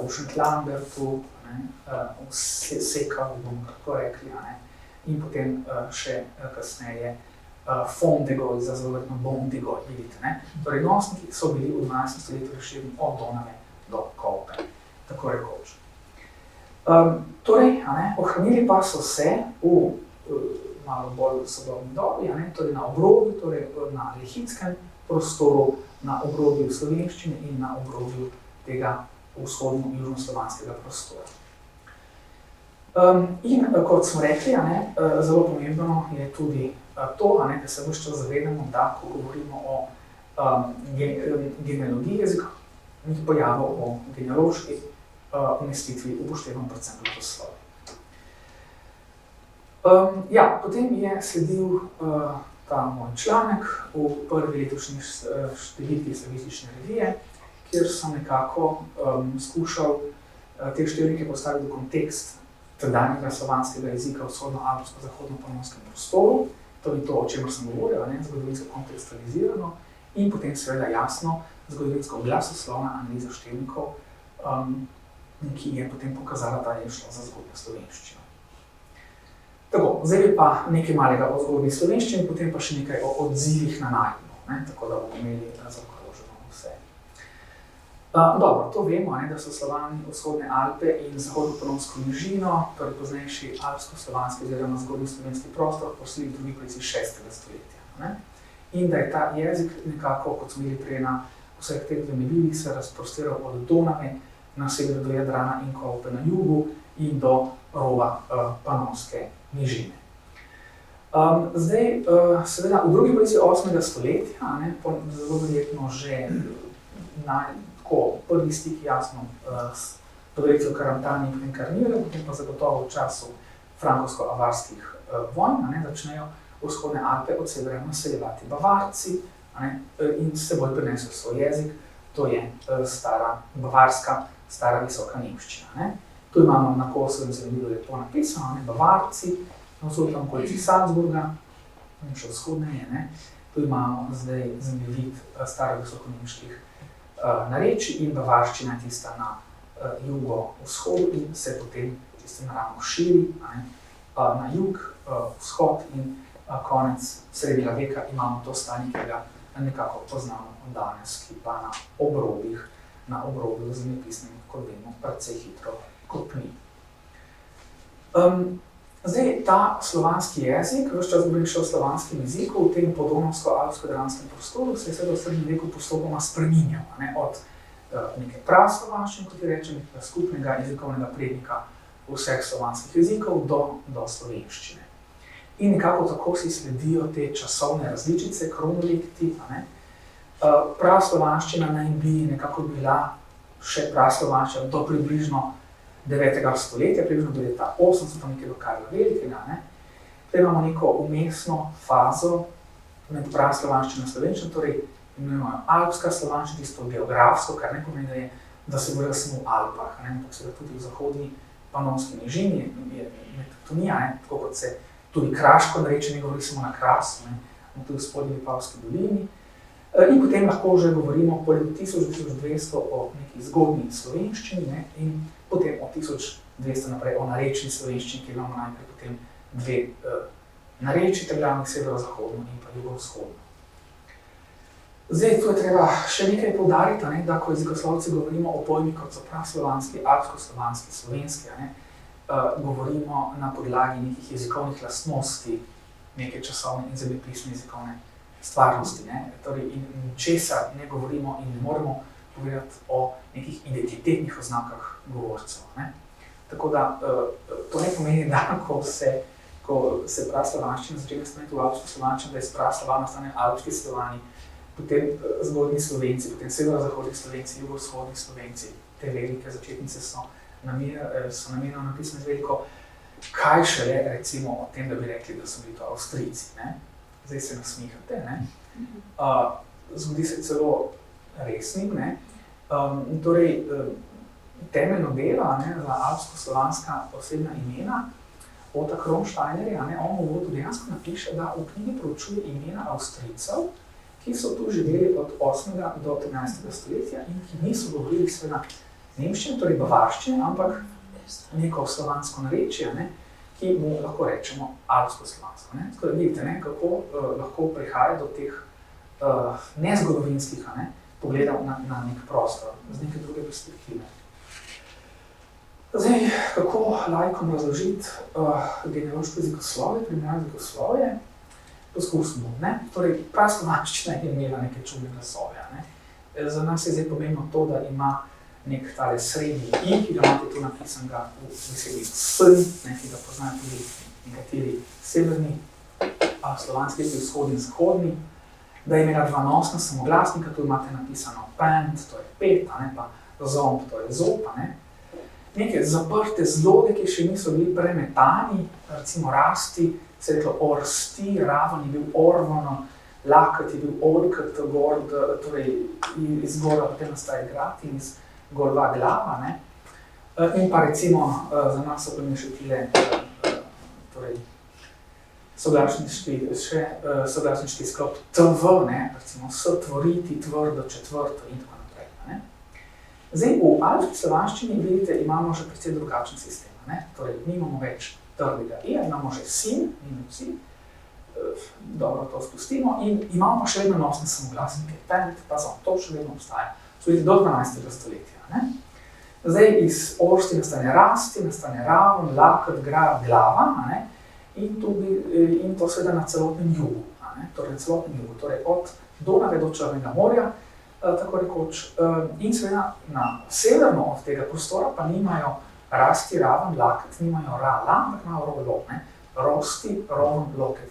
v Šentlambertu, v Sekavu, bomo kako rekli, in potem še kasneje Fondegoj, za zelo verjetno Bondigoj, vidite. Torej, nosniki so bili v 12. stoletju razširjeni od Donave do Kolpe, tako rekoč. Torej, ohranili pa so se v malo bolj sodobni dobi, torej na obrobju, torej na lihitskem prostoru, na obrobju slovenščine in na obrobju tega vzhodno-južnoslovanskega prostora. In kot smo rekli, zelo pomembno je tudi to, da se ves čas zavedamo, da ko govorimo o genealogiji jezika, ni pojavil o genealoški umestitvi upoštevamo predvsem leposlovje. Ja, potem je sledil ta moj članek v prvi letošnji številki Slavistične revije, kjer sem nekako skušal te številke postaviti v kontekst tedanjega slovanskega jezika v vzhodno-alpsko-zahodno-panonskem prostoru, torej to, o čemer sem govoril, zgodovinsko kontekstualizirano in potem seveda jasno zgodovinsko glasoslovna analiza števnikov, ki je potem pokazala, da je šlo za zgodnjo slovenščino. Tako, zdaj je pa nekaj malega o zgodnji slovenščini, potem pa še nekaj o odzivih na najdbo, tako da bomo imeli zaokroženo vse. Dobro, to vemo, da so Slovani vzhodne Alpe in zahodno-panonsko nižino, torej poznejši alpsko-slovanski oziroma zgodnji slovenski prostor, posledili v drugi polovici 6. stoletja. In da je ta jezik nekako, kot smo imeli prej na vseh teh vremenilih, se razprostiral od Donave na sever do Jadrana in Kolpe na jugu in do roba Panonske nižine. Zdaj, seveda, v drugi polovici 8. stoletja, zelo verjetno že prvi stik jasno s podredicjo Karamtani in Karnirja, potem pa zagotovo v času frankovsko-avarskih vojn, začnejo vzhodne Alpe od severa naseljevati Bavarci in s seboj prinesel svoj jezik, to je stara bavarska, stara visoka nemščina. Tu imamo na Kosovem zemljevidu lepo napisano, Bavarci, na vzhodnem okolici Salzburga, še vzhodneje, tu imamo zdaj zemljevid staro visokonemških narečij in bavarščina je tista na jugo-vzhodu in se potem tisto naravno širi na jug, vzhod in konec srednjega veka imamo to stanje, ki ga nekako poznamo danes, ki pa na obrobju zemljepisnem, kot vemo, precej hitro kopni. Zdaj, ta slovanski jezik, ves čas govorim še o slovanskem jeziku, v tem podonavsko-alpsko-jadranskem prostoru se je seveda v srednjem veku postopoma spreminjal, od neke praslovanščine, kot je rečem, skupnega jezikovnega prednika vseh slovanskih jezikov do slovenščine. In nekako tako si sledijo te časovne različice, kronolekti. Praslovanščina naj bi nekako bila še praslovanščina do približno 9. stoletja, približno do leta 800, nekaj do Karla Velikega. Tukaj imamo neko umestno fazo med praslovanščino in slovenščino, torej imenujemo alpska slovanščina, tisto geografsko, kar ne pomeni, da se govorijo samo v Alpah, ampak seveda tudi v zahodni panonski nižini je tektonija, tako kot se tudi kraško narečje ne govori samo na Krasu, tudi v spodnji Vipavski dolini. In potem lahko že govorimo po 1200 o neki zgodnji slovenščini in potem o 1200 naprej o narečni slovenščini, kjer imamo najprej potem dve narečji, glavnih severo-zahodno in pa jugovzhodno. Zdaj, tu je treba še nekaj poudariti, da ko jezikoslovci govorimo o pojmih, kot so praslovanski, alpsko-slovanski, slovenski, govorimo na podlagi nekih jezikovnih lastnosti, neke časovne in zemljepisne jezikovne stvarnosti. Torej, in česar ne govorimo in ne moremo povedati o nekih identitetnih oznakah govorcev. Tako da to ne pomeni, da ko se praslovanščina začne spremeniti v alpsko slovanščino, da iz praslovana stane alpski Slovani, potem zgodnji Slovenci, potem severo-zahodni Slovenci, jugovzhodni Slovenci, te velike začetnice so namenjeno napisane z veliko, kaj šele recimo o tem, da bi rekli, da so bili to Avstrijci. Zdaj se nasmihate, zgodi se celo resnim. Torej, temeljno delo za alpsko-slovanska osebna imena Ota Kronsteinerja, on v uvodu dejansko napiše, da v knjigi proučuje imena Avstrijcev, ki so tu živeli od 8. do 13. stoletja in ki niso govorili seveda nemščine, torej bavarščine, ampak neko slovansko narečje, ki mu lahko rečemo alpsko-slovansko. Tako da vidite, kako lahko prihaja do teh nezgodovinskih pogledov na nek prostor, z neke druge perspektive. Zdaj, kako laikom razložiti genealoško jezikoslovje, primerjalno jezikoslovje, poskusimo. Torej, praslovanščina je imela neke čudne glasove. Za nas je zdaj pomembno to, da ima nek tale srednji i, ki ga imate tu napisanega v besedi sn, ki ga poznajo tudi nekateri severni slovanski jezik, vzhodni in zahodni, da je imela dva nosna samoglasnika, tu imate napisano pent, to je pet, pa zomb, to je zob. neke zaprte zloge, ki še niso bili premetani, recimo rasti, se je reklo orsti, raven je bil orvono, lakat je bil orkat, gord, torej iz gorda potem nastaje grad in iz gorda glava, ne. In pa recimo za nas so pomešetile torej soglasniški sklop tv, ne, recimo stvoriti, tvrdo, četvrto in tako naprej, ne. Zdaj, v alpski slovanščini, vidite, imamo že precej drugačen sistem, ne, torej nimamo več trdega i, imamo že sin, minusi, dobro to spustimo in imamo pa še vedno nosne samoglasnike, pent, pazom, to še vedno obstaja, tudi do 12. stoletja, ne. Zdaj, iz orsti nastane rasti, nastane raven, lakat, grad, glava, ne, in to seveda na celotnem jugu, ne, torej na celotnem jugu, torej od Donave do Črnega morja, tako rekoč, in seveda na severno od tega prostora pa nimajo rasti, raven, lakat, nimajo ra, la, ampak imajo ro, lo, ne, rosti, roven, loket,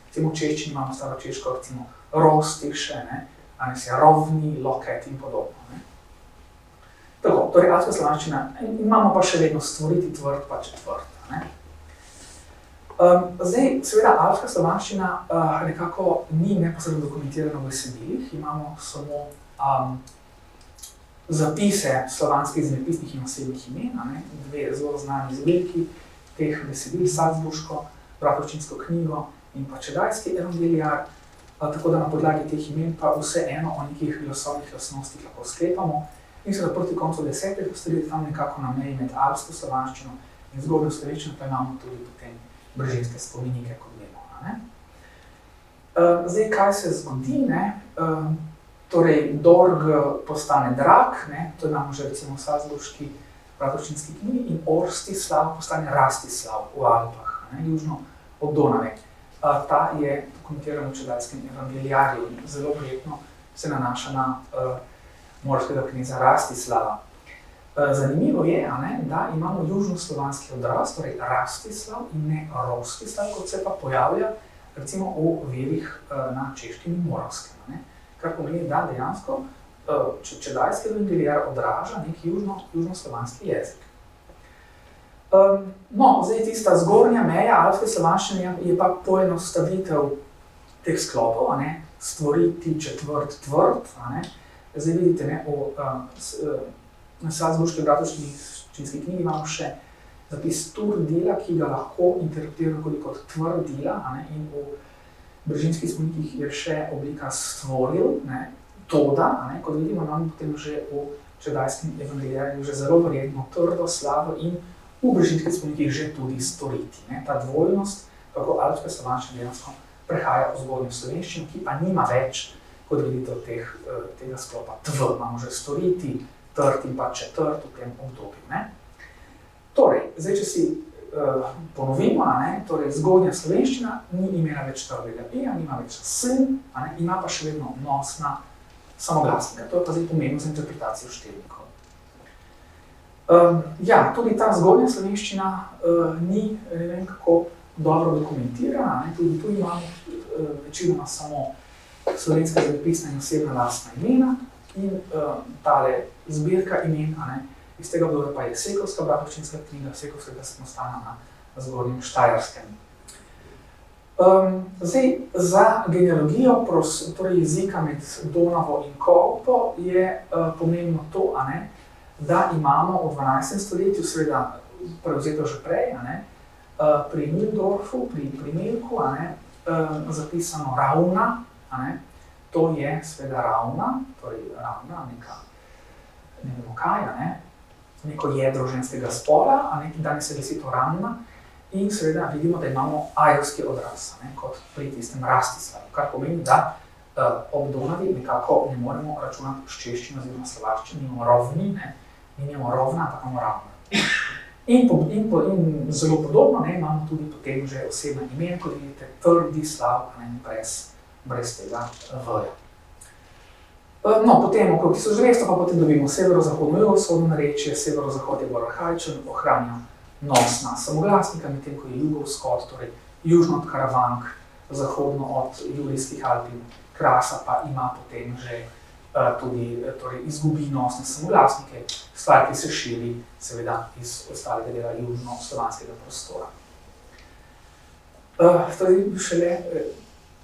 recimo v češčini imamo staro češko, recimo rosti še, ne, a ne se rovni, loket in podobno, ne. Tako, torej alpska slovanščina, imamo pa še vedno stvoriti, tvrd pa četvrta, ne. Zdaj, seveda, alpska slovanščina nekako ni neposredno dokumentirana v besedilih, imamo samo zapise slovanskih zemljepisnih in osebnih imen, ne, dve zelo znani zbirki teh besedil, Salzburško, Bratovščinsko knjigo in pa Čedajski evangelijar, tako da na podlagi teh imen pa vseeno o nekih glasovnih lastnostih lahko sklepamo in seveda proti koncu 10. stoletja tam nekako na meji med alpsko slovanščino in zgodnjo slovenščino pa imamo tudi potem brežinske spomenike, kot vemo, ne. Zdaj, kaj se zgodi, ne, torej Dorg postane Drag, ne, to imamo že recimo v Salzburški Bratovščinski knjigi in Orstislav postane Rastislav v Alpah, ne, južno od Donave. Ta je dokumentiran v Čedajskem evangelijarju in zelo verjetno se nanaša na morskega kneza Rastislava. Zanimivo je, ne, da imamo južnoslovanski odraz, torej Rastislav in ne Rostislav, kot se pa pojavlja recimo v virih na češkem in moravskem, ne. Kar pomeni, da dejansko Čedajski evangelijar odraža nek južnoslovanski jezik. No, zdaj tista zgornja meja alpske slovanščine je pa poenostavitev teh sklopov, a ne, stvoriti, četvrt, tvrd, a ne. Zdaj vidite, ne, na Salzburški Bratovščinski knjigi imamo še zapis turdila, ki ga lahko interpretiramo tudi kot tvrdila, a ne, in v brežinskih spomenikih je še oblika stvoril, ne, toda, a ne, kot vidimo, imamo potem že v Čedajskem evangelijarju že zelo verjetno trdo slavo in v brežinskih spomenikih že tudi storiti, ne. Ta dvojnost, kako alpska slovanščina dejansko prehaja v zgodnjo slovenščino, ki pa nima več, kot vidite, od tega sklopa tv, imamo že storiti, trd in pa četrt v tem obdobju, ne. Torej, zdaj, če si ponovimo, a ne, torej zgodnja slovenščina ni imela več trdega i, nima več sin, a ne, ima pa še vedno nosna samoglasnika. To je pa zdaj pomembno za interpretacijo števnikov. Ja, tudi ta zgodnja slovenščina ni, ne vem kako, dobro dokumentirana, ne, tudi tu imamo večinoma samo slovenska zemljepisna in osebna lastna imena in tale zbirka imen, a ne, iz tega obdobja pa je Sekovska Bratovščinska knjiga, Sekovskega samostana na Zgornjem Štajerskem. Zdaj, za genealogijo, torej jezika med Donavo in Kolpo, je pomembno to, a ne, da imamo v 12. stoletju, seveda prevzeto že prej, a ne, pri Mühldorfu, pri Melku, a ne, zapisano ravna, a ne, to je seveda ravna, torej ravna, neka, ne vemo kaj, a ne, neko jedro ženskega spola, a ne, danes se glasi to ravna, in seveda vidimo, da imamo ajovski odraz, a ne, kot pri tistem Rastislavu, kar pomeni, da ob Donavi nekako ne moremo računati s češčino oziroma slovaščino, nimamo rovni, ne, nimamo rovna, ampak imamo ravna. In zelo podobno, ne, imamo tudi potem že osebna imena, kot vidite, Trdislav, a ne, brez tega v-ja. No, potem okrog 1900 pa potem dobimo severozahodno jugovzhodno narečje, severozahod je bolj arhaičen, ohranja nosna samoglasnika, medtem ko je jugovzhod, torej južno od Karavank, zahodno od Julijskih Alp in Krasa pa ima potem že tudi torej izgubi nosne samoglasnike, stvar, ki se širi seveda iz ostalega dela južnoslovanskega prostora. To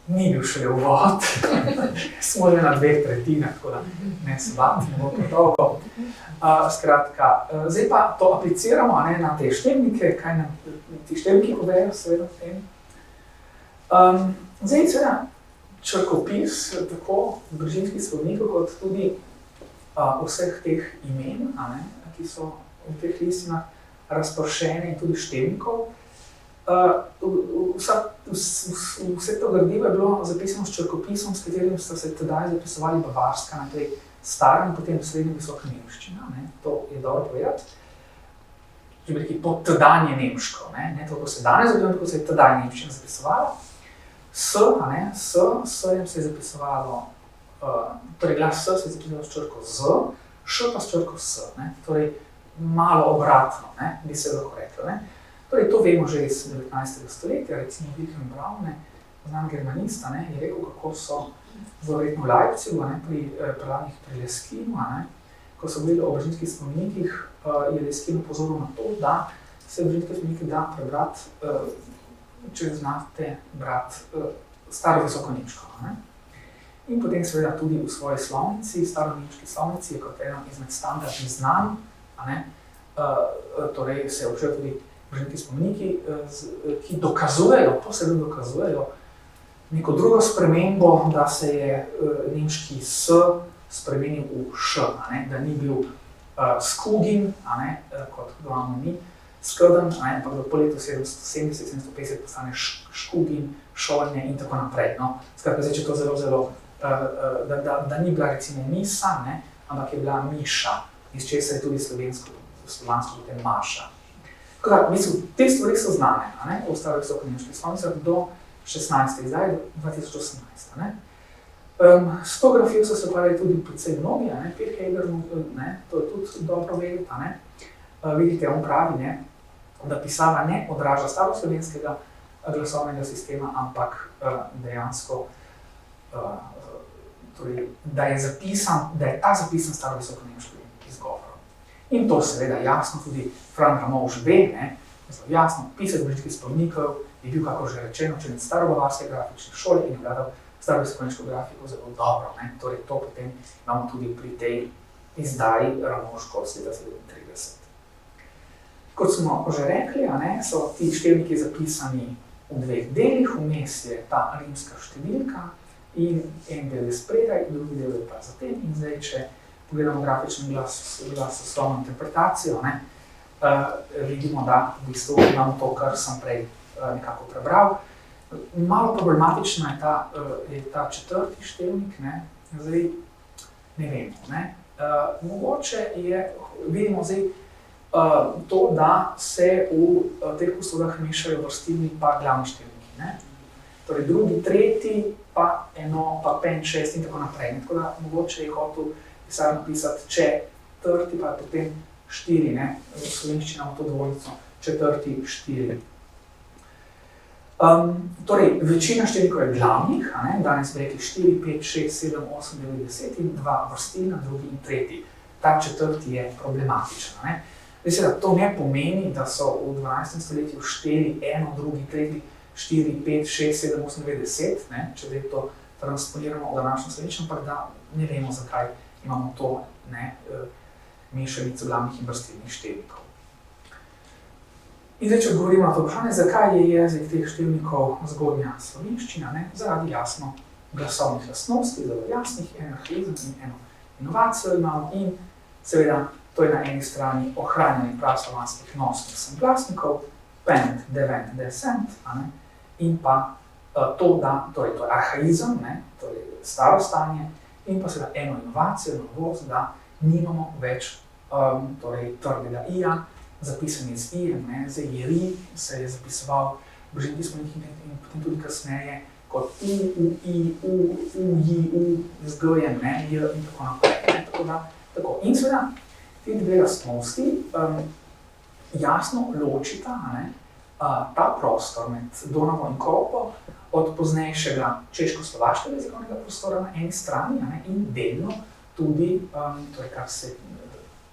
ni bil šele uvod, smo že na 2/3, tako da ne se bati, ne bo predolgo. Skratka, zdaj pa to apliciramo na te števnike, kaj nam ti števniki povejo seveda v tem. Zdaj seveda črkopis, tako družinskih sodnikov, kot tudi vseh teh imen, ki so v teh listinah razpršene in tudi števnikov. Vse to gradivo je bilo zapisano s črkopisom, s katerim sta se tedaj zapisovali bavarska, naprej stara in potem srednja visoka nemščina. To je dobro povedati. Že bi rekli to tedanje nemško, ne to, ko se danes zapisuje, ko se je tedaj nemščina zapisovala. S-jem se je zapisovalo, torej glas S se je zapisovalo s črko Z, Š pa s črko S, torej malo obratno, bi se lahko reklo. Torej, to vemo že iz 19. stoletja, recimo Wilhelm Braun, znan germanista, je rekel, kako so verjetno v Leipzigu, pri preladnih pri Leskinu, ko so bili o Brižinskih spomenikih, je Leskin upozoril na to, da se Brižinske spomenike da prebrati, če znate brati staro visoko nemško. In potem seveda tudi v svoji slovnici, staronemški slovnici, je kot eno izmed standardnih znanj, torej se obšel tudi Brižinski spomeniki, ki dokazujejo, posebej dokazujejo neko drugo spremembo, da se je nemški S spremenil v Š, da ni bil skugin, kot imamo mi, skrden, ampak po letu 770-750 postane škugin, šolne in tako naprej. Skratka, zdaj, če to zelo, da ni bila recimo misa, ampak je bila miša, iz česar je tudi slovansko potem maša. Tako da, te stvari so znane, v staro visokonemških slovnicah do 16. zdaj, do 2018. S to grafijo so se ukvarjali tudi predvsej mnogi, Pirkeger, to je tudi dobro vedeti. Vidite, on pravi, da pisava ne odraža staroslovenskega glasovnega sistema, ampak dejansko, torej, da je ta zapisan staro-visokonemškim izgovorom. In to seveda jasno tudi Fran Ramovš ve, jasno, pisec Brižinskih spomenikov je bil, kako že rečeno, učenec starobavarske grafične šole in je vladal staro-visokonemško grafiko zelo dobro. Torej, to potem imamo tudi pri tej izdaji Ramovško od leta 37. Kot smo že rekli, so ti števniki zapisani v dveh delih, vmes je ta rimska številka in en del je spredaj, drugi del je pa zatem. In zdaj, če pogledamo grafični glasoslovno interpretacijo, vidimo, da v bistvu imamo to, kar sem prej nekako prebral. Malo problematična je ta četrti števnik, zdaj ne vemo. Mogoče vidimo zdaj to, da se v teh posodah mešajo vrstilni pa glavni števniki. Torej drugi, tretji, pa eno, pa pen, šest in tako naprej. Tako da mogoče je hotel pisar napisati četrti, pa potem štiri, v slovenščini imamo to dvojnico, četrti, štiri. Torej, večina števnikov je glavnih, danes bi rekli 4, 5, 6, 7, 8, 9, 10 in dva vrstilna, drugi in tretji. Ta četrti je problematičen. Zdaj, to ne pomeni, da so v 12. stoletju šteli eno, drugi, tretji, 4, 5, 6, 7, 8, 9, 10, če zdaj to transponiramo v današnjo slovenščino, ampak da ne vemo, zakaj imamo to mešanico glavnih in vrstilnih števnikov. In zdaj, če odgovorimo na to vprašanje, zakaj je jezik teh števnikov zgodnja slovenščina, zaradi jasno glasovnih lastnosti, zelo jasnih, en arhaizem in eno inovacijo imamo in seveda to je na eni strani ohranjanje praslovanskih nosnih semglasnikov, pent, devent, descent, in pa to, da torej to je arhaizem, torej staro stanje, in pa seveda eno inovacijo, novost, da nimamo več torej trdega ija, zapisan je z ijem, zdaj je ri, se je zapisoval v Brižinskih spomenikih in potem tudi kasneje kot u, i, u, ji, z g-jem, j in tako naprej. Tako. In seveda, ti dve lastnosti jasno ločita ta prostor med Donavo in Kolpo od poznejšega češko-slovaškega jezikovnega prostora na eni strani in delno tudi, torej kar se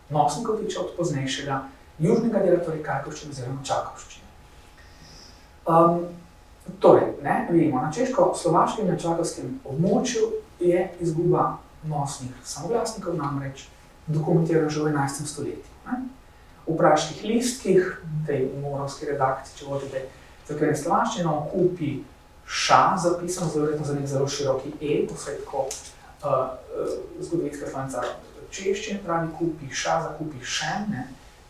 nosnikov tiče od poznejšega južnega dela, torej kajkovščine oziroma čakovščine. Torej, vidimo, na češko-slovaškem in na čakovskem območju je izguba nosnih samoglasnikov namreč dokumentirana že v 11. stoletju. V praških listkih, tej moravski redakciji, če vodite cerkvene slovaščine, kupi ša zapisan, verjetno za nek zelo široki e, posebej tako zgodovinska slovenca češčine, pravi kupi ša, zakupi šen,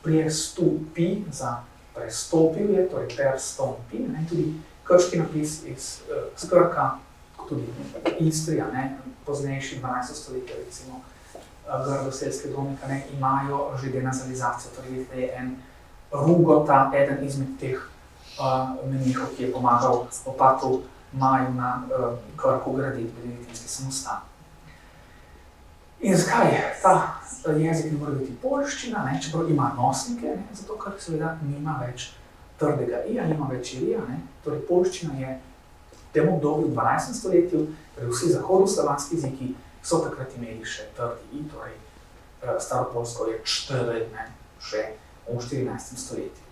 prestupi za prestopil je, torej perstompi, tudi krški napis iz Krka, tudi Istrija, poznejši 12. stoletje, recimo grdoselske domika, imajo že denazalizacijo, torej vidite, je en Rugota, eden izmed teh menihov, ki je pomagal opatu Maju na Krku graditi benediktinski samostan. In zakaj ta jezik ne more biti poljščina, čeprav ima nosnike, zato ker seveda nima več trdega ija, nima več irija, torej poljščina je v tem obdobju v 12. stoletju, torej vsi zahodnoslovanski jeziki so takrat imeli še trdi i, torej staropolsko je čtrd, še v 14. stoletju.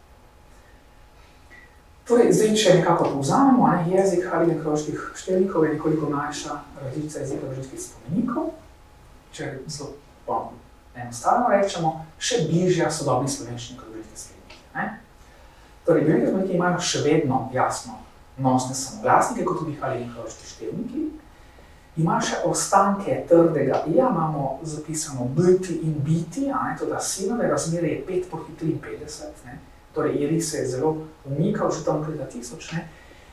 Torej, zdaj, če nekako povzamemo, jezik Haligenkroških štelnikov je nekoliko mlajša različica jezika družinskih spomenikov, če zelo enostavno rečemo, še bližja sodobni slovenščini kot družinski spomeniki. Torej, družinski spomeniki imajo še vedno jasno nosne samoglasnike, kot tudi Haligenkroški štelniki. Ima še ostanke trdega ija, imamo zapisano biti in biti, to da sinove razmere je 5:53, torej iri se je zelo umikal že tam pred 1000,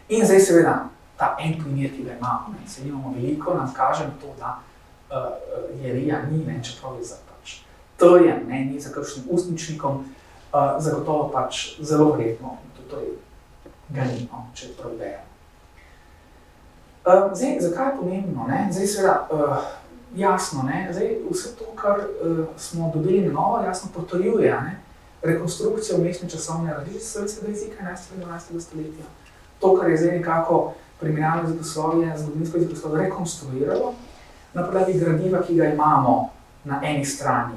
in zdaj seveda ta en primer, ki ga imamo, se nimamo veliko, nam kaže to, da jerija ni, čeprav je za trjen, ni za kakšnim ustničnikom, zagotovo zelo vredno, torej ga ni, če preberemo. Zdaj, zakaj je pomembno? Zdaj, seveda, jasno, zdaj, vse to, kar smo dobili na novo, jasno potrjuje rekonstrukcijo mestne časovne različice slovenskega jezika 11. in 12. stoletja. To, kar je zdaj nekako primerjalno jezikoslovje, zgodovinsko jezikoslovje rekonstruiralo, na podlagi gradiva, ki ga imamo na eni strani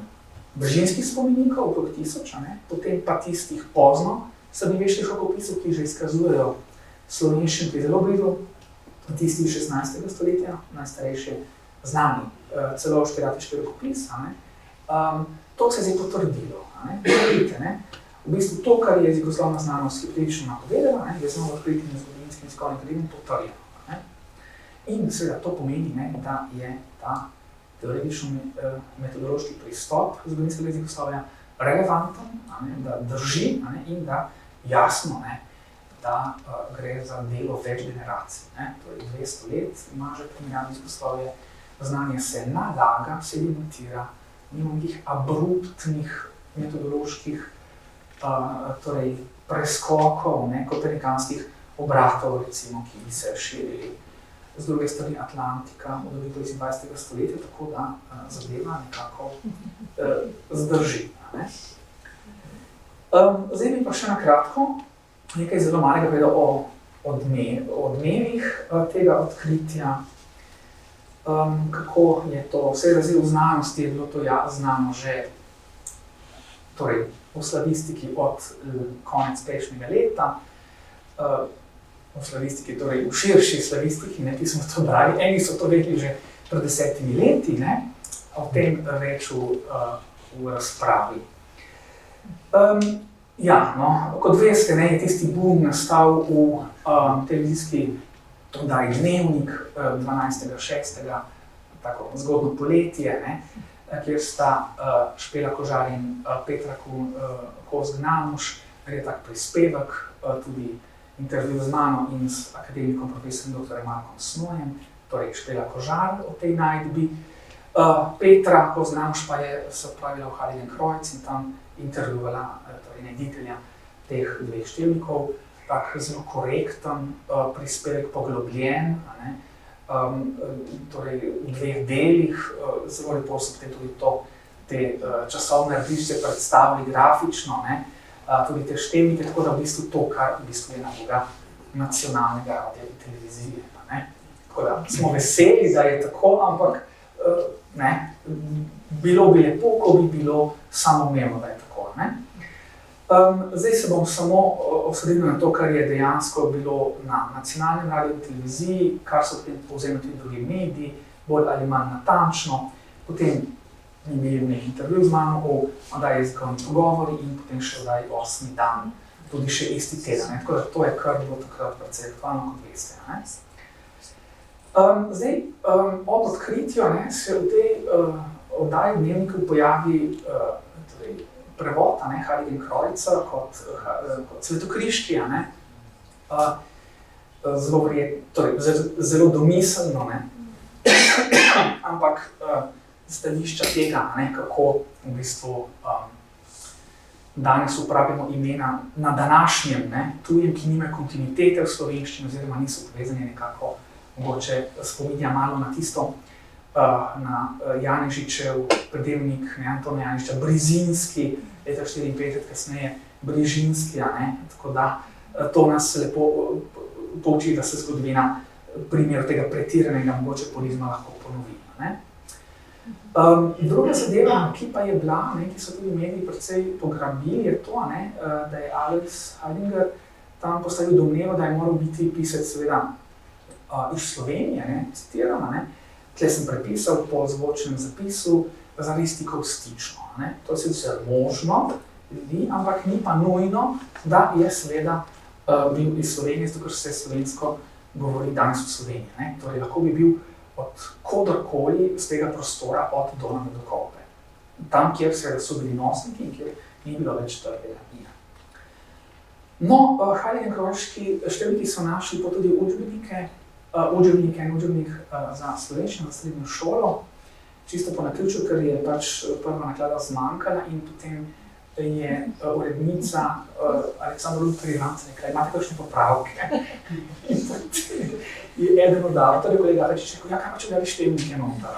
družinskih spomenikov, okrog 1000, potem pa tistih pozno srednjeveških rokopisov, ki že izkazujejo slovenščino, ki je zelo blizu tistih 16. stoletja, najstarejši znani celovški ratiški rokopis. To se je zdaj potrdilo. V bistvu to, kar je jezikoslovna znanost hipotetično napovedala, je zelo odkritim zgodovinskim jezikovnim gradivom potrjeno. In seveda to pomeni, da je ta teoretično-metodološki pristop zgodovinskega jezikoslovja relevanten, da drži in da jasno, da gre za delo več generacij. Torej 200 let ima že primerjalno jezikoslovje, znanje se nalaga, sedimentira, nima nekih abruptnih metodoloških preskokov, kopernikanskih obratov, recimo, ki bi se širili z druge strani Atlantika v dobi 20. stoletja, tako da zadeva nekako zdrži. Zdaj bi pa še na kratko nekaj zelo malega povedal o odmevih tega odkritja, kako je to, vse razil v znanosti je bilo to znano že v slavistiki od konec prejšnjega leta, v slavistiki, torej v širši slavistiki, ki smo to brali, eni so to vedeli že pred 10 leti, o tem več v razpravi. Kot veste, je tisti boom nastal v televizijski oddaji Dnevnik 12.6., tako zgodno poletje, kjer sta Špela Kožar in Petra Kozg-Namuš, je tak prispevek, tudi intervju z mano in s akademikom profesorjem dr. Markom Snojem, torej Špela Kožar o tej najdbi. Petra Kozg-Namuš pa se odpravila v Heiligenkreuz in tam intervjuvala najditelja teh dveh štelnikov, tak zelo korekten prispevek, poglobljen, torej v dveh delih, zelo lepo so potem tudi te časovne različice predstavili grafično, tudi te številke, tako da v bistvu to, kar v bistvu je naloga nacionalnega radia in televizije. Tako da smo veseli, da je tako, ampak bilo bi lepo, ko bi bilo samoumevno, da je tako. Ne? Zdaj se bom samo osredil na to, kar je dejansko bilo na nacionalnem radiju in televiziji, kar so povzemali tudi drugi mediji, bolj ali manj natančno. Potem imeli nek intervju z mano o oddaji Jezikovni pogovori in potem še oddaji 8. dan, tudi še isti teden. Tako da to je kar bilo takrat precej aktualno, kot veste. Ne? Zdaj, ob odkritju se v tej oddaji v Dnevniku pojavi prevod Heiligenkreuza kot svetokriški, zelo domiselno, ampak stališča tega, kako v bistvu danes uporabljamo imena na današnjem, tujem, ki nimajo kontinuitete v slovenščini oziroma niso povezani nekako, mogoče spominja malo na tisto, na Janežičev predelnik, Antona Janežiča, Brizinski, leta 1954, kasneje Brižinski, tako da to nas lepo pouči, da se zgodovina primer tega pretiranega mogoče polizma lahko ponovi. Druga zadeva, ki pa je bila, ki so tudi mediji precej pograbili, je to, da je Alois Heidinger tam postavil domnevo, da je moral biti pisec seveda iz Slovenije, citirano, tle sem prepisal po zvočnem zapisu za listiko stično. To je sicer možno, ampak ni pa nujno, da je seveda bil iz Slovenije, zato ker se slovensko govori danes v Sloveniji. Torej, lahko bi bil od kodarkoli z tega prostora od Donave do Kolpe. Tam, kjer seveda so bili nosniki in kjer ni bilo več trdega ina. No, Heiligenkreuzski številki so našli pa tudi učbenike in učbenik za slovenščino, za srednjo šolo, čisto po naključju, ker je pač prva naklada zmanjkala in potem je urednica Aleksandra Lutrijanca rekla, imate kakšne popravke? Je eden od avtorjev, kolega reči, kaj pa če dali števnike noter,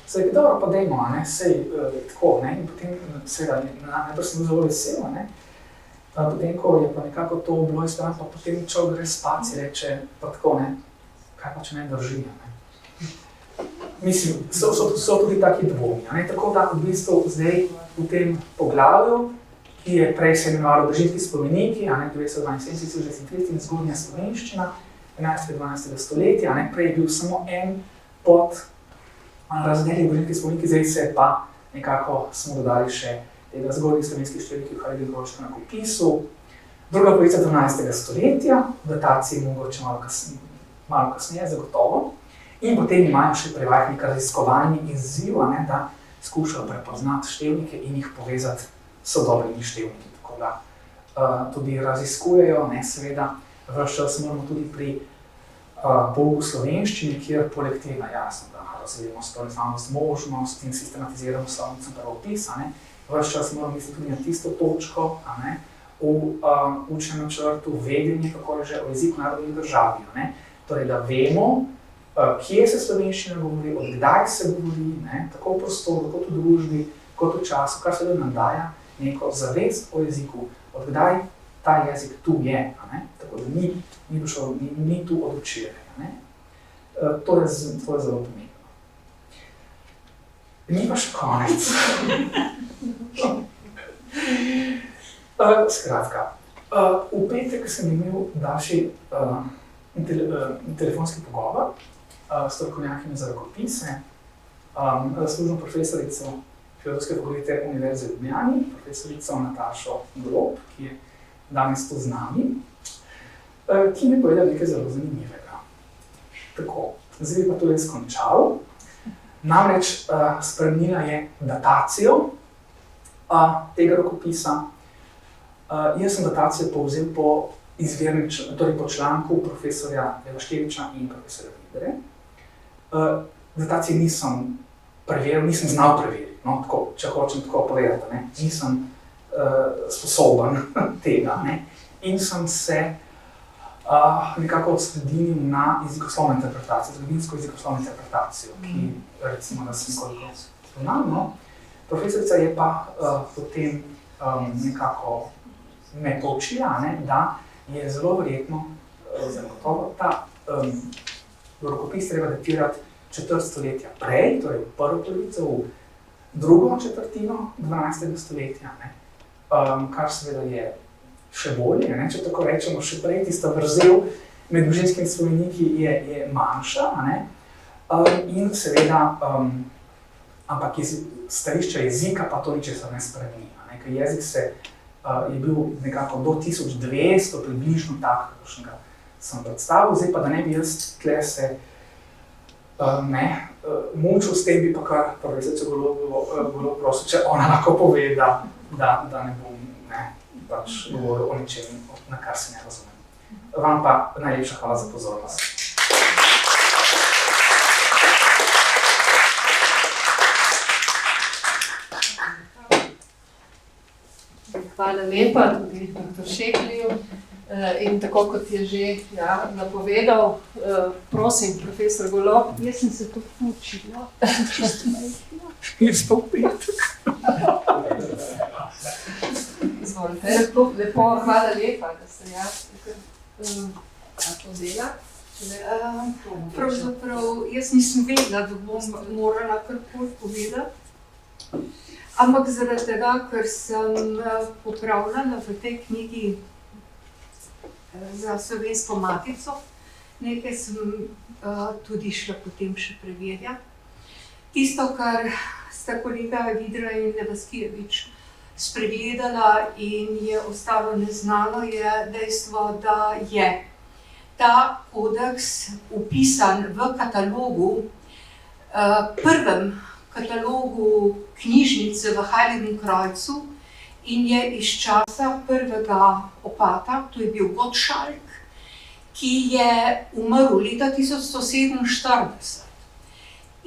Se je dobro, pa dejmo, sej tako, in potem seveda najprej sem bil zelo vesel, potem, ko je pa nekako to bilo izbran, pa potem človek gre spat si reče, pa tako, kaj pa če ne drži, Mislim, so tudi taki dvomi, tako da v bistvu zdaj v tem poglavju, ki je prej se imenovalo Brižinski spomeniki, 1972, zgodnja slovenščina, 11. stoletja, prej je bil samo en pod razdelih Brižinski spomeniki, zdaj se pa nekako smo dodali še tega zgodnjih slovenskih številk v Heiligenkreuzskem nakopisu. Druga polovica 12. stoletja, v dataciji mogoče malo kasneje, zagotovo. In potem imajo še prevajnik raziskovalni izziv, da skušajo prepoznati števnike in jih povezati s sodobnimi števniki. Tako da tudi raziskujejo, seveda, ves čas moramo tudi pri pouku slovenščine, kjer poleg tega jasno, da razvijemo slovesnost možnost in sistematiziramo slovnico pravopis, ves čas moramo misliti tudi na tisto točko, v učnem načrtu vedenje, kako je že o jeziku, narodu in državi. Torej, da vemo, kje se slovenščina govori, od kdaj se govori, tako v prostoru, kot v družbi, kot v času, kar seveda nam daje neko zavest o jeziku, od kdaj ta jezik tu je, tako da ni tu od včeraj. To je zelo pomembno. Ni pa še konec. Skratka, v petek sem imel daljši telefonski pogovor s strokovnjakinjo za rokopise, služno profesorico Filozofske fakultete Univerze v Ljubljani, profesorico Natašo Golob, ki je danes tu z nami, ki mi je povedala nekaj zelo zanimivega. Tako, zdaj pa to je skončal. Namreč spremenila je datacijo tega rokopisa. Jaz sem datacijo povzel po članku profesorja Levaškeviča in profesorja Videre. Datacije nisem preveril, nisem znal preveriti, tako, če hočem tako povedati, nisem sposoben tega. In sem se nekako odsredil na jezikoslovno interpretacijo, zgodovinsko jezikoslovno interpretacijo, ki recimo, da sem koliko spoznal. Profesorica je pa potem nekako me poučila, da je zelo verjetno, zagotovo ta rokopis treba datirati četrt stoletja prej, torej v prvo polovico, v drugo četrtino 12. stoletja, ne, kar seveda je še bolje, ne, če tako rečemo, še prej tista vrzel med družinskimi spomeniki je manjša, ne, in seveda, ampak stališča jezika pa to ničesar ne spremeni, ne, ker jezik je bil nekako do 1200 približno tak, kakšnega sem predstavil, zdaj pa da ne bi jaz tle se mučil s tem, bi pa kar profesorico Golob prosil, če ona lahko pove, da ne bom pač govoril o ničem, na kar se ne razumem. Vam pa najlepša hvala za pozornost. Hvala lepa tudi dr. Šekliju. In tako kot je že napovedal, prosim, profesor Golob. Jaz sem se to naučila, čisto majhna. Jaz pa vpet. Izvolite. Lepo, hvala lepa, da ste to dela. Pravzaprav, jaz nisem vedela, da bom morala karkoli povedati. Ampak zaradi tega, ker sem popravljala v tej knjigi za Slovensko matico, nekaj sem tudi šla potem še preverjati. Tisto, kar sta kolega Vidra in Levaskijevič spregledala in je ostalo neznano, je dejstvo, da je ta kodeks vpisan v katalogu, prvem katalogu knjižnice v Heiligenkreuzu in je iz časa prvega opata, to je bil Gottschalk, ki je umrl leta 1147.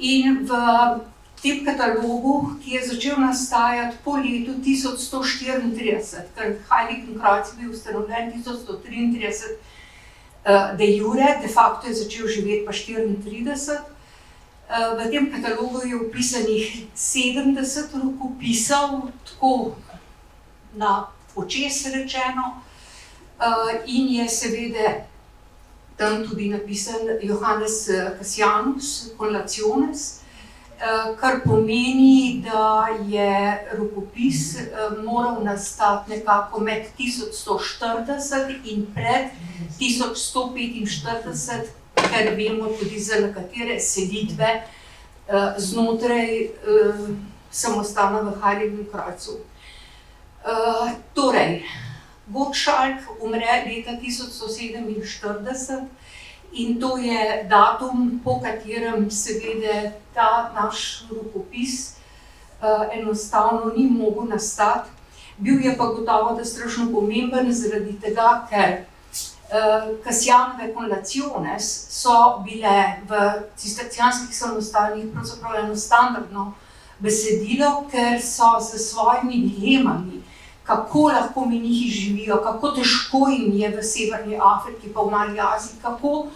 In v tem katalogu, ki je začel nastajati po letu 1134, ker Heiligenkreuz je bil ustanovljen 1133 de jure, de facto je začel živeti pa 34. V tem katalogu je vpisanih 70 rokopisov, tako na počez rečeno, in je seveda tam tudi napisan Johannes Cassianus Conlationes, kar pomeni, da je rokopis moral nastati nekako med 1140 in pred 1145, ker vemo tudi za nekatere selitve znotraj samostana v Heiligenkreuzu. Torej, Gottschalk umre leta 1147 in to je datum, po katerem seveda ta naš rokopis enostavno ni mogel nastati. Bil je pa gotovo da strašno pomemben zaradi tega, ker Cassianove Conlationes so bile v cistercijanskih samostanih pravzaprav eno standardno besedilo, ker so s svojimi dilemami, kako lahko menihi živijo, kako težko jim je v Severni Afriki pa v Mali Aziji, kako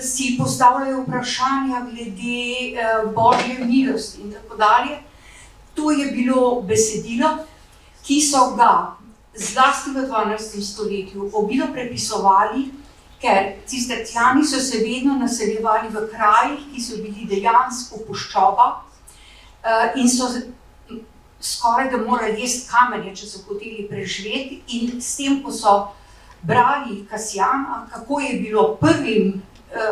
si postavljajo vprašanja glede Božje milosti in tako dalje. To je bilo besedilo, ki so ga zlasti v 12. stoletju obilo prepisovali, ker cistercijani so se vedno naseljevali v krajih, ki so bili dejansko puščoba in so skoraj da morali jesti kamenje, če so hoteli preživeti, in s tem, ko so brali Cassiana, kako je bilo prvim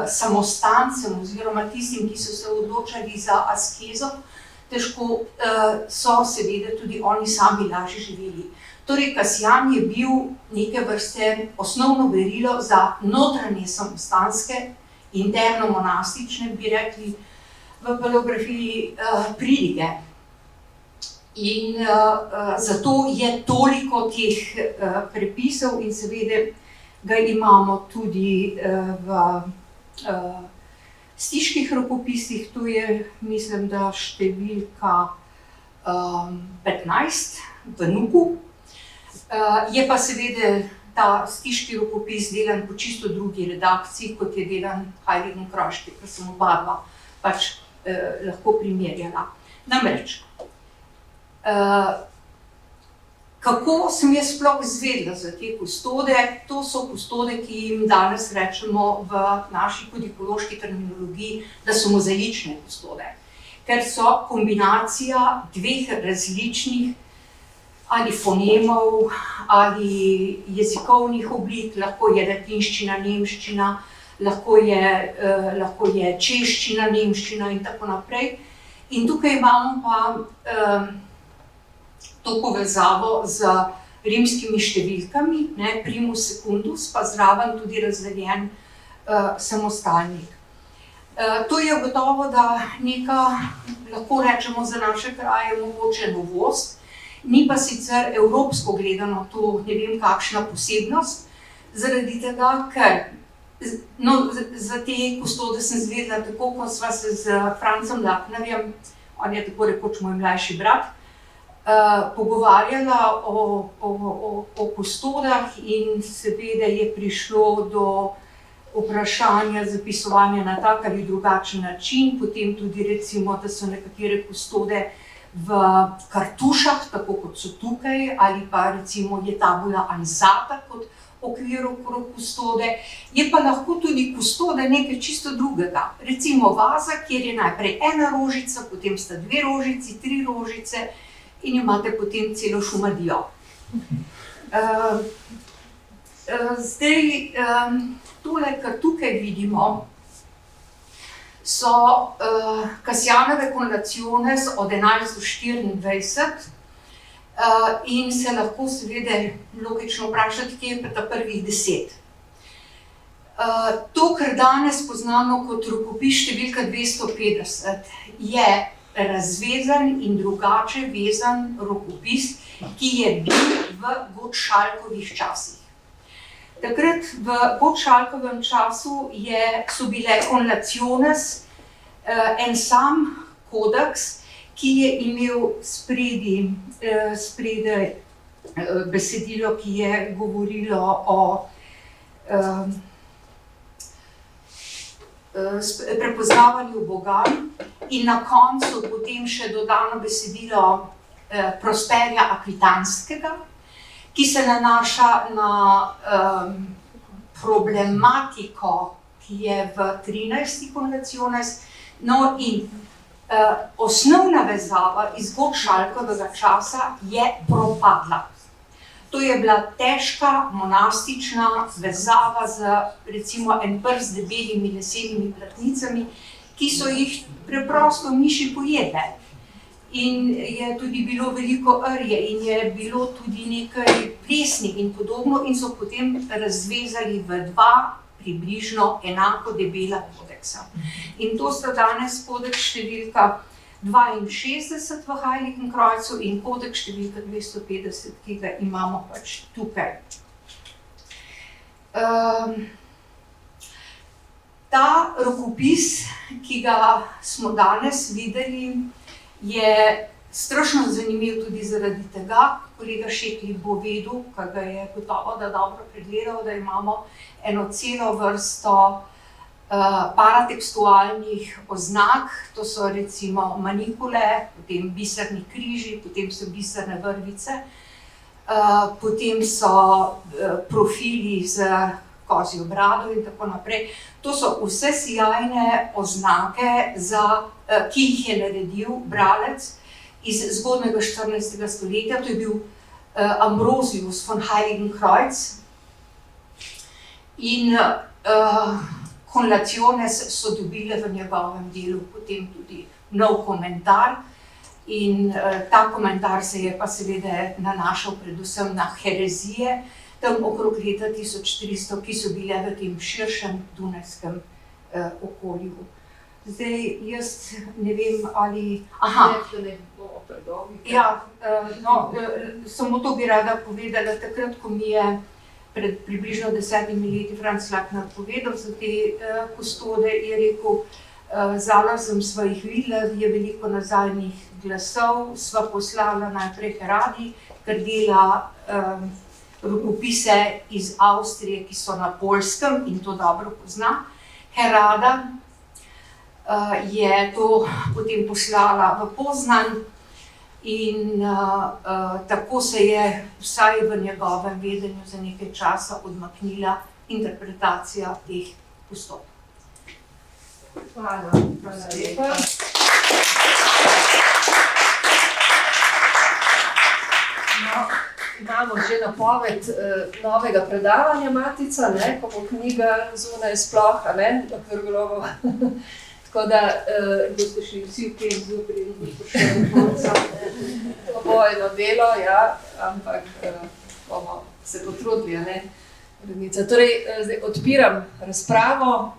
samostancem oziroma tistim, ki so se odločali za askezo, težko so seveda tudi oni sami lažje živeli. Torej, Cassian je bil neke vrste osnovno berilo za notranje samostanske, interno-monastične, bi rekli v paleografiji, pridige. In zato je toliko teh prepisov in seveda ga imamo tudi v stiških rokopisih, to je, mislim, da številka 15 v Nuku. Je pa seveda ta stiški rokopis delan po čisto drugi redakciji, kot je delan Heiligenkreuzški, ker sem oba dva pač lahko primerjala. Namreč, Kako sem jaz sploh izvedela za te kustode? To so kustode, ki jim danes rečemo v naši kodikološki terminologiji, da so mozaične kustode, ker so kombinacija dveh različnih ali fonemov ali jezikovnih oblik, lahko je latinščina, nemščina, lahko je češčina, nemščina in tako naprej. In tukaj imamo pa to povezavo z rimskimi številkami, primus secundus, pa zraven tudi razdeljen samostalnik. To je gotovo, da neka, lahko rečemo za naše kraje, mogoče novost, ni pa sicer evropsko gledano to ne vem kakšna posebnost, zaradi tega, ker za te kustode sem izvedela tako, ko sva se z Francem Laknerjem, on je tako rekoč moj mlajši brat, pogovarjala o kustodah in seveda je prišlo do vprašanja zapisovanja na tak ali drugačen način, potem tudi recimo, da so nekatere kustode v kartušah, tako kot so tukaj, ali pa recimo je tabula ansata kot okvir okrog kustode, je pa lahko tudi kustode nekaj čisto drugega. Recimo vaza, kjer je najprej ena rožica, potem sta dve rožici, tri rožice in imate potem celo šumadijo. Zdaj, tole, kar tukaj vidimo, so Cassianove Conlationes od 11 do 24 in se lahko seveda logično vprašati, kje je pa ta prvih 10. To, kar danes poznamo kot rokopis številka 250, je razvezan in drugače vezan rokopis, ki je bil v Gottschalkovih časih. Takrat v Gottschalkovem času so bile Conlationes en sam kodeks, ki je imel spredaj besedilo, ki je govorilo o prepoznavanju Boga in na koncu potem še dodano besedilo Prosperja Akvitanskega, ki se nanaša na problematiko, ki je v 13. Conlationes. No in osnovna vezava iz Gottschalkovega časa je propadla. To je bila težka monastična vezava z recimo en prst debelimi lesenimi platnicami, ki so jih preprosto miši pojedle. In je tudi bilo veliko rje in je bilo tudi nekaj plesni in podobno in so potem razvezali v dva približno enako debela kodeksa. In to sta danes kodeks številka 62 v Heiligenkreuzu in kodeks številka 250, ki ga imamo pač tukaj. Ta rokopis, ki ga smo danes videli, je strašno zanimiv tudi zaradi tega, kolega Šetli bo vedel, ker ga je gotovo da dobro pregledal, da imamo eno celo vrsto paratekstualnih oznak, to so recimo manikule, potem biserni križi, potem so biserne vrvice, potem so profili z kozjo brado in tako naprej. To so vse sijajne oznake, ki jih je naredil bralec iz zgodnjega 14. stoletja, to je bil Ambrosius von Heiligenkreuz. In Conlationes so dobile v njegovem delu potem tudi nov komentar in ta komentar se je pa seveda nanašal predvsem na herezije tam okrog leta 1300, ki so bile v tem širšem dunajskem okolju. Zdaj, jaz ne vem, ali... Samo to bi rada povedala, takrat, ko mi je pred približno 10 leti Franc Lakner povedal za te kustode, je rekel, zala sva jih videla, je veliko nazadnjih glasov, sva poslala najprej Heradi, ker dela rokopise iz Avstrije, ki so na Poljskem in to dobro pozna. Herada je to potem poslala v Poznan, in tako se je vsaj v njegovem vedenju za nekaj časa odmaknila interpretacija teh postopkov. Hvala lepa. No, imamo že napoved novega predavanja Matica, ne, ko bo knjiga zunaj sploh, ne, Krgolova. Tako da boste šli vsi v tem zupri in boste šli v konca. To bo eno delo, ja, ampak bomo se potrudili, ne. Torej, zdaj odpiram razpravo.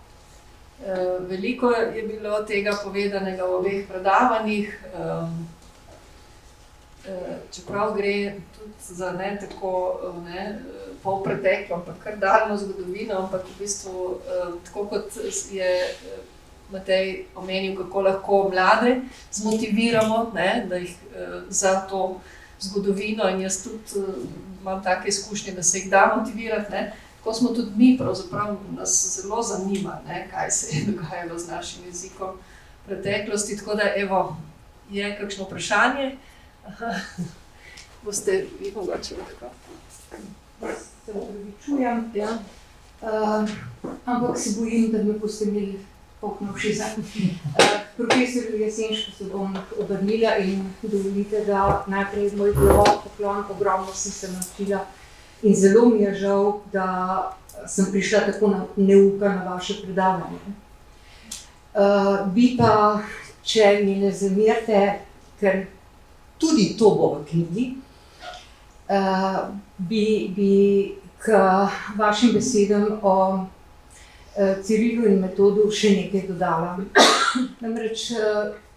Veliko je bilo tega povedanega v obeh predavanjih. Čeprav gre tudi za ne tako polpreteklo, ampak kar daljno zgodovino, ampak v bistvu tako kot je Matej omenil, kako lahko mlade zmotiviramo, ne, da jih za to zgodovino, in jaz tudi imam take izkušnje, da se jih da motivirati, ne. Tako smo tudi mi, pravzaprav nas zelo zanima, ne, kaj se je dogajalo z našim jezikom v preteklosti, tako da evo, je kakšno vprašanje? Aha. Boste vi mogoče lahko? Se opravičujem, ja. Ampak se bojim, da me boste imeli polno ušesa. Profesor Jesenško se bom obrnila in dovolite, da najprej moj globok poklon, ogromno sem se naučila in zelo mi je žal, da sem prišla tako neuka na vaše predavanje. Bi pa, če mi ne zamerite, ker tudi to bo v knjigi, bi k vašim besedam o Cirilu in Metodu še nekaj dodala. Namreč,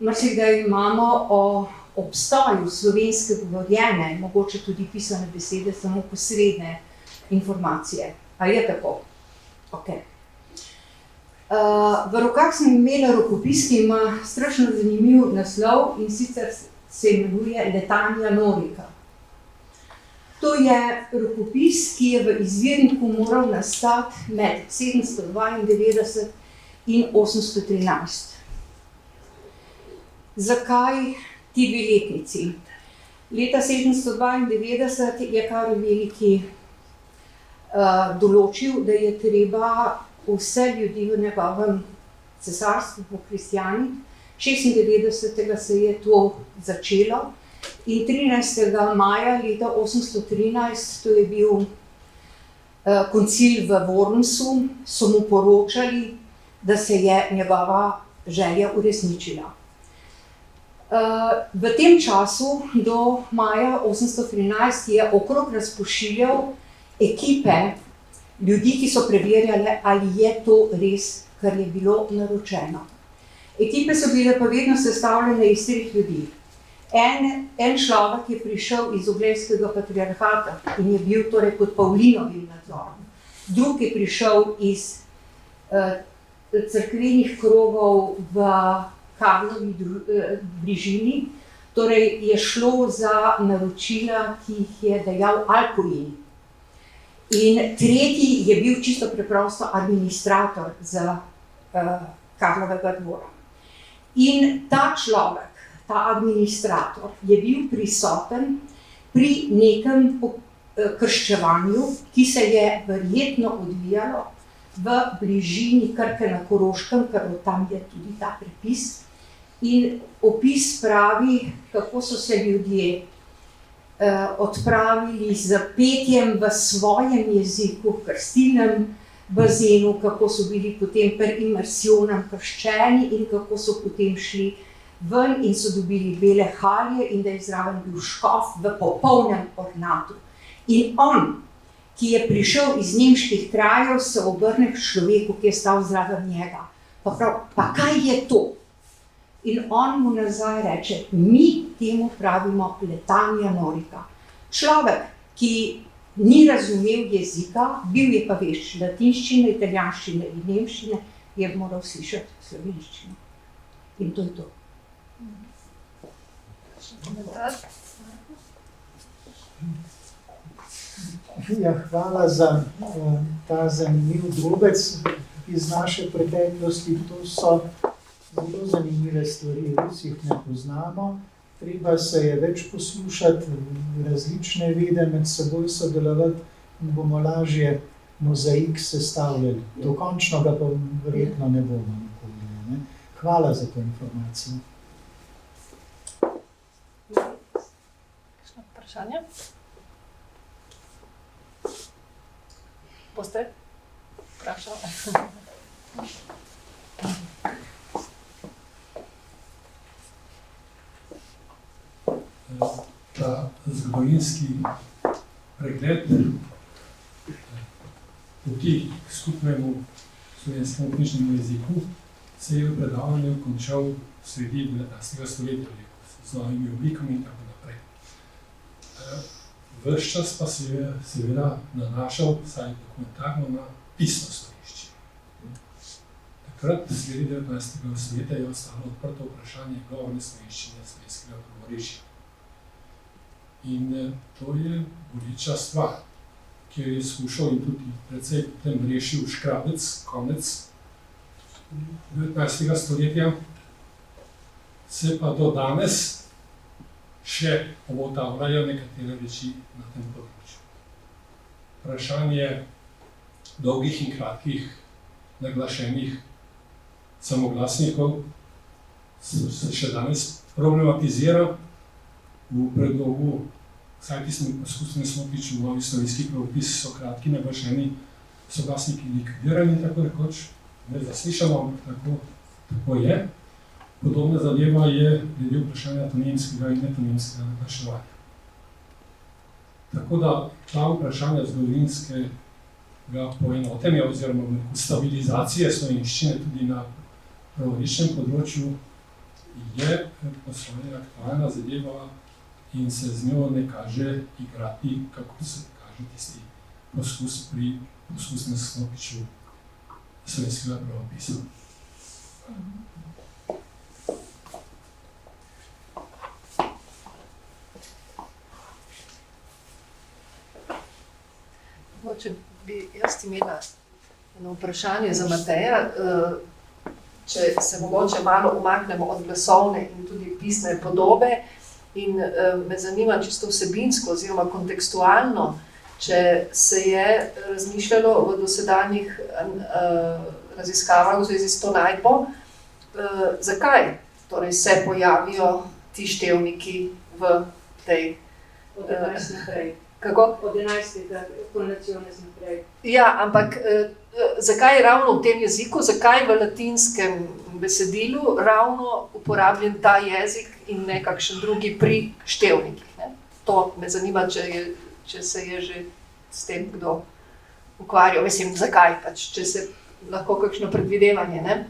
marsikdaj imamo o obstoju slovenske govorjene, mogoče tudi pisane besede, samo posredne informacije. A je tako? Ok. V rokah sem imela rokopis, ki ima strašno zanimiv naslov, in sicer se imenuje Letanja Norika. To je rokopis, ki je v izvirniku moral nastati med 792 in 813. Zakaj ti dve letnici? Leta 792 je Karol Veliki določil, da je treba vse ljudi v njegovem cesarstvu pokristijaniti. 96. se je to začelo in 13. maja leta 813, to je bil koncil v Wormsu, so mu poročali, da se je njegova želja uresničila. V tem času, do maja 813, je okrog razpošiljal ekipe ljudi, ki so preverjali, ali je to res, kar je bilo naročeno. Ekipe so bile pa vedno sestavljene iz 3 ljudi. En človek je prišel iz Oglejskega patriarhata in je bil torej pod Pavlinovim nadzorom. Drug je prišel iz cerkvenih krogov v Karlovi bližini, torej je šlo za naročila, ki jih je dajal Alkuin. In tretji je bil čisto preprosto administrator za Karlovega dvora. In ta človek, ta administrator, je bil prisoten pri nekem krščevanju, ki se je verjetno odvijalo v bližini Krke na Koroškem, ker tam je tudi ta prepis. In opis pravi, kako so se ljudje odpravili z petjem v svojem jeziku, v krstilnem bazenu, kako so bili potem per imersionem krščeni in kako so potem šli ven in so dobili bele halje in da je zraven bil škof v popolnem ornatu. In on, ki je prišel iz nemških krajev, se obrne k človeku, ki je stal zraven njega. Pa prav, pa kaj je to? In on mu nazaj reče, mi temu pravimo Letanja Norika. Človek, ki ni razumel jezika, bil je pa vešč latinščine, italijanščine in nemščine, je moral slišati slovenščino. In to je to. Ja, hvala za ta zanimiv drobec iz naše preteklosti. To so zelo zanimive stvari, res jih ne poznamo. treba se je več poslušati, različne vide med seboj sodelovati in bomo lažje mozaik sestavljali. Dokončno ga pa verjetno ne bomo nikoli. Ne? Hvala za to informacijo. Kakšno vprašanje? Boste vprašali? Ta zgodovinski pregled poti k skupnemu slovenskemu knjižnemu jeziku se je v predavanju končal sredi 19. stoletja z novimi oblikami in tako naprej. Ves čas pa se je seveda nanašal, vsaj dokumentarno, na pisno slovenščino. Takrat, sredi 19. stoletja, je ostalo odprto vprašanje govorne slovenščine slovenskega pravorečja. In to je boleča stvar, ki jo je skušal in tudi precej potem rešil Škrabec, konec 19. stoletja, se pa do danes še obotavljajo nekatere reči na tem področju. Vprašanje dolgih in kratkih naglašenih samoglasnikov se še danes problematizira. V predlogu, vsaj tistem poskusnem smotiču, novi slovenski pravopis so kratki naglašeni soglasniki likvidirani, tako rekoč, ne zaslišano, ampak tako je. Podobna zadeva je glede vprašanja tonemskega in netonemskega naglaševanja. Tako da ta vprašanja zgodovinskega poenotenja oziroma stabilizacije slovenščine tudi na pravorečnem področju je po svoje aktualna zadeva in se z njo ne kaže igrati, kako se kaže tisti poskus pri poskusnem smotiču slovenskega pravopisa. Če bi jaz imela eno vprašanje za Mateja, če se mogoče malo umaknemo od glasovne in tudi pisne podobe in me zanima čisto vsebinsko oziroma kontekstualno, če se je razmišljalo v dosedanjih raziskavah v zvezi s to najdbo, zakaj torej se pojavijo ti števniki v tej... Od 11 naprej. Kako? Od 11. konacione naprej. Ja, ampak zakaj ravno v tem jeziku, zakaj v latinskem besedilu ravno uporabljen ta jezik in ne kakšen drugi pri števnikih? Ne? To me zanima, če se je že s tem kdo ukvarjal. Mislim, zakaj pač, če se lahko kakšno predvidevanje, ne?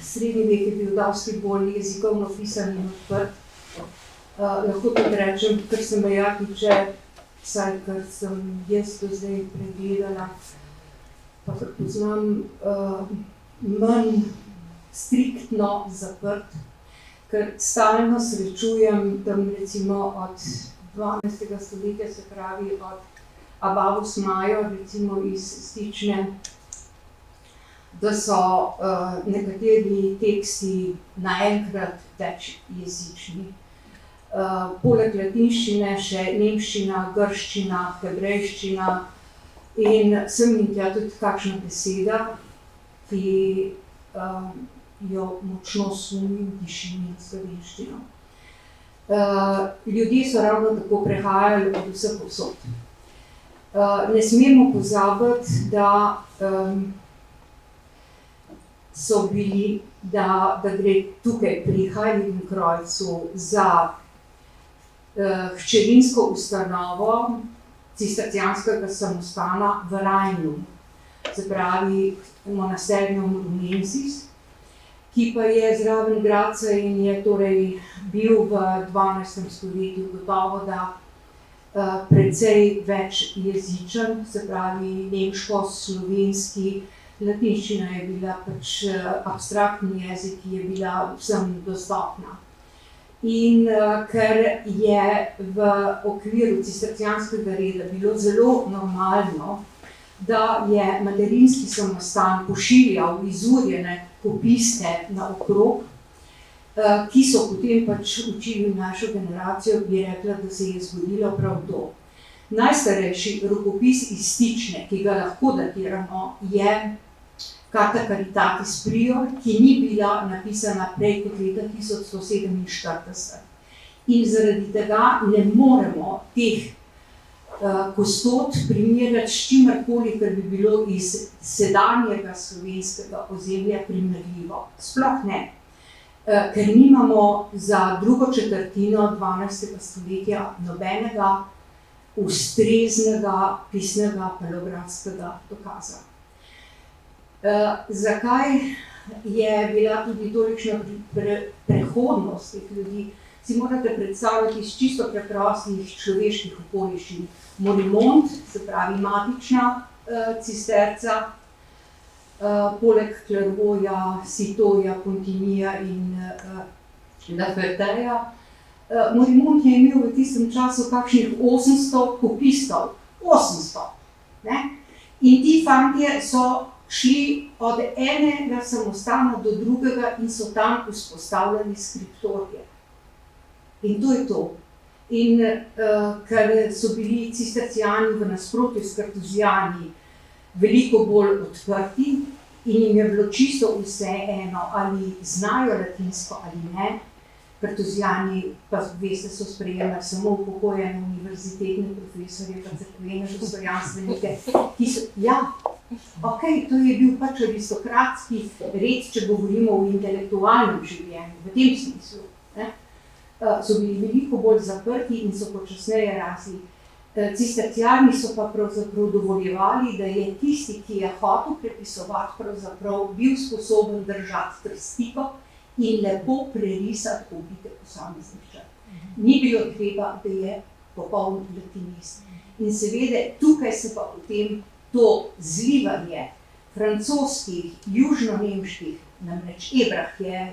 Srednji vek je bil dosti bolj jezikovno pisan in odprt. Lahko tudi rečem, ker sem meja tiče, vsaj kar sem jaz do zdaj pregledala, pa kar poznam, manj striktno zaprt, ker stalno srečujem tam recimo od 12. stoletja, se pravi od Abavus Majo, recimo iz Stične, da so nekateri teksti naenkrat večjezični. Poleg latinščine še nemščina, grščina, hebrejščina in sem in tja tudi kakšna beseda, ki jo močno sumim, tišini in slovenščino. Ljudje so ravno tako prehajali od vseh povsod. Ne smemo pozabiti, da so bili, da gre tukaj pri Heiligenkreuzu za hčerinsko ustanovo cistercijanskega samostana v Rajnu, se pravi Monasterium Runensis, ki pa je zraven Gradca in je torej bil v 12. stoletju gotovo, da precej več jezičen, se pravi nemško, slovenski, latinščina je bila pač abstraktni jezik, ki je bila vsem dostopna. In ker je v okviru cistercijanskega reda bilo zelo normalno, da je materinski samostan pošiljal izurjene popiske naokrog, ki so potem pač učili našo generacijo, bi rekla, da se je zgodilo prav to. Najstarejši rokopis iz Stične, ki ga lahko datiramo, je Carta Caritatis Prior, ki ni bila napisana prej kot leta 1147. In zaradi tega ne moremo teh kostot primerjati s čimerkoli, kar bi bilo iz sedanjega slovenskega ozemlja primerljivo. Sploh ne. Ker nimamo za drugo četrtino 12. stoletja nobenega ustreznega pisnega palografskega dokaza. Zakaj je bila tudi tolikšna prehodnost teh ljudi? Si morate predstavljati iz čisto preprostih človeških okoliščin. Morimont, se pravi matična cisterca, poleg Clairvauta, Citeauja, Pontinija in Laferteja. Morimont je imel v tistem času kakšnih 800 kopistov. 800! Ne? In ti fantje so šli od enega samostana do drugega in so tam vzpostavljali skriptorije. In to je to. In ker so bili cistercijani v nasprotju s kartuzijani veliko bolj odprti in jim je bilo čisto vseeno, ali znajo latinsko ali ne, kartuzijani pa veste, so sprejemali samo upokojene univerzitetne profesorje, pa cerkvene dostojanstvenike, ki so, ja, okej, to je bil pač aristokratski red, če govorimo o intelektualnem življenju, v tem smislu. So bili veliko bolj zaprti in so počasneje rasli. Cistercijani so pa pravzaprav dovoljevali, da je tisti, ki je hotel prepisovati, pravzaprav bil sposoben držati trstiko in lepo prerisati obite posameznih črt. Ni bilo treba, da je popoln latinist. In seveda tukaj se pa potem to zlivanje francoskih, južno-nemških, namreč Ebrah je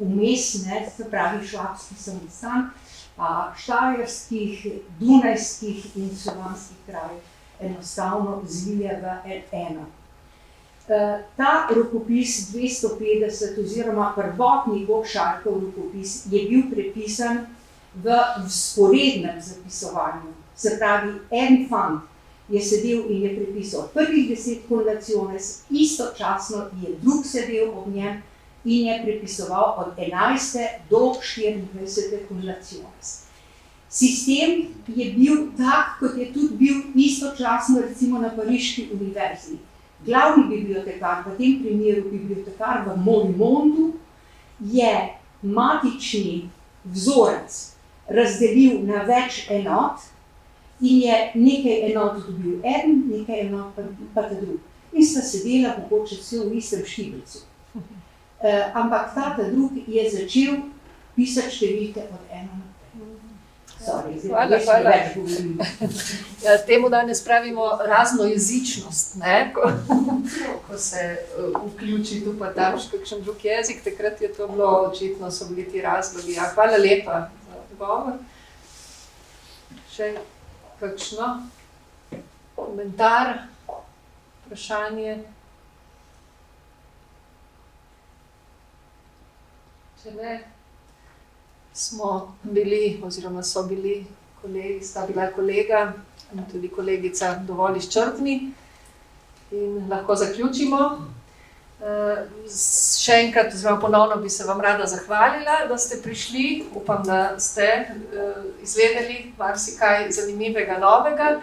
vmesne, se pravi švabski samostan, pa štajerskih, dunajskih in slovanskih krajev enostavno zlije v eno. Ta rokopis 250 oziroma prvotni Gokšalkov rokopis je bil prepisan v vzporednem zapisovanju. Se pravi, en fant je sedel in je prepisal prvih 10 konlaciones, istočasno je drug sedel ob njem in je prepisoval od 11. do 24. konlaciones. Sistem je bil tak, kot je tudi bil istočasno recimo na Pariški univerzi. Glavni bibliotekar, v tem primeru bibliotekar v Morimontu, je matični vzorec razdelil na več enot in je nekaj enot dobil eden, nekaj enot pa ta drug. In sta sedela mogoče vse v istem štibelcu. Ampak ta drug je začel pisati številke od 1 naprej. Hvala. Ja, temu danes pravimo raznojezičnost, ne? Ko se vključi tu pa tam še kakšen drug jezik, takrat je to bilo očitno, so bili ti razlogi. Ja, hvala lepa za odgovor. Še kakšno komentar, vprašanje? Če ne, smo bili, oziroma so bili kolegi, sta bila kolega in tudi kolegica dovolj izčrpni in lahko zaključimo. Še enkrat, oziroma ponovno bi se vam rada zahvalila, da ste prišli. Upam, da ste izvedeli marsikaj zanimivega, novega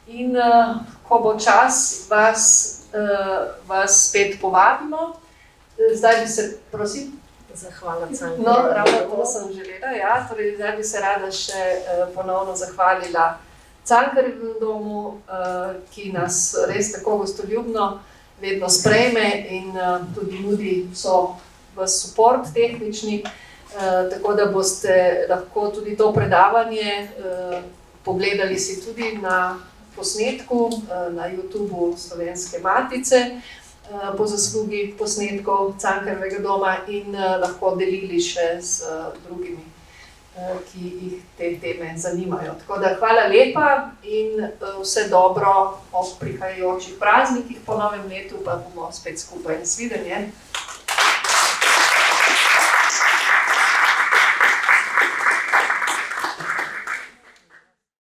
in ko bo čas, vas spet povabimo. Zdaj bi se, prosim, Zahvala Cankarjevem No, ravno to sem želela, ja. Torej, zdaj bi se rada še ponovno zahvalila Cankarjevem domu, ki nas res tako gostoljubno vedno sprejme in tudi nudi v support tehnični, tako da boste lahko tudi to predavanje pogledali si tudi na posnetku na YouTubeu Slovenske matice, po zaslugi posnetkov Cankarjevega doma in lahko delili še z drugimi ki jih te teme zanimajo. Tako da hvala lepa in vse dobro ob prihajajočih praznikih, po novem letu pa bomo spet skupaj. Nasvidenje.